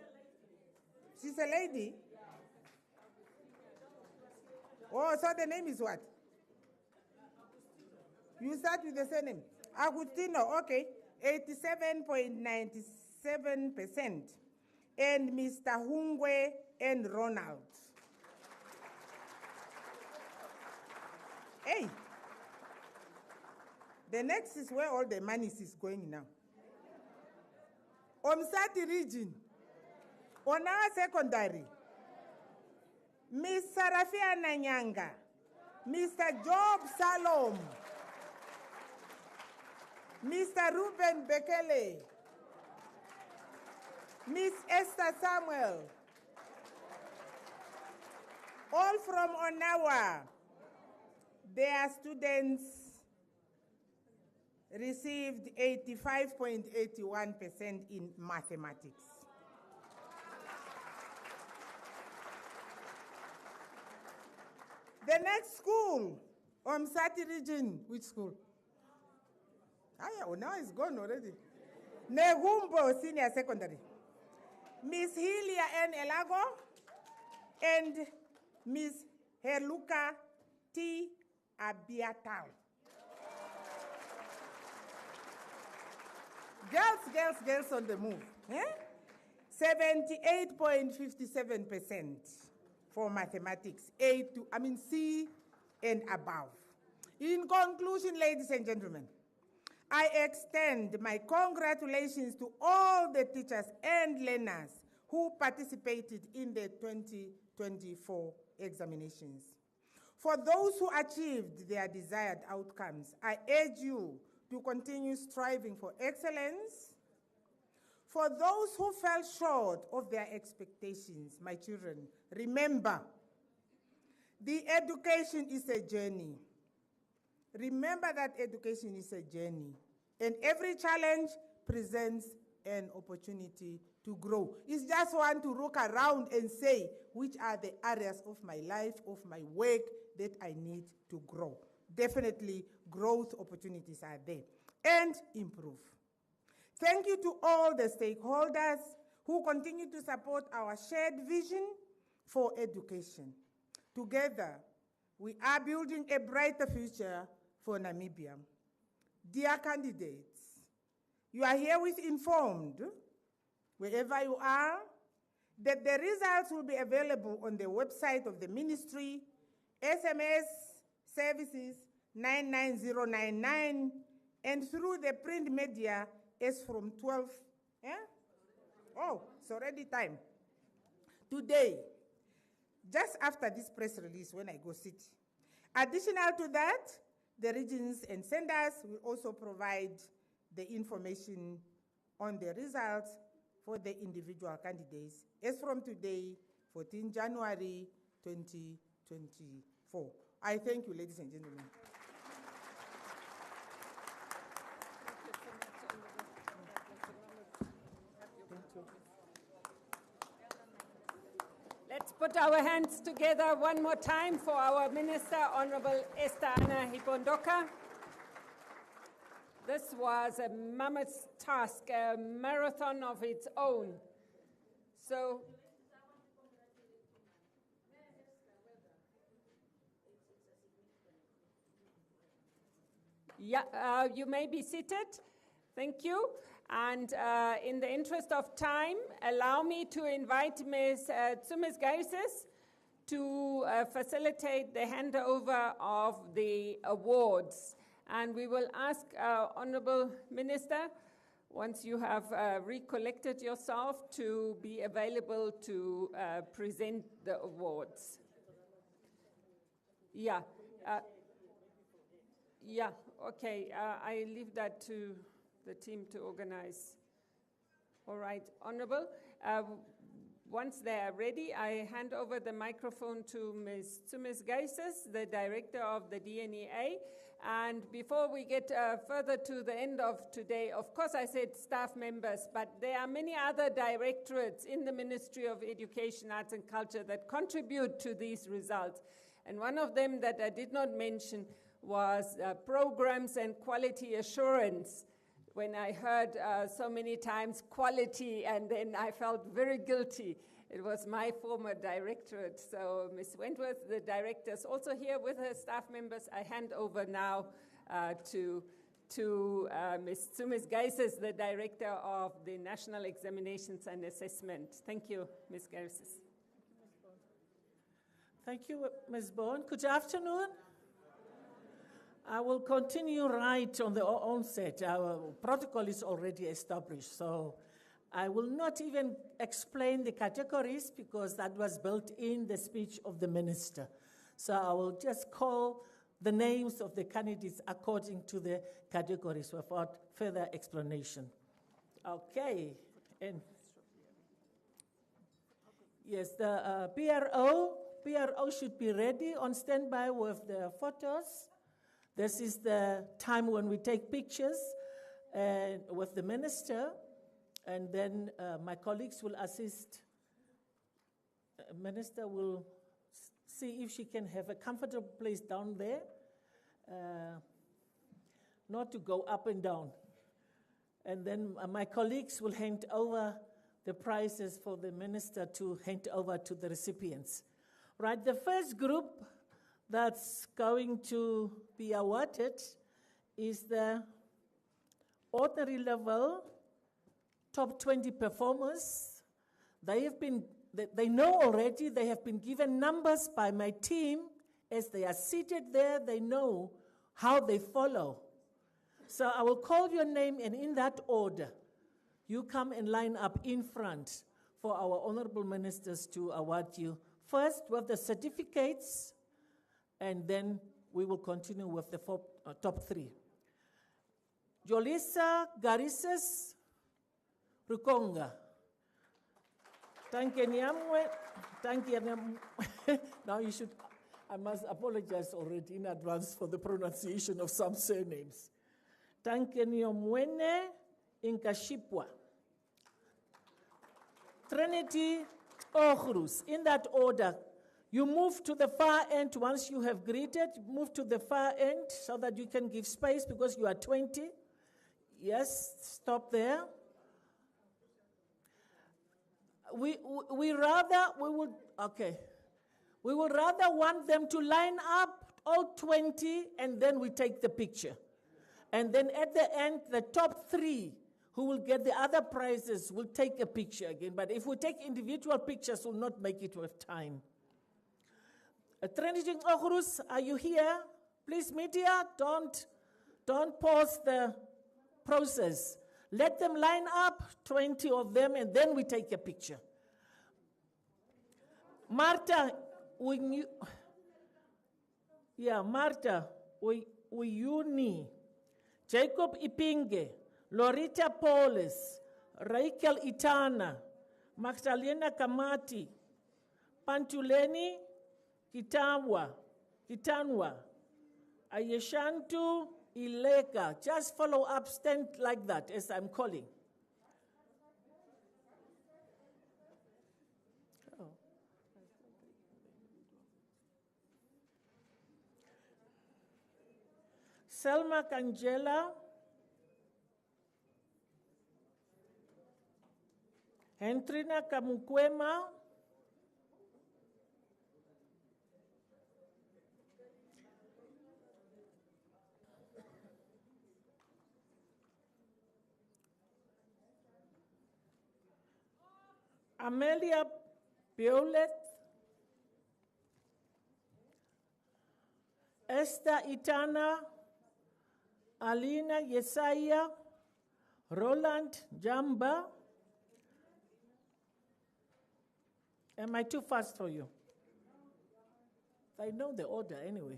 She's a lady. Oh, so the name is what? You start with the surname. Agustino, okay. 87.97%. And Mr. Hungwe and Ronald. Hey. The next is where all the money is going now. Omsati region. Onawa secondary. Miss Sarafia Nanyanga, Mr. Job Salom, Mr. Ruben Bekele, Miss Esther Samuel, all from Onawa. Their students received 85.81% in mathematics. The next school, Omsati region, which school? Now it's gone already. Negumbo Senior Secondary. Miss Hilia N. Elago and Miss Heluka T. Abiatal. Girls on the move. 78.57% for mathematics, C and above. In conclusion, ladies and gentlemen, I extend my congratulations to all the teachers and learners who participated in the 2024 examinations. For those who achieved their desired outcomes, I urge you to continue striving for excellence. For those who fell short of their expectations, my children, remember, the education is a journey. Remember that education is a journey, and every challenge presents an opportunity to grow. It's just one to look around and say, which are the areas of my life, of my work that I need to grow. Definitely, growth opportunities are there, and improve. Thank you to all the stakeholders who continue to support our shared vision for education. Together, we are building a brighter future for Namibia. Dear candidates, you are herewith informed, wherever you are, that the results will be available on the website of the Ministry, SMS services 99099, and through the print media as from 12. Oh, it's already time. Today, just after this press release, when I go sit. Additional to that, the regions and senders will also provide the information on the results for the individual candidates as from today, 14 January 2024. I thank you, ladies and gentlemen. Let's put our hands together one more time for our Minister, Honorable Esther Anna Hipondoka. This was a mammoth task, a marathon of its own. So, yeah, you may be seated. Thank you. And in the interest of time, allow me to invite Ms. Tsumez-Gaises to facilitate the handover of the awards. And we will ask Honorable Minister, once you have recollected yourself, to be available to present the awards. Yeah. Yeah, okay. I leave that to the team to organize. All right, Honorable. Once they are ready, I hand over the microphone to Ms. Tsumez-Gaises, the Director of the DNEA. And before we get further to the end of today, of course I said staff members, but there are many other directorates in the Ministry of Education, Arts and Culture that contribute to these results. And one of them that I did not mention was programs and quality assurance. When I heard so many times quality, and then I felt very guilty. It was my former directorate. So Ms. Wentworth, the director, is also here with her staff members. I hand over now to Ms. Tsumez-Gaises, the director of the National Examinations and Assessment. Thank you, Ms. Gaises. Thank you, Ms. Bowen. Good afternoon. I will continue right on the onset. Our protocol is already established, so I will not even explain the categories because that was built in the speech of the minister. So I will just call the names of the candidates according to the categories without further explanation. Okay. And yes, the PRO should be ready on standby with the photos. This is the time when we take pictures with the minister, and then my colleagues will assist. Minister will see if she can have a comfortable place down there, not to go up and down. And then my colleagues will hand over the prizes for the minister to hand over to the recipients. Right, the first group that's going to be awarded is the ordinary level top 20 performers. They know already, they have been given numbers by my team. As they are seated there, they know how they follow. So I will call your name, and in that order, you come and line up in front for our honorable ministers to award you. First, with the certificates, and then we will continue with the top three. Jolisa Garises Rukonga. Thank you. Now you should, I must apologize already in advance for the pronunciation of some surnames. Tankeniomwene Inkashipwa. Trinity Ohrus, in that order. You move to the far end once you have greeted. Move to the far end so that you can give space because you are 20. Yes, stop there. We would rather want them to line up all 20 and then we take the picture. And then at the end, the top 3 who will get the other prizes will take a picture again. But if we take individual pictures, we'll not make it with time. Trinity Ohrus, are you here? Please, media, don't pause the process. Let them line up, 20 of them, and then we take a picture. Martha, Martha, Uyuni, Jacob Ipinge, Lorita Polis, Rachel Itana, Magdalena Kamati, Pantuleni Kitanwa, Ayeshantu Ileka. Just follow up, stand like that as I'm calling. Oh. Selma Kangela, Hentrina Kamukwema, Amelia Piolet, Esther Itana, Alina Yesaya, Roland Jamba. Am I too fast for you? I know the order anyway.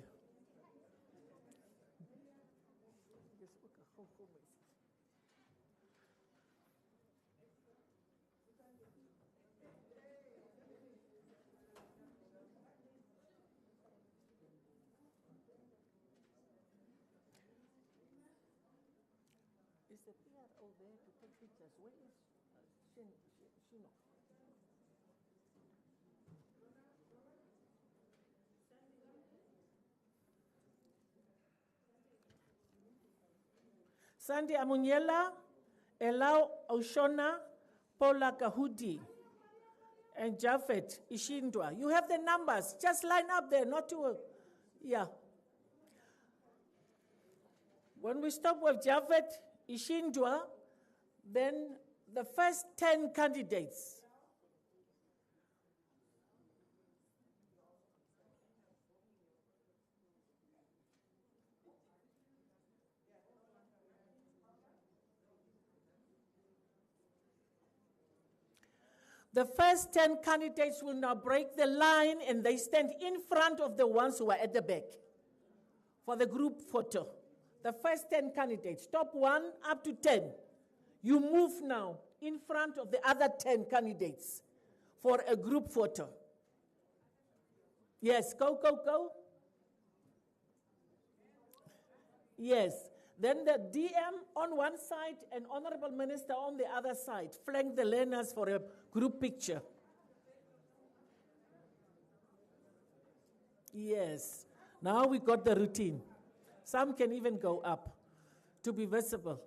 Is the PRO there to take pictures? Where is Shino? Sandy Amunyela, Elau Oshona, Paula Kahudi, and Jafet Ishindwa. You have the numbers. Just line up there, not to, yeah. When we stop with Jafet Ishindwa, then the first 10 candidates. The first 10 candidates will now break the line and they stand in front of the ones who are at the back for the group photo. The first 10 candidates, top 1 up to 10. You move now in front of the other 10 candidates for a group photo. Yes, go. Yes. Then the DM on one side and Honorable Minister on the other side. Flank the learners for a group picture. Yes. Now we got the routine. Some can even go up to be visible.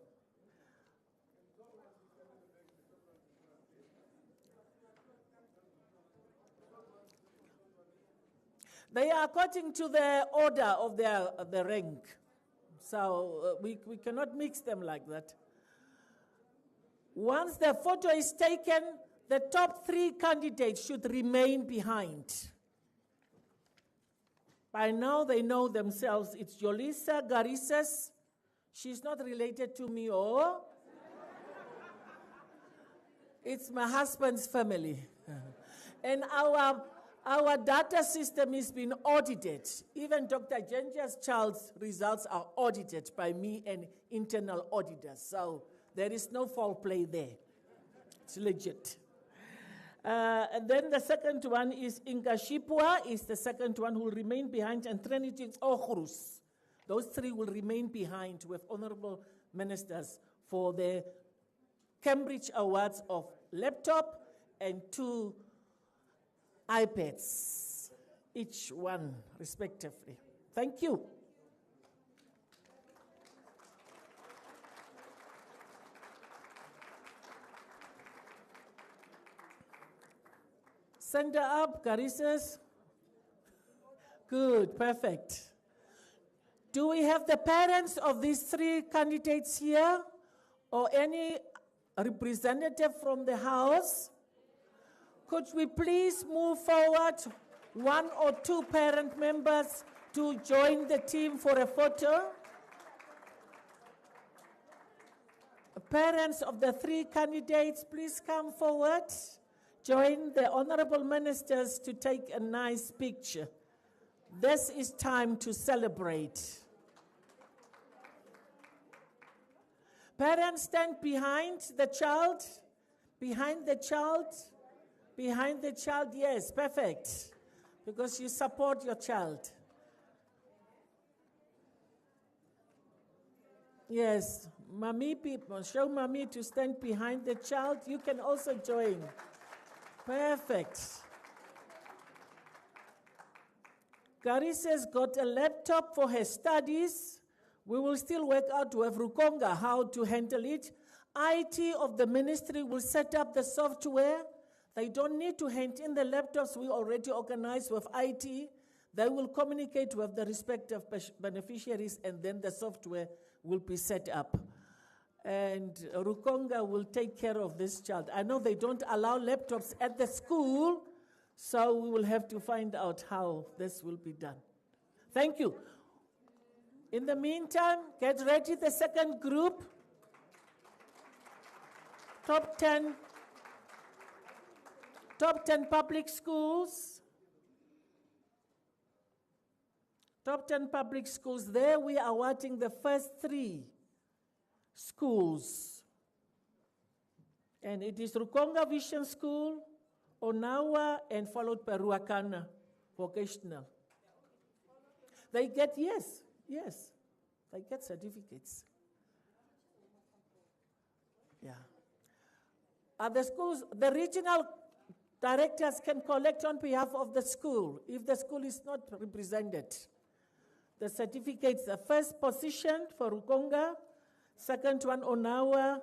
They are according to the order of the rank. So we cannot mix them like that. Once the photo is taken, the top 3 candidates should remain behind. By now they know themselves. It's Yolisa Garisas. She's not related to me, or it's my husband's family. And our data system has been audited. Even Dr. Jenja's child's results are audited by me and internal auditors. So there is no foul play there. It's legit. And then the second one is Inkashipwa is the second one who will remain behind, and Trinity Ohrus. Those three will remain behind with honorable ministers for the Cambridge Awards of laptop and 2 iPads, each one respectively. Thank you. Send her up, Carissa's. Good, perfect. Do we have the parents of these 3 candidates here, or any representative from the house? Could we please move forward 1 or 2 parent members to join the team for a photo? Parents of the 3 candidates, please come forward. Join the honorable ministers to take a nice picture. This is time to celebrate. Parents, stand behind the child. Behind the child. Behind the child, yes, perfect. Because you support your child. Yes, mommy people, show mommy to stand behind the child. You can also join. Perfect. Carissa's got a laptop for her studies. We will still work out with Rukonga how to handle it. IT of the ministry will set up the software. They don't need to hand in the laptops we already organized with IT. They will communicate with the respective beneficiaries, and then the software will be set up. And Rukonga will take care of this child. I know they don't allow laptops at the school, so we will have to find out how this will be done. Thank you. In the meantime, get ready, the second group. Top 10 public schools. Top 10 public schools. There we are awarding the first 3 schools. And it is Rukonga Vision School, Onawa, and followed by Ruakana Vocational. They get, yes, they get certificates. Yeah. The schools, the regional directors can collect on behalf of the school if the school is not represented. The certificates, the first position for Rukonga, second one Onawa.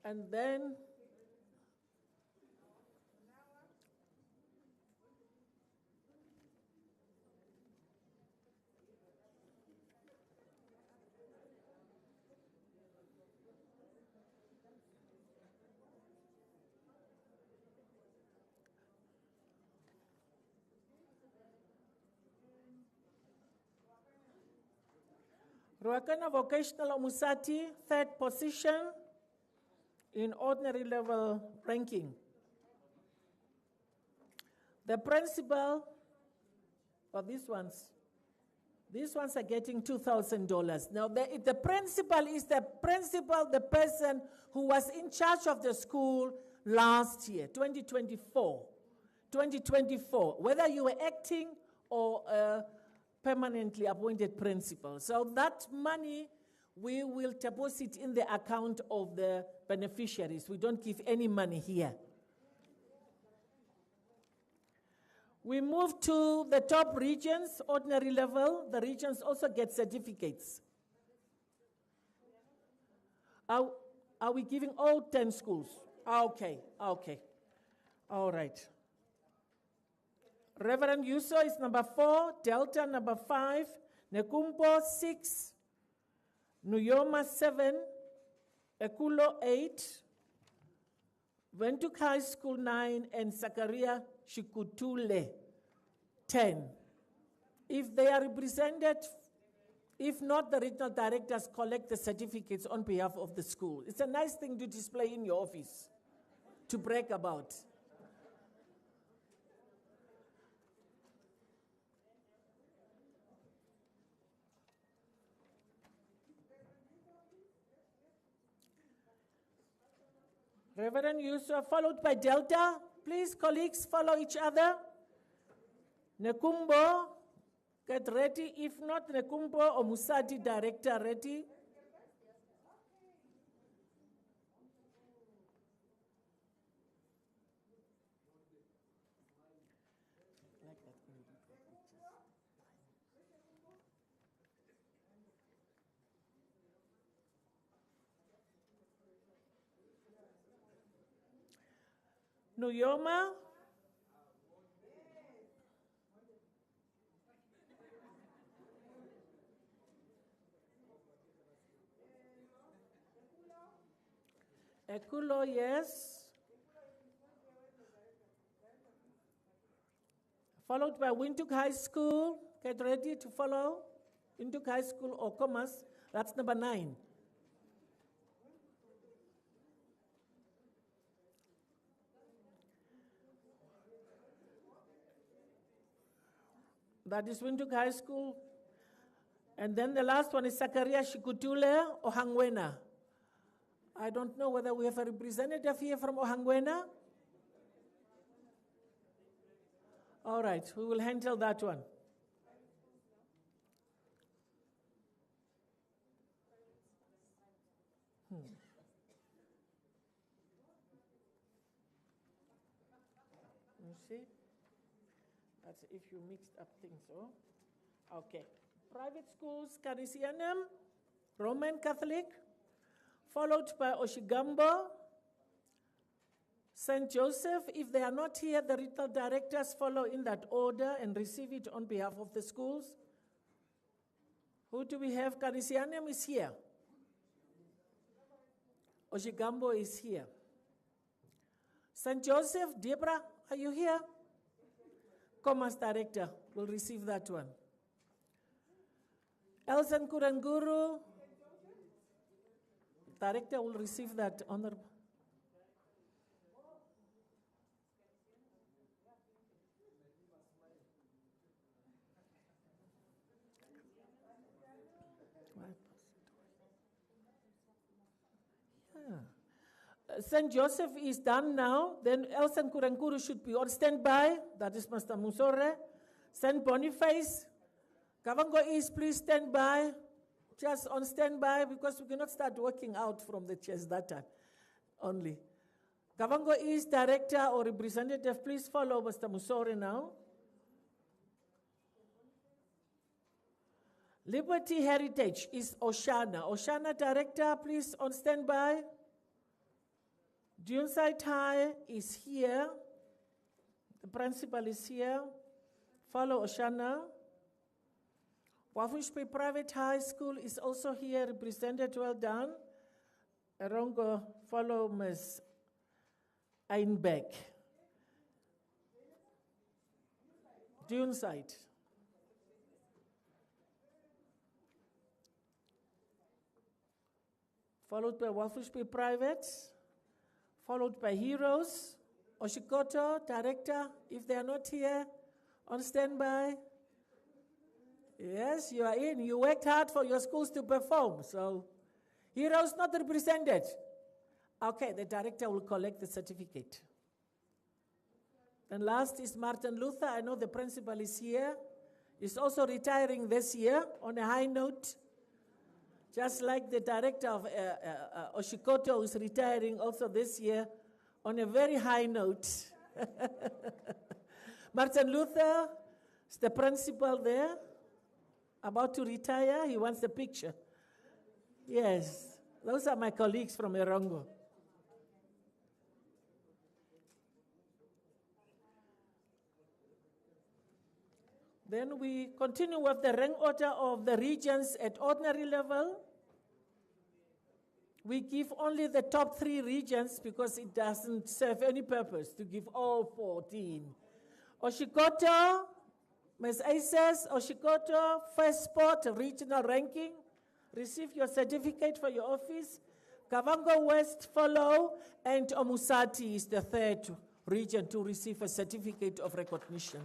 And then Ruakana Vocational Omusati, third position in ordinary level ranking. The principal, for these ones are getting $2,000. Now, the principal is the person who was in charge of the school last year, 2024. 2024, whether you were acting or permanently appointed principal. So that money, we will deposit in the account of the beneficiaries. We don't give any money here. We move to the top regions, ordinary level. The regions also get certificates. Are we giving all 10 schools? Okay. All right. Reverend Yuso is number 4, Delta number 5, Nekumpo 6, Nuyoma 7, Ekulo 8, Windhoek High School 9, and Zakaria Shikutule 10. If they are represented, if not, the regional directors collect the certificates on behalf of the school. It's a nice thing to display in your office, to brag about. Reverend Yusuf, followed by Delta. Please, colleagues, follow each other. Nekumbo, get ready. If not, Nekumbo or Musadi, director, ready. Nuyoma. Ekulo, yes. Followed by Windhoek High School. Get ready to follow. Windhoek High School or Commerce. That's number 9. That is Windhoek High School. And then the last one is Zakaria Shikutule, Ohangwena. I don't know whether we have a representative here from Ohangwena. All right, we will handle that one. You see? That's if you mixed up things, oh? Okay. Private schools, Canisianum, Roman Catholic, followed by Oshigambo, St. Joseph. If they are not here, the regional directors follow in that order and receive it on behalf of the schools. Who do we have? Canisianum is here. Oshigambo is here. St. Joseph, Deborah, are you here? Commerce director will receive that one. Elson Kuranguru, director will receive that honor. St. Joseph is done now. Then Elson Kuranguru should be on standby. That is Master Musore. St. Boniface, Kavango East, please stand by. Just on standby because we cannot start working out from the chairs that time only. Kavango East director or representative, please follow Mr. Musore now. Liberty Heritage is Oshana. Oshana director, please on standby. Duneside High is here. The principal is here. Follow Oshana. Wafushpe Private High School is also here, represented, well done. Erongo, follow Ms. Einbeck. Duneside. Followed by Wafushpe Private. Followed by Heroes. Oshikoto, director, if they are not here, on standby. Yes, you are in. You worked hard for your schools to perform. So, Heroes not represented. Okay, the director will collect the certificate. And last is Martin Luther. I know the principal is here. He's also retiring this year on a high note. Just like the director of Oshikoto is retiring also this year on a very high note. Martin Luther is the principal there, about to retire. He wants the picture. Yes, those are my colleagues from Erongo. Then we continue with the rank order of the regions at ordinary level. We give only the top 3 regions because it doesn't serve any purpose to give all 14. Oshikoto, Ms. Aces, Oshikoto, first spot, regional ranking. Receive your certificate for your office. Kavango West follow, and Omusati is the 3rd region to receive a certificate of recognition.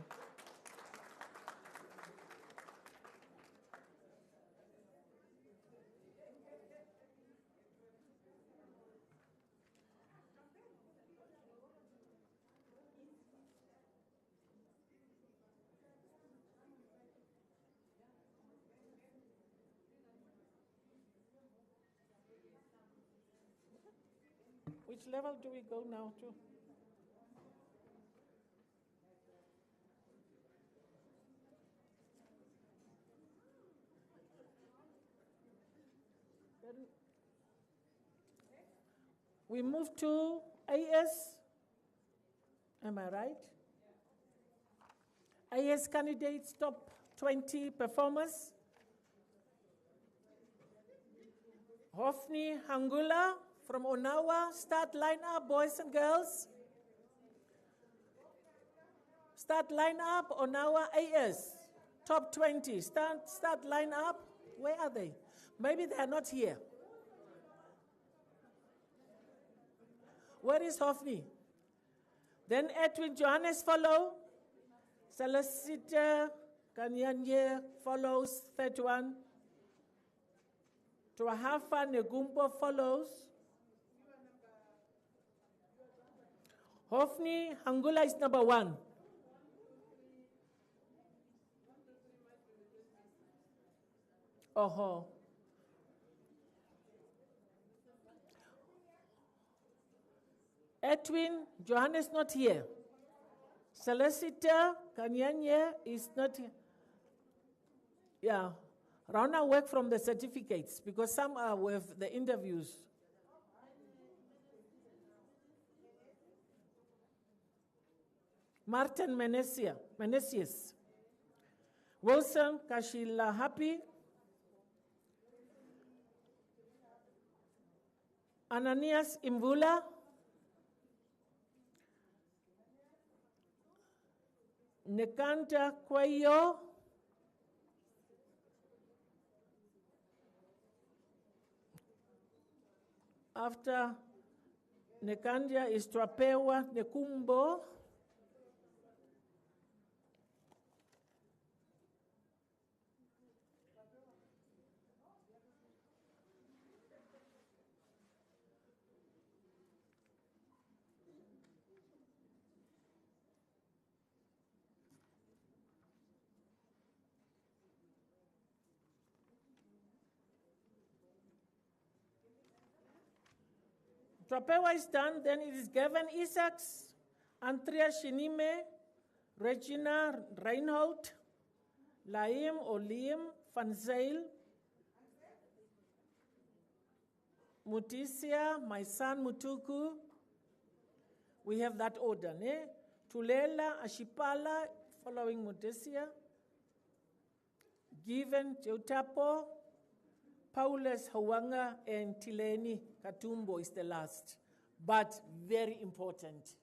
Which level do we go now to? We move to AS. Am I right? AS candidates, top 20 performers. Hofni Hangula from Onawa, start line up, boys and girls. Start line up, Onawa AS, top 20. Start line up. Where are they? Maybe they are not here. Where is Hofni? Then Edwin Johannes follow. Solicitor Kanyanye follows, 31. Tuahafa Negumbo follows. Hofni Hangula is number 1. Oh. Edwin Johannes not here. Solicitor Kanyanye is not here. Yeah. Rana work from the certificates because some are with the interviews. Martin Menesius. Wilson Kashila Happy. Ananias Imvula. Nekanta Kwayo. After Nekanja is Trapewa Nekumbo. Trapewa is done, then it is Gavin Isaacs, Andrea Shinime, Regina Reinhold, Laim or Liam Van Zyl, Mutisia, my son Mutuku. We have that order, ne? Tulela, Ashipala, following Mutisia. Given Teutapo, Paulus Hawanga, and Tileni Katumbo is the last, but very important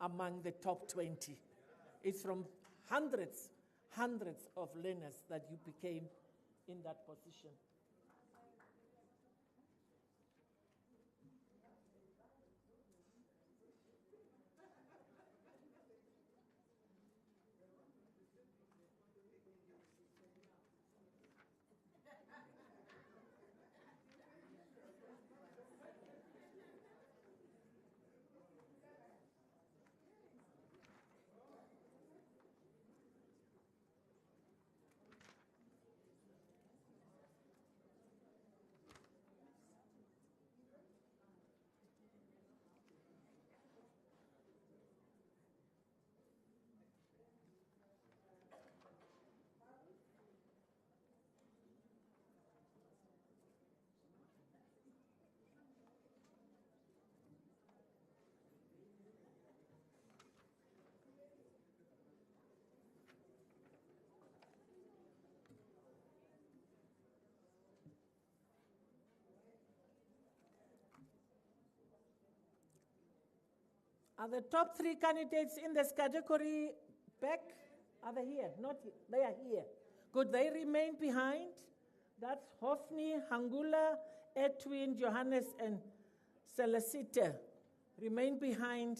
among the top 20. It's from hundreds of learners that you became in that position. Are the top 3 candidates in this category back? Are they here? Not here. They are here. Could they remain behind? That's Hofni, Hangula, Edwin, Johannes, and Celesita. Remain behind.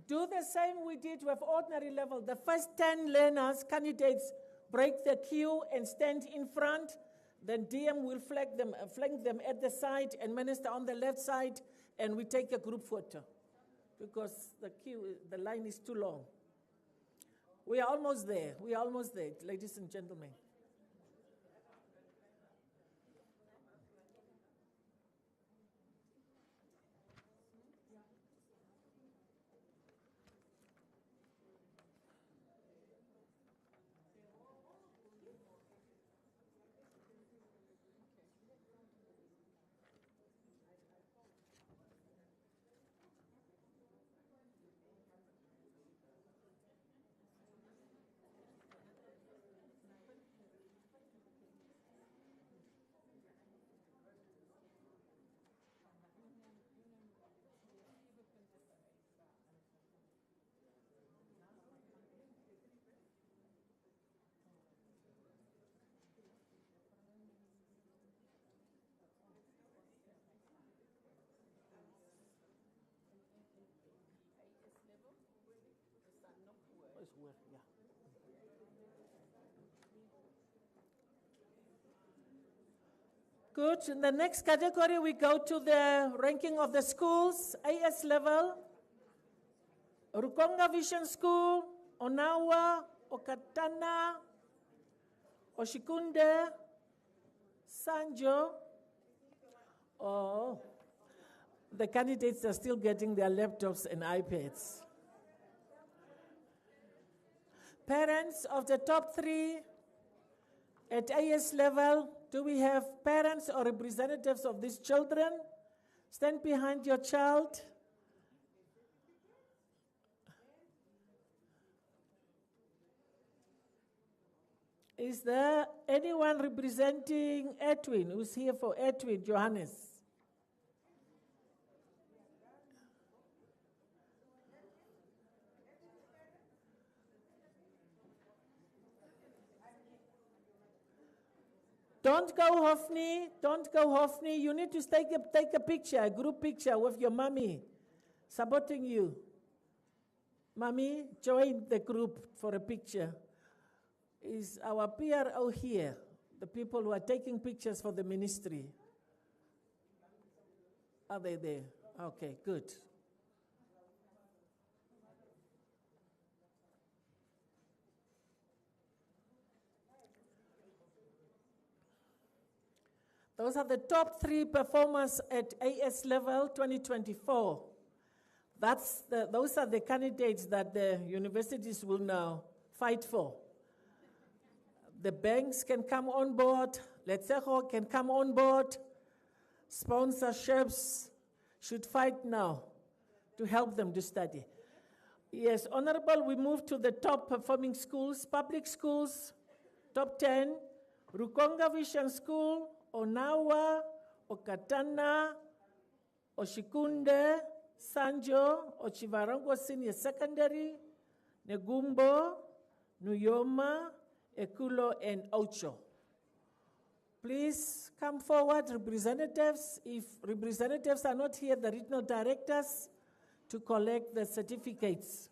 Do the same we did with ordinary level. The first 10 learners, candidates, break the queue and stand in front. Then DM will flank them at the side and minister on the left side, and we take a group photo because the line is too long. We are almost there. We are almost there, ladies and gentlemen. Good. In the next category, we go to the ranking of the schools, AS level. Rukonga Vision School, Onawa, Okatana, Oshikunde, Sanjo. Oh, the candidates are still getting their laptops and iPads. Parents of the top 3 at AS level, do we have parents or representatives of these children? Stand behind your child. Is there anyone representing Edwin? Who's here for Edwin, Johannes? Don't go, Hofni. Don't go, Hofni. You need to take a picture, a group picture with your mommy supporting you. Mommy, join the group for a picture. Is our PRO here, the people who are taking pictures for the ministry? Are they there? Okay, good. Those are the top 3 performers at AS level 2024. Those are the candidates that the universities will now fight for. The banks can come on board, Letseho can come on board, sponsorships should fight now to help them to study. Yes, Honorable, we move to the top performing schools, public schools, top 10, Rukonga Vision School, Onawa, Okatana, Oshikunde, Sanjo, Ochivarongo Senior Secondary, Negumbo, Nuyoma, Ekulo, and Ocho. Please come forward, representatives. If representatives are not here, the regional directors, to collect the certificates.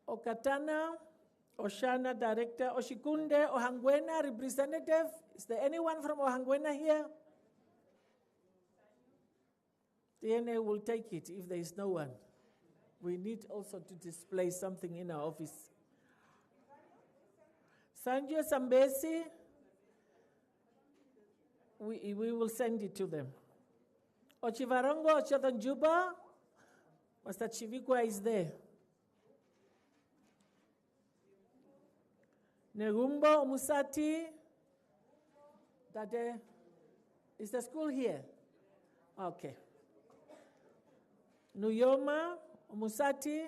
Okatana, Oshana, Director, Oshikunde, Ohangwena, Representative. Is there anyone from Ohangwena here? DNA will take it if there is no one. We need also to display something in our office. Sanjay Sambesi, we will send it to them. Ochivarongo, Ochadanjuba, Master Chivikwa is there. Negumbo Musati. Dade, is the school here? Okay. Nuyoma Musati.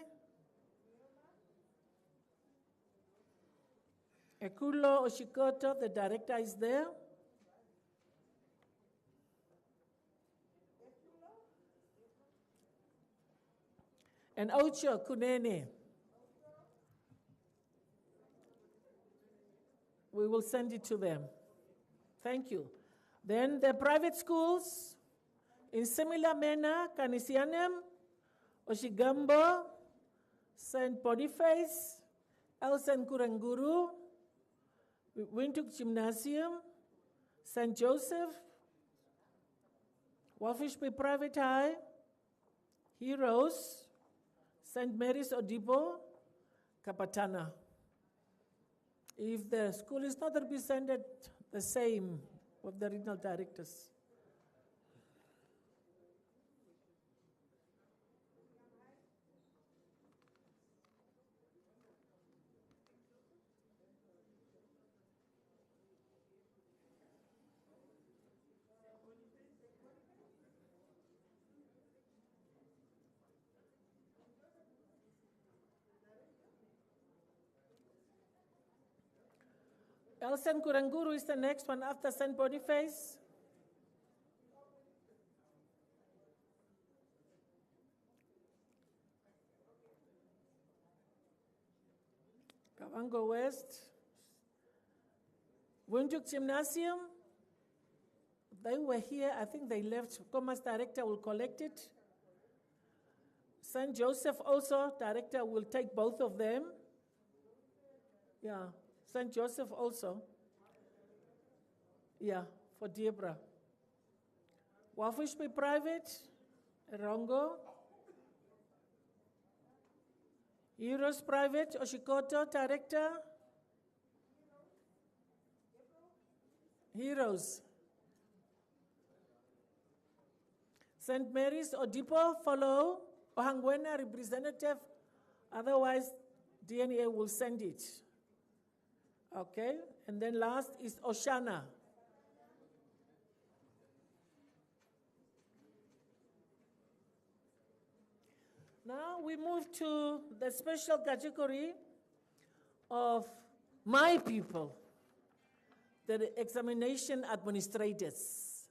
Ekulo Oshikoto, the director is there. And Ocho Kunene. We will send it to them. Thank you. Then the private schools, in similar manner, Kanisianem, Oshigambo, St. Boniface, Elsen Kuranguru, Windhoek Gymnasium, St. Joseph, Walfish Bay Private High, Heroes, St. Mary's Odibo, Kapatana. If the school is not represented, the same with the regional directors. Elsen Kuranguru is the next one after St. Boniface. Kavango West. Windhoek Gymnasium. They were here, I think they left. Commerce director will collect it. St. Joseph also, director will take both of them. Yeah. St. Joseph also. Yeah, for Debra. Wafish Bay Private, Rongo. Heroes Private, Oshikoto, director. Heroes. St. Mary's Odipo, follow. Ohangwena, representative. Otherwise, DNA will send it. Okay, and then last is Oshana. Now we move to the special category of my people, the examination administrators.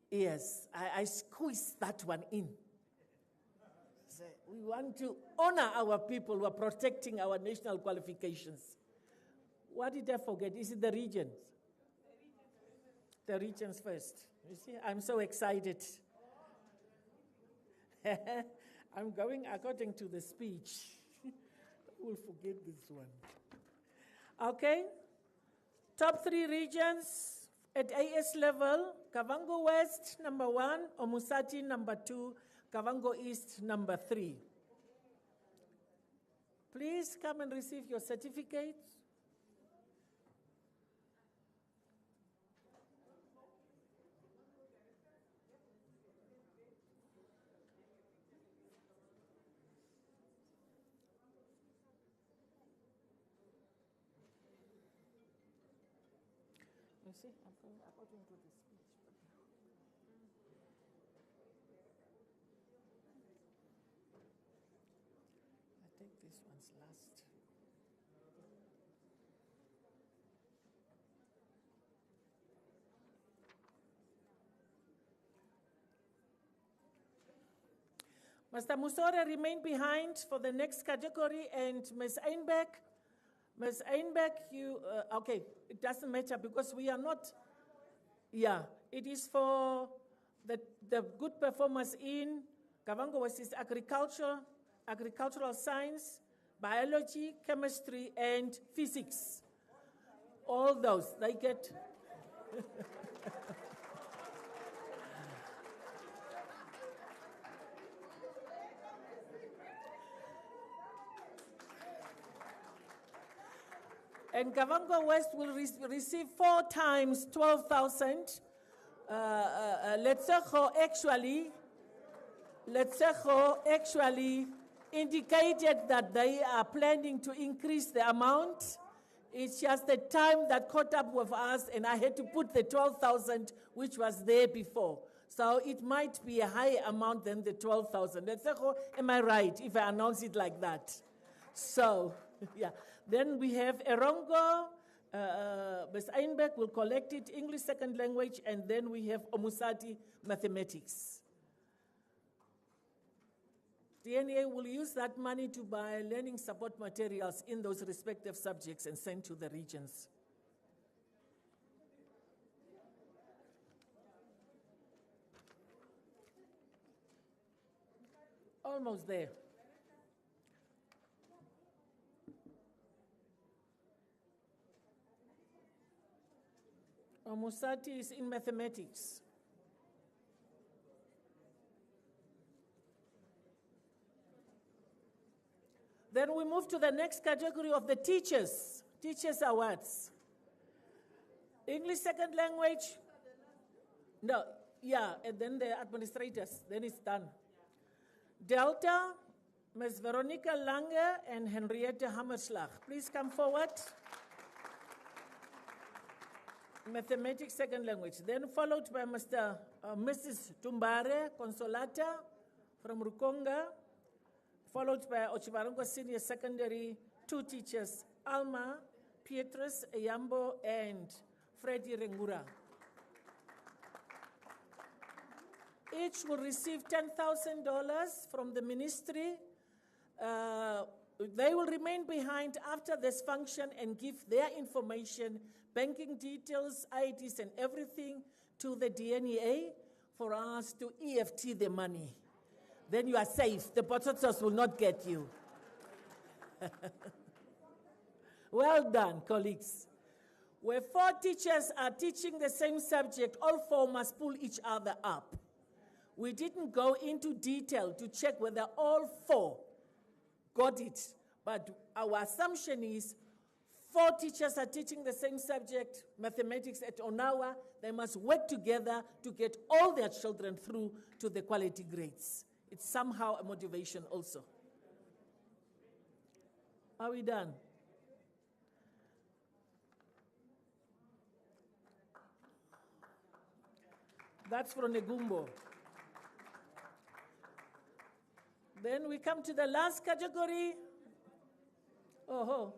Yes, I squeezed that one in. So we want to honor our people who are protecting our national qualifications. What did I forget? Is it the regions? The regions first. You see, I'm so excited. I'm going according to the speech. We'll forget this one. Okay. Top 3 regions at AS level. Kavango West, number 1. Omusati, number 2. Kavango East, number 3. Please come and receive your certificates. You see, I'm going according to the speech. I think this one's last. Mr. Musore remain behind for the next category, and Ms. Einbeck. Ms. Einbeck, you, okay, it doesn't matter because we are not, yeah, it is for the good performance in Kavango West is agriculture, agricultural science, biology, chemistry, and physics. All those, they get. And Kavango West will receive 4 times 12,000. Letsecho actually indicated that they are planning to increase the amount. It's just the time that caught up with us, and I had to put the 12,000, which was there before. So it might be a higher amount than the 12,000. Am I right if I announce it like that? So, yeah. Then we have Erongo. Ms. Einbeck will collect it, English second language, and then we have Omusati, mathematics. DNA will use that money to buy learning support materials in those respective subjects and send to the regions. Almost there. Omusati is in mathematics. Then we move to the next category of the teachers. Teachers awards. English second language. No, yeah, and then the administrators. Then it's done. Delta, Ms. Veronica Lange and Henriette Hammerslag. Please come forward. Mathematics second language. Then followed by Mrs. Tumbare Consolata from Rukonga. Followed by Ochibarongo Senior Secondary, 2 teachers, Alma, Pietrus Eyambo, and Freddie Rengura. Each will receive $10,000 from the ministry. They will remain behind after this function and give their information, banking details, IDs, and everything to the DNA for us to EFT the money. Then you are safe. The potatoes will not get you. Well done, colleagues. Where 4 teachers are teaching the same subject, all 4 must pull each other up. We didn't go into detail to check whether all 4 got it, but our assumption is 4 teachers are teaching the same subject, mathematics at Onawa. They must work together to get all their children through to the quality grades. It's somehow a motivation also. Are we done? That's from Negumbo. Then we come to the last category. Oh.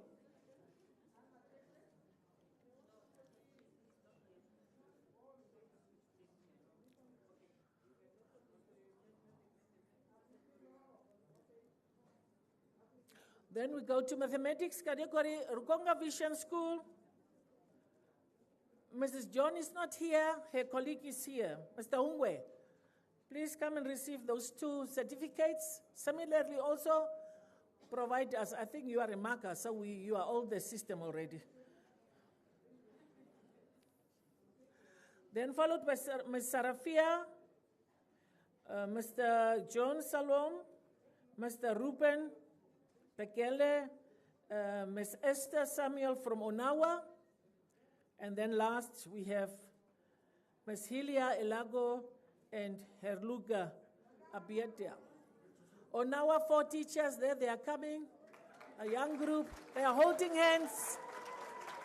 Then we go to mathematics category, Rukonga Vision School. Mrs. John is not here, her colleague is here. Mr. Ungwe, please come and receive those 2 certificates. Similarly, also provide us, I think you are a marker, so you are all the system already. Then followed by Ms. Sarafia, Mr. John Salom, Mr. Ruben Pekele, Ms. Esther Samuel from Onawa, and then last we have Ms. Hilia Elago and Herluga Abietia. Onawa 4 teachers there, they are coming, a young group, they are holding hands,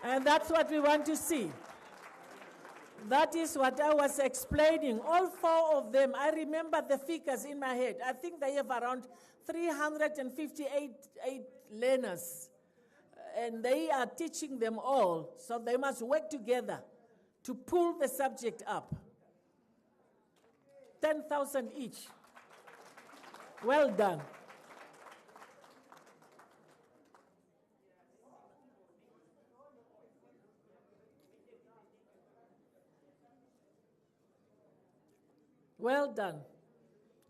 and that's what we want to see. That is what I was explaining. All 4 of them, I remember the figures in my head. I think they have around 358 learners, and they are teaching them all, so they must work together to pull the subject up. 10,000 each. Well done. Well done.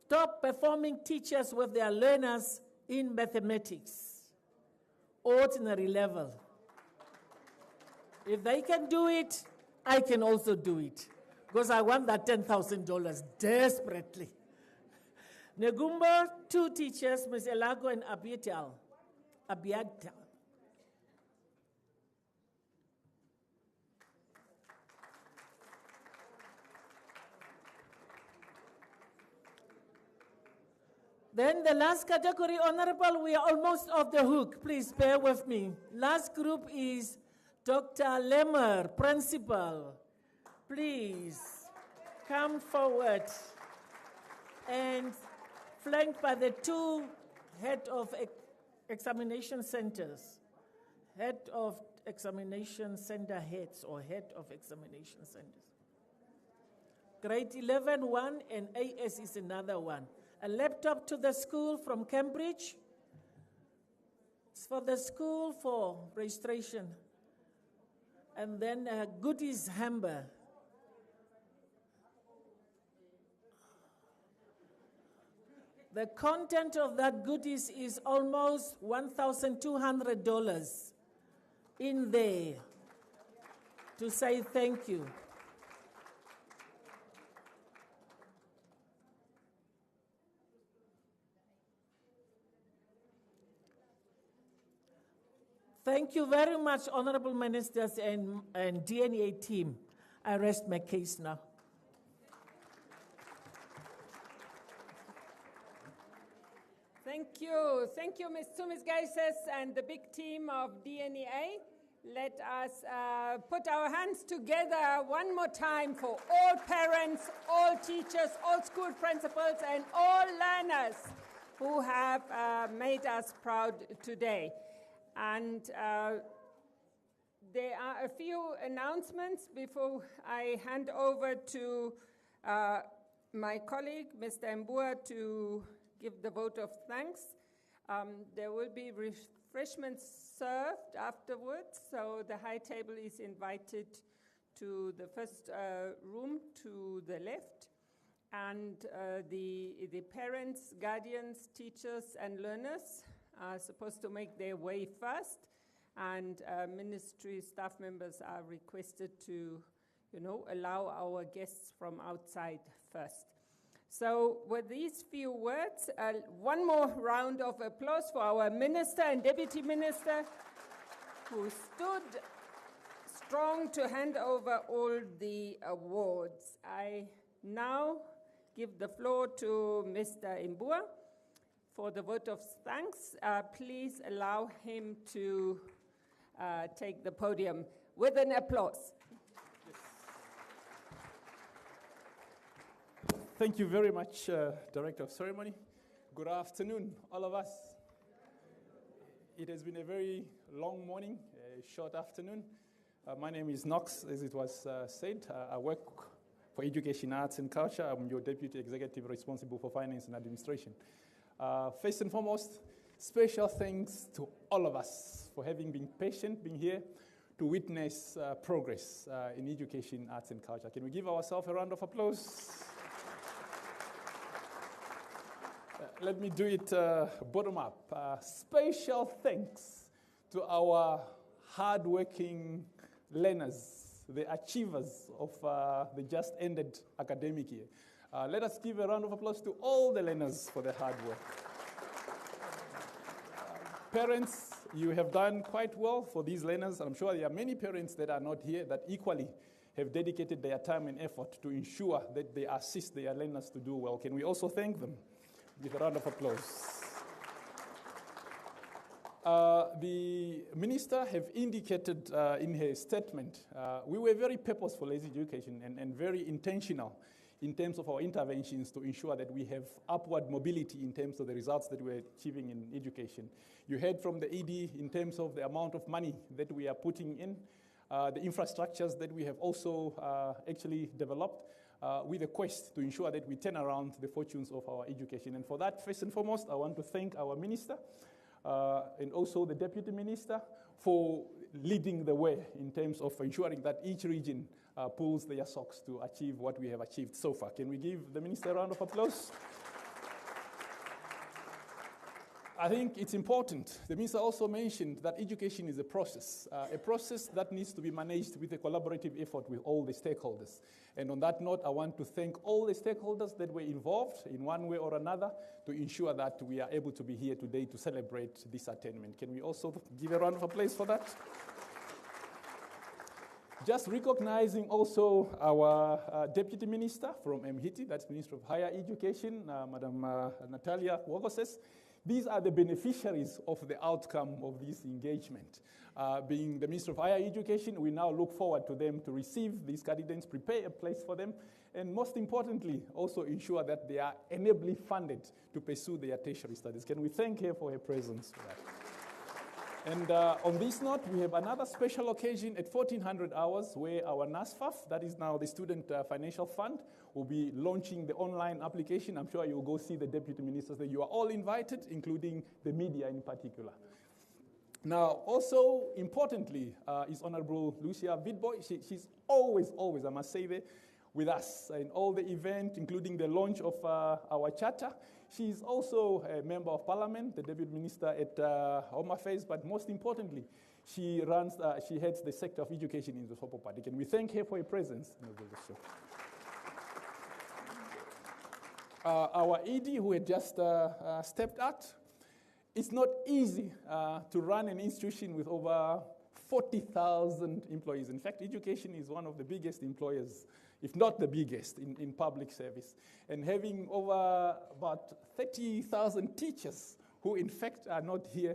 Top performing teachers with their learners in mathematics, ordinary level. If they can do it, I can also do it, because I want that $10,000 desperately. Negumbo, 2 teachers, Ms. Elago and Abiatal. Then the last category, Honorable, we are almost off the hook. Please bear with me. Last group is Dr. Lemmer, Principal, please come forward, and flanked by the two head of examination centers, head of examination center heads or head of examination centers. Grade 11, one, and AS is another one. A laptop to the school from Cambridge. It's for the school for registration. And then a goodies hamper. The content of that goodies is almost $1,200 in there to say thank you. Thank you very much, Honorable Ministers and DNA team. I rest my case now. Thank you, Ms. Tsumis-Geises and the big team of DNA. Let us put our hands together one more time for all parents, all teachers, all school principals, and all learners who have made us proud today. And there are a few announcements before I hand over to my colleague, Mr. Mbua, to give the vote of thanks. There will be refreshments served afterwards, so the high table is invited to the first room to the left. And the parents, guardians, teachers, and learners are supposed to make their way first, and ministry staff members are requested to, allow our guests from outside first. So with these few words, one more round of applause for our minister and deputy minister who stood strong to hand over all the awards. I now give the floor to Mr. Mbua for the vote of thanks. Please allow him to take the podium with an applause. Thank you very much, Director of Ceremony. Good afternoon, all of us. It has been a very long morning, a short afternoon. My name is Knox, as it was said. I work for Education, Arts and Culture. I'm your Deputy Executive responsible for Finance and Administration. First and foremost, special thanks to all of us for having been patient, being here to witness progress in Education, Arts and Culture. Can we give ourselves a round of applause? Let me do it bottom up. Special thanks to our hard-working learners, the achievers of the just ended academic year. Let us give a round of applause to all the learners for their hard work. Parents, you have done quite well for these learners. I'm sure there are many parents that are not here that equally have dedicated their time and effort to ensure that they assist their learners to do well. Can we also thank them? Give a round of applause. The minister have indicated in her statement, we were very purposeful as education and very intentional in terms of our interventions to ensure that we have upward mobility in terms of the results that we're achieving in education. You heard from the ED in terms of the amount of money that we are putting in, the infrastructures that we have also actually developed, with a quest to ensure that we turn around the fortunes of our education. And for that, first and foremost, I want to thank our minister and also the deputy minister for leading the way in terms of ensuring that each region pulls their socks to achieve what we have achieved so far. Can we give the minister a round of applause? I think it's important. The minister also mentioned that education is a process that needs to be managed with a collaborative effort with all the stakeholders. And on that note, I want to thank all the stakeholders that were involved in one way or another to ensure that we are able to be here today to celebrate this attainment. Can we also give a round of applause for that? Just recognizing also our Deputy Minister from MHITI, that's Minister of Higher Education, Madam Natalia Wogoses. These are the beneficiaries of the outcome of this engagement. Being the Minister of Higher Education, we now look forward to them to receive these candidates, prepare a place for them, and most importantly, also ensure that they are enably funded to pursue their tertiary studies. Can we thank her for her presence for that? And on this note, we have another special occasion at 1400 hours where our NSFAF, that is now the Student Financial Fund, will be launching the online application. I'm sure you'll go see the deputy ministers there. You are all invited, including the media in particular. Now, also importantly, is Honorable Lucia Vidboy. She's always, I must say, there with us in all the events, including the launch of our charter. She's also a member of parliament, the deputy minister at Home Affairs, but most importantly, she heads the sector of education in the Sopo Party. Can we thank her for her presence? Our ED, who had just stepped out, it's not easy to run an institution with over 40,000 employees. In fact, education is one of the biggest employers, if not the biggest, in public service. And having over about 30,000 teachers who in fact are not here,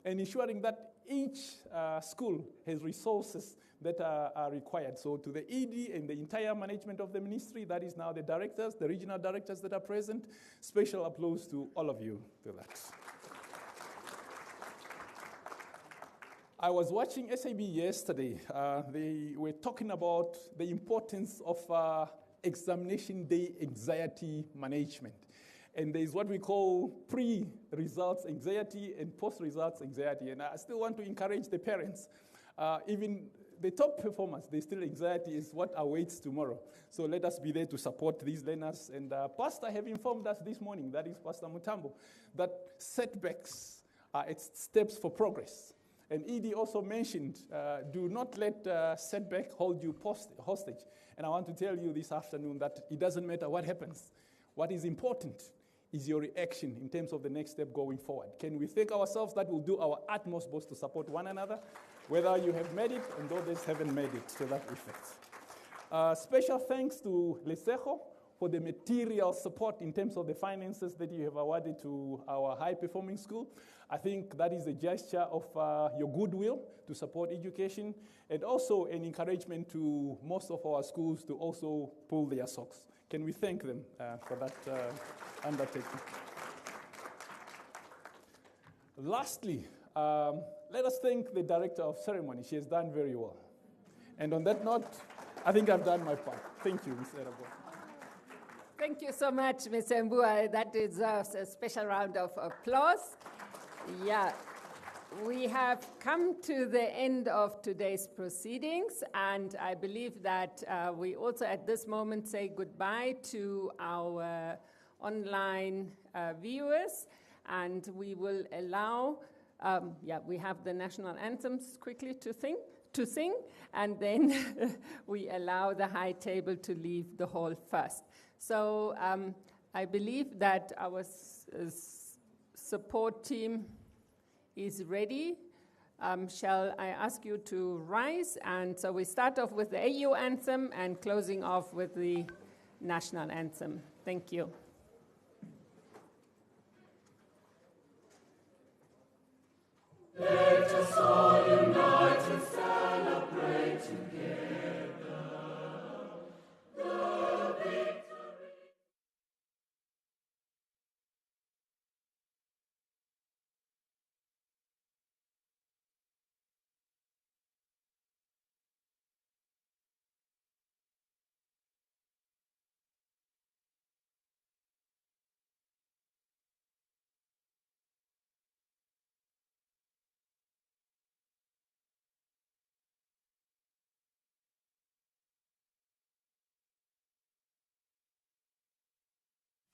and ensuring that each school has resources that are required. So to the ED and the entire management of the ministry, that is now the directors, the regional directors that are present, special applause to all of you for that. I was watching SAB yesterday. They were talking about the importance of examination day anxiety management. And there's what we call pre-results anxiety and post-results anxiety. And I still want to encourage the parents, even the top performers, they still anxiety is what awaits tomorrow. So let us be there to support these learners. And Pastor have informed us this morning, that is Pastor Mutambo, that setbacks are steps for progress. And ED also mentioned, do not let setback hold you hostage. And I want to tell you this afternoon that it doesn't matter what happens. What is important is your reaction in terms of the next step going forward. Can we think ourselves that we'll do our utmost both to support one another, whether you have made it and others haven't made it to that effect. Special thanks to Lesego for the material support in terms of the finances that you have awarded to our high-performing school. I think that is a gesture of your goodwill to support education, and also an encouragement to most of our schools to also pull their socks. Can we thank them for that undertaking? Lastly, let us thank the Director of Ceremony. She has done very well. And on that note, I think I've done my part. Thank you, Ms. Erabo. Thank you so much, Mr. Mbua. That deserves a special round of applause. Yeah, we have come to the end of today's proceedings, and I believe that we also at this moment say goodbye to our online viewers, and we will allow, we have the national anthems quickly to sing, and then we allow the high table to leave the hall first. So I believe that our support team is ready. Shall I ask you to rise? And so we start off with the AU anthem and closing off with the national anthem. Thank you. Let us all unite and celebrate together.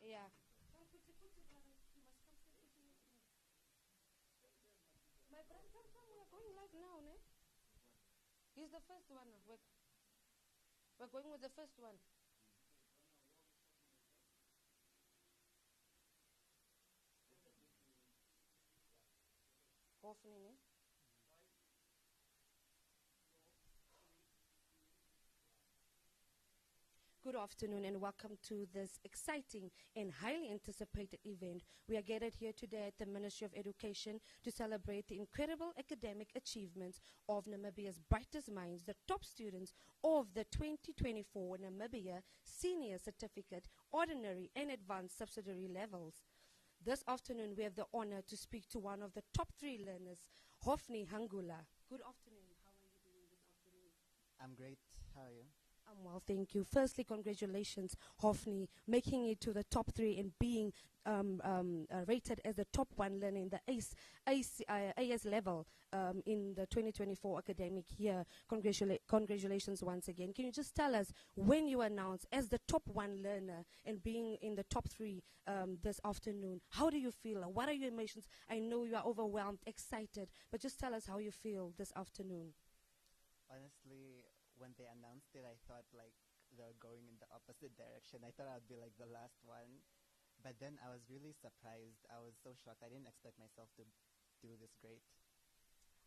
Yeah. My brother, come, we are going live now, ne? He's the first one. We're going with the first one. Hopefully, ne? Good afternoon and welcome to this exciting and highly anticipated event. We are gathered here today at the Ministry of Education to celebrate the incredible academic achievements of Namibia's brightest minds, the top students of the 2024 Namibia Senior Certificate, Ordinary and Advanced Subsidiary levels. This afternoon we have the honor to speak to one of the top 3 learners, Hofni Hangula. Good afternoon. How are you doing this afternoon? I'm great. How are you? I'm well, thank you. Firstly, congratulations, Hofni, making it to the top 3 and being rated as the top 1 learner in the AS level in the 2024 academic year. Congratulations once again. Can you just tell us when you were announced as the top 1 learner and being in the top 3 this afternoon, how do you feel? What are your emotions? I know you are overwhelmed, excited, but just tell us how you feel this afternoon. Honestly, when they announced it, I thought like they were going in the opposite direction. I thought I'd be like the last one. But then I was really surprised. I was so shocked. I didn't expect myself to do this great.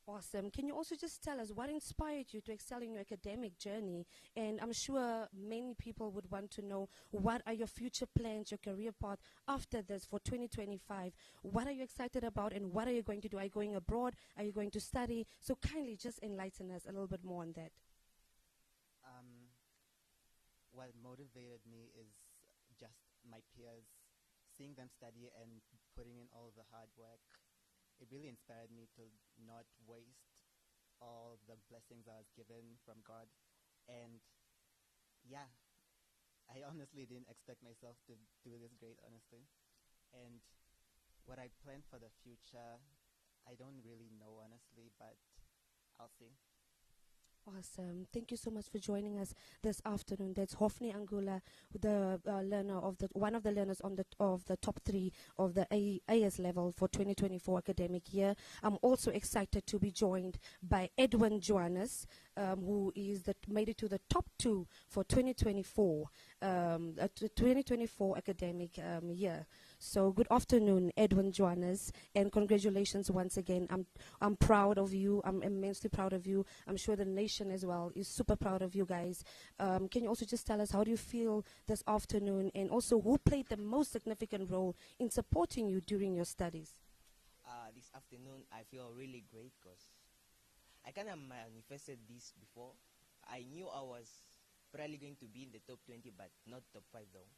Awesome. Can you also just tell us what inspired you to excel in your academic journey? And I'm sure many people would want to know, what are your future plans, your career path after this for 2025? What are you excited about and what are you going to do? Are you going abroad? Are you going to study? So kindly just enlighten us a little bit more on that. What motivated me is just my peers, seeing them study and putting in all the hard work. It really inspired me to not waste all the blessings I was given from God. And yeah, I honestly didn't expect myself to do this great, honestly. And what I plan for the future, I don't really know, honestly, but I'll see. Awesome. Thank you so much for joining us this afternoon. That's Hofni Angula, the learner of one of the learners on of the top 3 of the AS level for 2024 academic year. I'm also excited to be joined by Edwin Johannes, who is made it to the top 2 for 2024 academic year. So good afternoon, Edwin Johannes, and congratulations once again. I'm proud of you. I'm immensely proud of you. I'm sure the nation as well is super proud of you guys. Can you also just tell us how do you feel this afternoon, and also who played the most significant role in supporting you during your studies? This afternoon I feel really great because I kind of manifested this before. I knew I was probably going to be in the top 20, but not top 5 though,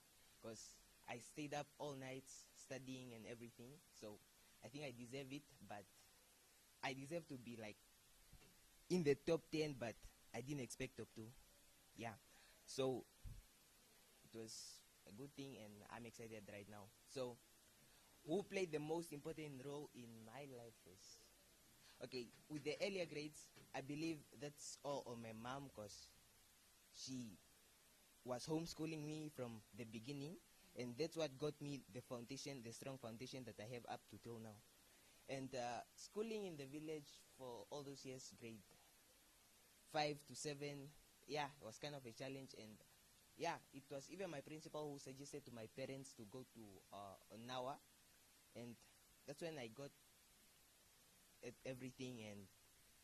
because I stayed up all night studying and everything. So I think I deserve it, but I deserve to be like in the top 10, but I didn't expect top 2. Yeah. So it was a good thing and I'm excited right now. So who played the most important role in my life is, okay, with the earlier grades, I believe that's all on my mom, because she was homeschooling me from the beginning, and that's what got me the foundation, the strong foundation that I have up to till now. And schooling in the village for all those years, grade 5 to 7, yeah, it was kind of a challenge. And yeah, it was even my principal who suggested to my parents to go to Onawa, and that's when I got everything. And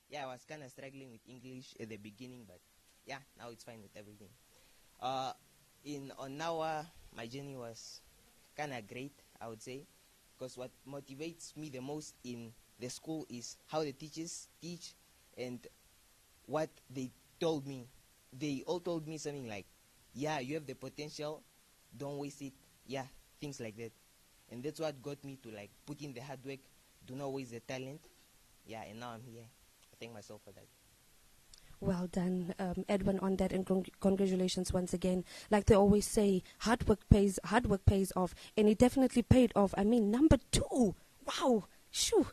yeah, I was kind of struggling with English at the beginning, but yeah, now it's fine with everything. In Onawa, my journey was kind of great, I would say, because what motivates me the most in the school is how the teachers teach and what they told me. They all told me something like, yeah, you have the potential, don't waste it, yeah, things like that. And that's what got me to like put in the hard work, do not waste the talent. Yeah, and now I'm here. I thank myself for that. Well done, Edwin, on that, and congratulations once again. Like they always say, hard work pays off, and it definitely paid off. I mean, number 2, wow, shoo.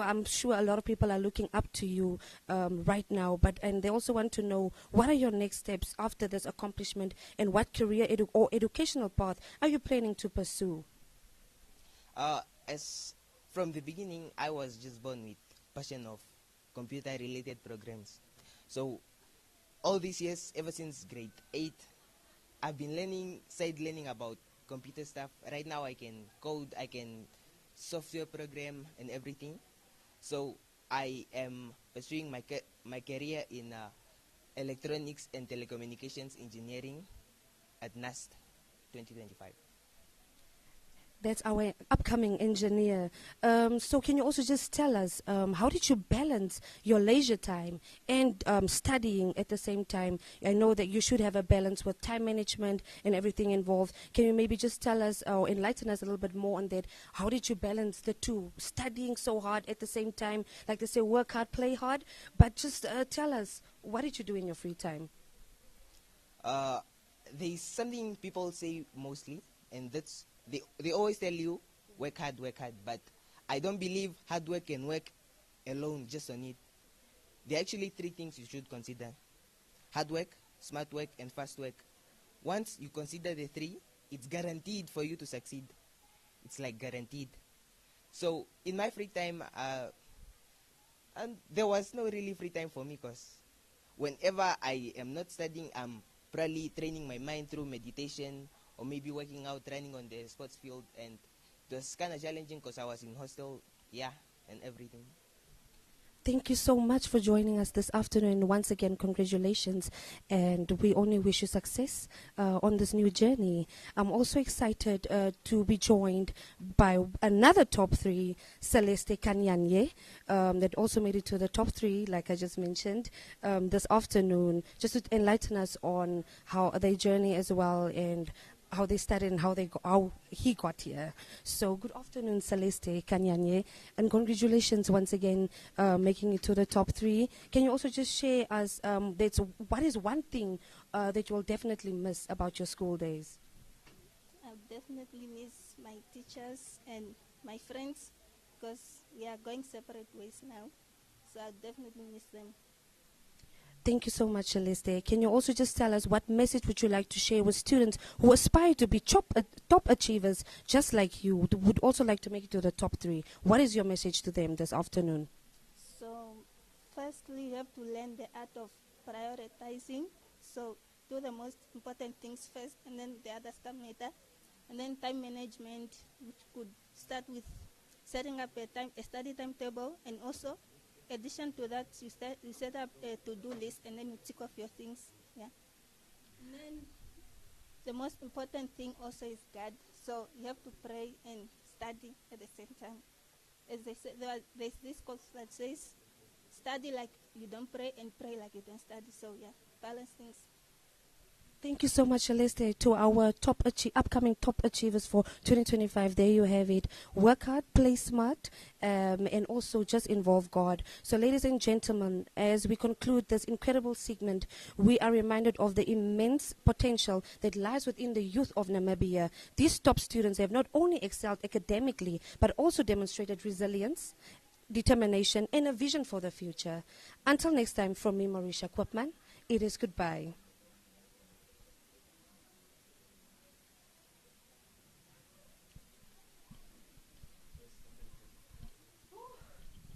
I'm sure a lot of people are looking up to you right now, and they also want to know, what are your next steps after this accomplishment, and what career or educational path are you planning to pursue? As from the beginning, I was just born with passion of computer-related programs. So all these years, ever since grade 8, I've been side learning about computer stuff. Right now I can code, I can software program and everything. So I am pursuing my career in electronics and telecommunications engineering at NAST 2025. That's our upcoming engineer. So can you also just tell us, how did you balance your leisure time and studying at the same time? I know that you should have a balance with time management and everything involved. Can you maybe just tell us or enlighten us a little bit more on that? How did you balance the two, studying so hard at the same time? Like they say, work hard, play hard. But just tell us, what did you do in your free time? There's something people say mostly, and that's they always tell you work hard, but I don't believe hard work can work alone just on it. There are actually three things you should consider: hard work, smart work, and fast work. Once you consider the three, it's guaranteed for you to succeed. It's like guaranteed. So in my free time, and there was no really free time for me, because whenever I am not studying, I'm probably training my mind through meditation, or maybe working out, running on the sports field, and it was kind of challenging because I was in hostel, and everything. Thank you so much for joining us this afternoon. Once again, congratulations, and we only wish you success on this new journey. I'm also excited to be joined by another top three, Celeste Kanyanye, that also made it to the top three, like I just mentioned, this afternoon, just to enlighten us on how their journey as well, and how they started and how he got here. So good afternoon, Celeste Kanyanye, and congratulations once again making it to the top three. Can you also just share us what is one thing that you will definitely miss about your school days? I'll definitely miss my teachers and my friends, because we are going separate ways now. So I'll definitely miss them. Thank you so much, Celeste. Can you also just tell us what message would you like to share with students who aspire to be top achievers just like you, would also like to make it to the top three? What is your message to them this afternoon? So firstly, you have to learn the art of prioritizing. So do the most important things first, and then the other stuff later. And then time management, which could start with setting up a study timetable, and also addition to that, you set up a to-do list, and then you tick off your things. And then the most important thing also is God. So you have to pray and study at the same time. As they say, there's this quote that says, "Study like you don't pray, and pray like you don't study." So balance things. Thank you so much, Celeste. To our upcoming top achievers for 2025, there you have it. Work hard, play smart, and also just involve God. So, ladies and gentlemen, as we conclude this incredible segment, we are reminded of the immense potential that lies within the youth of Namibia. These top students have not only excelled academically, but also demonstrated resilience, determination, and a vision for the future. Until next time, from me, Marisha Kwapman, it is goodbye.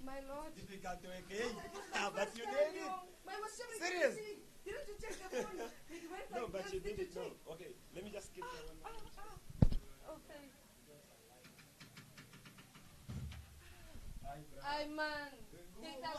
My lord. Difficult to again. But you did it. Serious? Didn't you check the phone? It went No, like but this. you did Did it. No. check? Okay, let me just skip that one. Okay. I man. Take that.